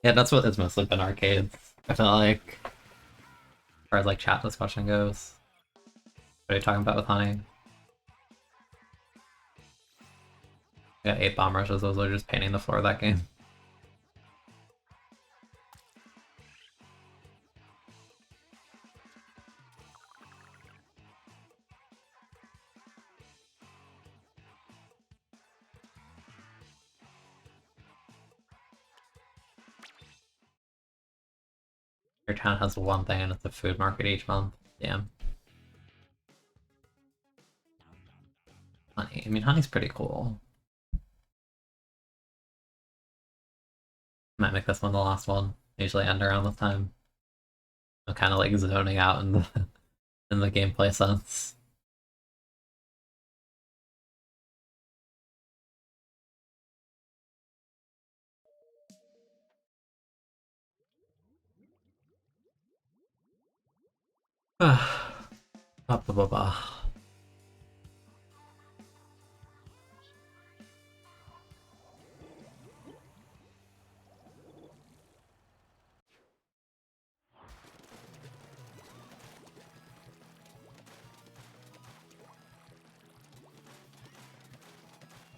Yeah, that's what it's mostly been arcades. I feel like, as far as like chat discussion goes. What are you talking about with Honey? I got 8 bomb rushes, those are just painting the floor of that game. Your town has one thing and it's a food market each month. Damn. Honey. I mean, honey's pretty cool. Might make this one the last one. Usually end around this time. I'm kind of like zoning out in the in the gameplay sense. Ba, ba, ba, ba.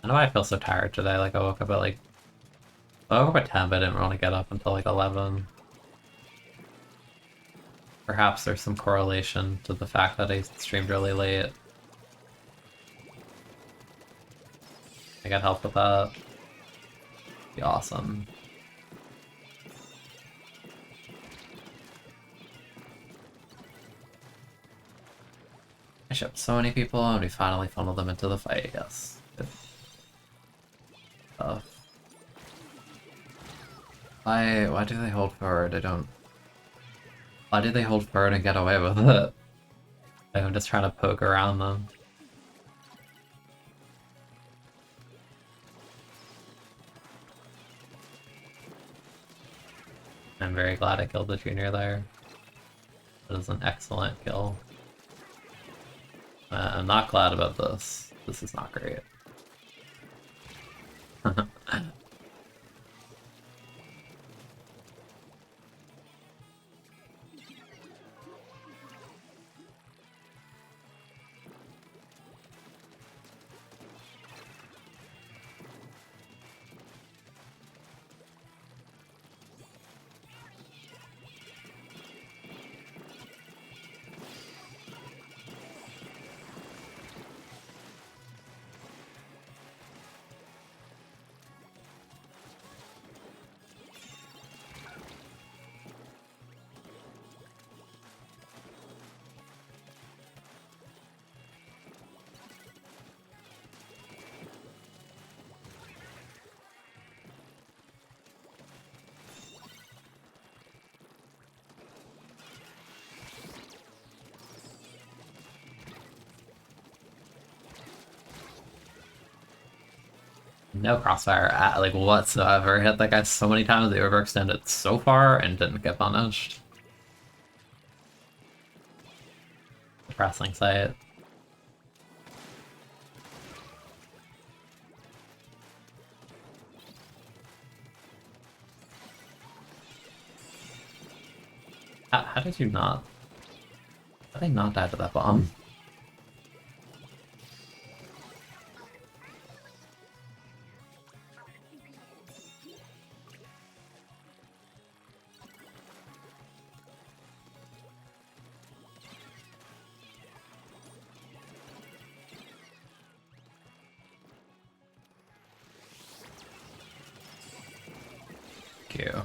I know I feel so tired today. Like I woke up at I woke up at 10, but I didn't want to get up until like 11. Perhaps there's some correlation to the fact that I streamed really late. I got help with that. Be awesome. I shipped so many people and we finally funneled them into the fight, yes. Good stuff. Why do they hold forward? I don't... Why do they hold forward and get away with it? I'm just trying to poke around them. I'm very glad I killed the junior there. That is an excellent kill. I'm not glad about this. This is not great. No crossfire like whatsoever. Hit that guy so many times they overextended so far and didn't get punished. Depressing sight. How did you not? How did they not die to that bomb? Thank you.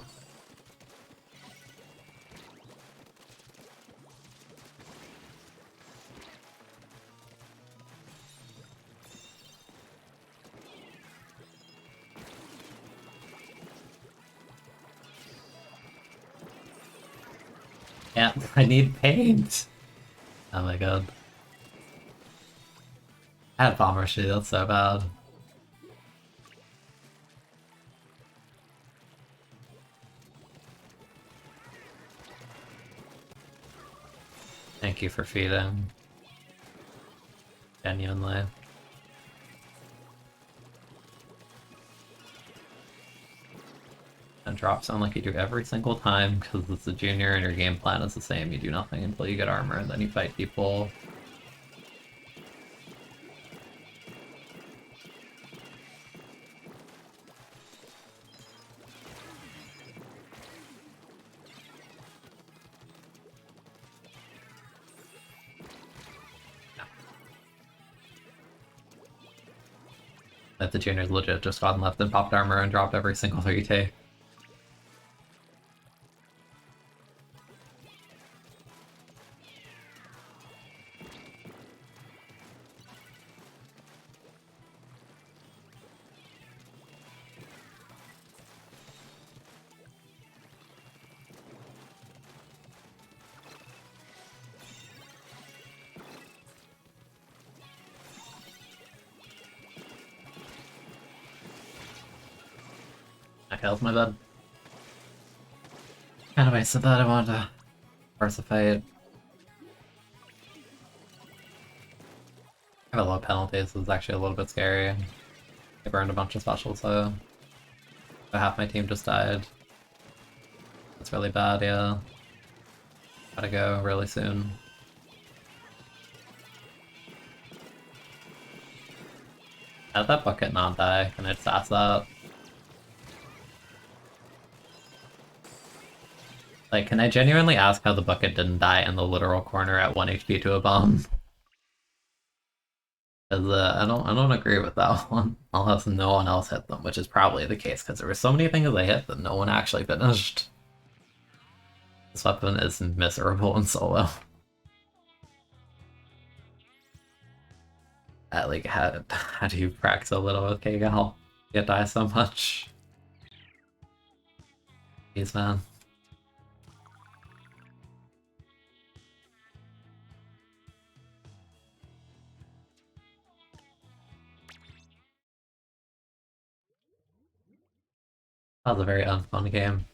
Yeah, I need paint. Oh my god. I had bomber shield so bad. Thank you for feeding. Genuinely. And drop sound like you do every single time because it's a junior and your game plan is the same. You do nothing until you get armor and then you fight people. That the junior's legit just gone left and popped armor and dropped every single 3T. Okay, that's my bad. Kind of wasted that. I wanted to force a fight. I have a low penalty, so it's actually a little bit scary. I burned a bunch of specials, so half my team just died. That's really bad, yeah. Gotta go really soon. How did that bucket not die? Can I just ask that? Like, can I genuinely ask how the bucket didn't die in the literal corner at 1 HP to a bomb? Because I don't agree with that one. Unless no one else hit them, which is probably the case, because there were so many things they hit that no one actually finished. This weapon is miserable in solo. Like, how do you practice a little with Kgal? You die so much. Jeez, man. That was a very unfun game.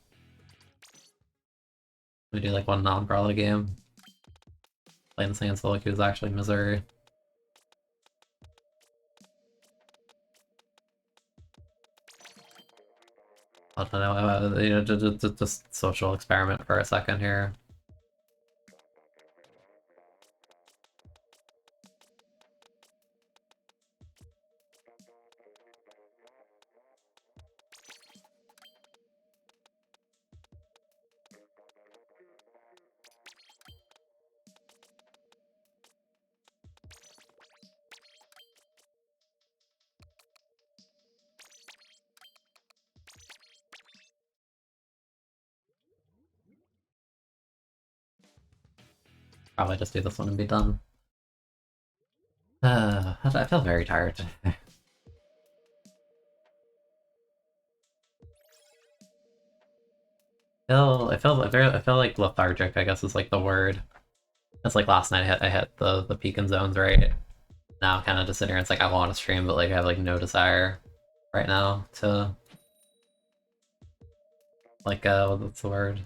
We do like one non-brawler game. Playing this thing in solo queue is actually misery. I don't know, you know, just social experiment for a second here. Probably just do this one and be done. I feel very tired today. I feel like lethargic, I guess is like the word. It's like last night I hit the peak and zones right. Now I'm kind of just sitting here, it's like I want to stream, but like I have like no desire right now to like what's the word?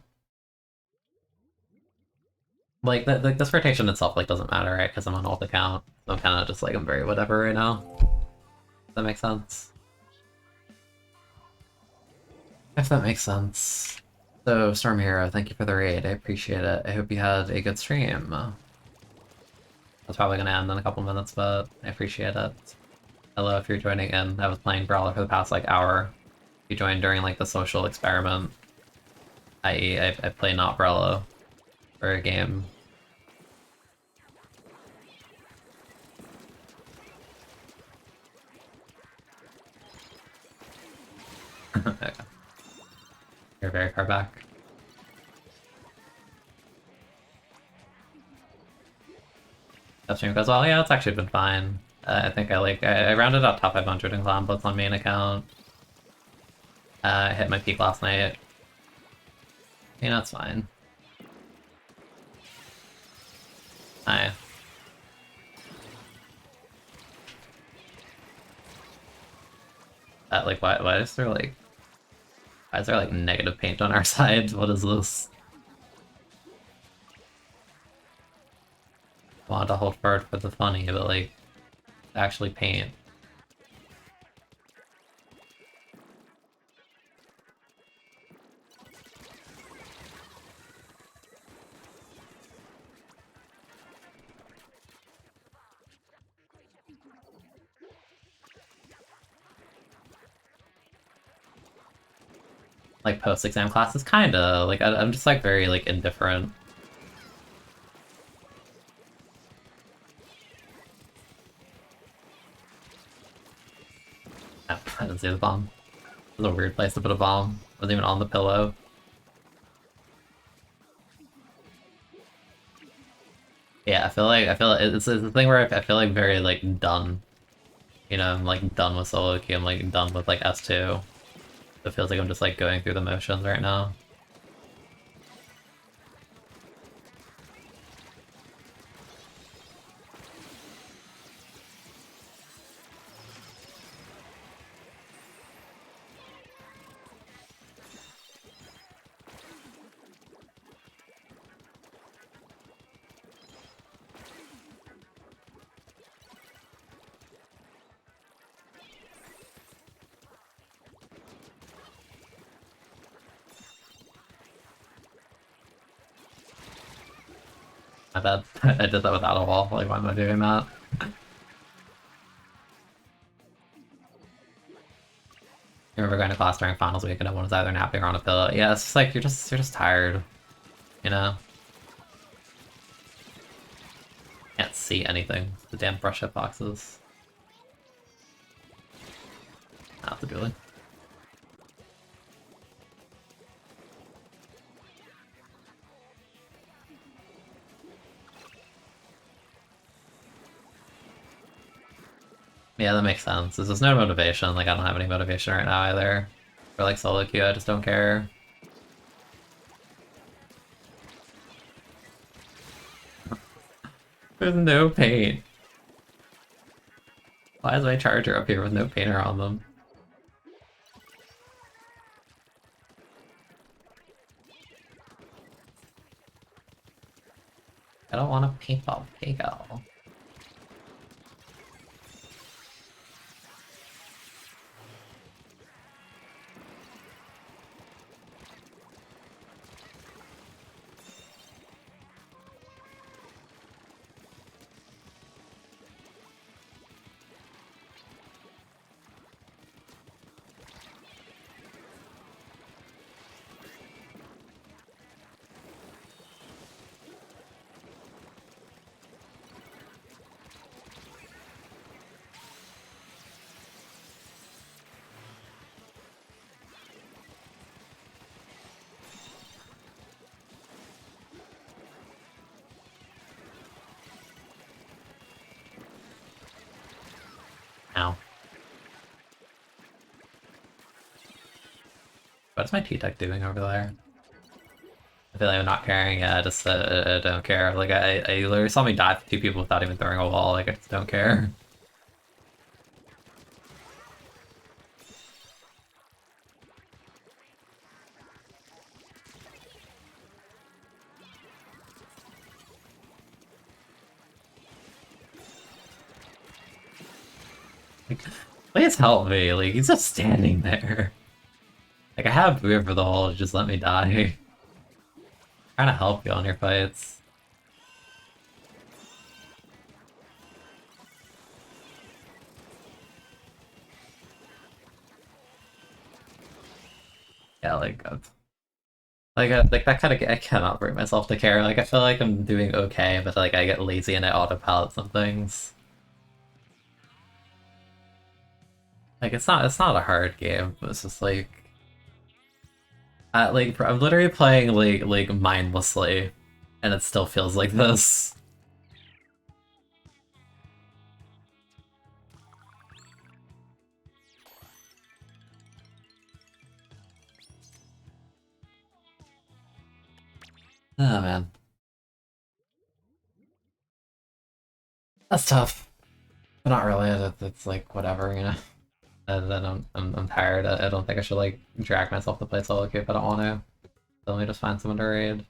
Like this rotation itself like doesn't matter, right? Because I'm on ult account. So I'm kind of just like I'm very whatever right now. Does that make sense? If that makes sense. So Storm Hero, thank you for the raid. I appreciate it. I hope you had a good stream. That's probably gonna end in a couple minutes, but I appreciate it. Hello, if you're joining in. I was playing Brawler for the past like hour. You joined during like the social experiment, i.e. I play not Brawler for a game. Okay. You're very far back. That stream goes well. Yeah, it's actually been fine. I think I rounded up top 500 in Clam Blitz on main account. I hit my peak last night. You know, it's fine. Hi. Like, why is there like... Why is there like negative paint on our side? What is this? I wanted to hold forward for the funny, but like... Actually paint. Like post-exam classes, kinda. Like I'm just like very like indifferent. I didn't see the bomb. It was a weird place to put a bomb. It wasn't even on the pillow. Yeah, I feel like it's the thing where I feel like very like done. You know, I'm like done with solo queue. I'm like done with like S2. It feels like I'm just like going through the motions right now. My bad. I did that without a wall. Like, why am I doing that? I remember going to class during finals week and everyone's either napping or on a pillow. Yeah, it's just like you're just tired, you know? Can't see anything. The damn brush hitboxes. Not the dueling. Yeah, that makes sense. There's no motivation. Like, I don't have any motivation right now either. For like solo queue, I just don't care. With no paint. Why is my charger up here with no painter on them? I don't want a paintball Pego. Ow. What's my T-Tech doing over there? I feel like I'm not caring, yeah, I don't care. Like, I literally saw me dive to 2 people without even throwing a wall, like, I just don't care. Like, please help me, like, he's just standing there. Like, I have Boo for the hole, just let me die. Trying to help you on your fights. Yeah, like that kind of, I cannot bring myself to care. Like, I feel like I'm doing okay, but like I get lazy and I autopilot some things. Like, it's not a hard game. It's just like, like I'm literally playing like mindlessly, and it still feels like this. Oh man, that's tough. But not really. It's like whatever, you know. And then I'm tired. I don't think I should like drag myself to play solo queue if I don't want to. So let me just find someone to raid.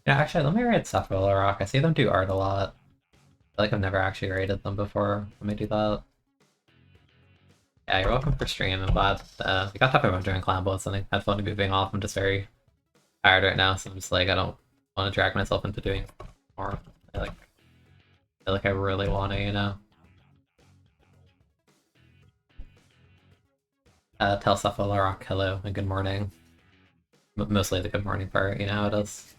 Yeah, actually, let me raid Sephiroth Rock. I see them do art a lot. I feel like I've never actually raided them before. Let me do that. Yeah, you're welcome for stream. I'm glad we got talking about doing Clam Blitz and I had fun moving off. I'm just very tired right now, so I'm just like, I don't want to drag myself into doing more. I feel like I really want to, you know? Tell Sephiroth Rock hello and good morning. Mostly the good morning part, you know how it is.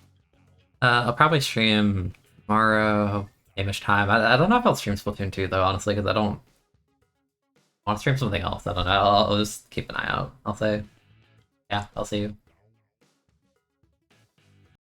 I'll probably stream tomorrow, game-ish time. I don't know if I'll stream Splatoon 2 though, honestly, because I don't want to stream something else. I don't know. I'll just keep an eye out. I'll say, yeah, I'll see you.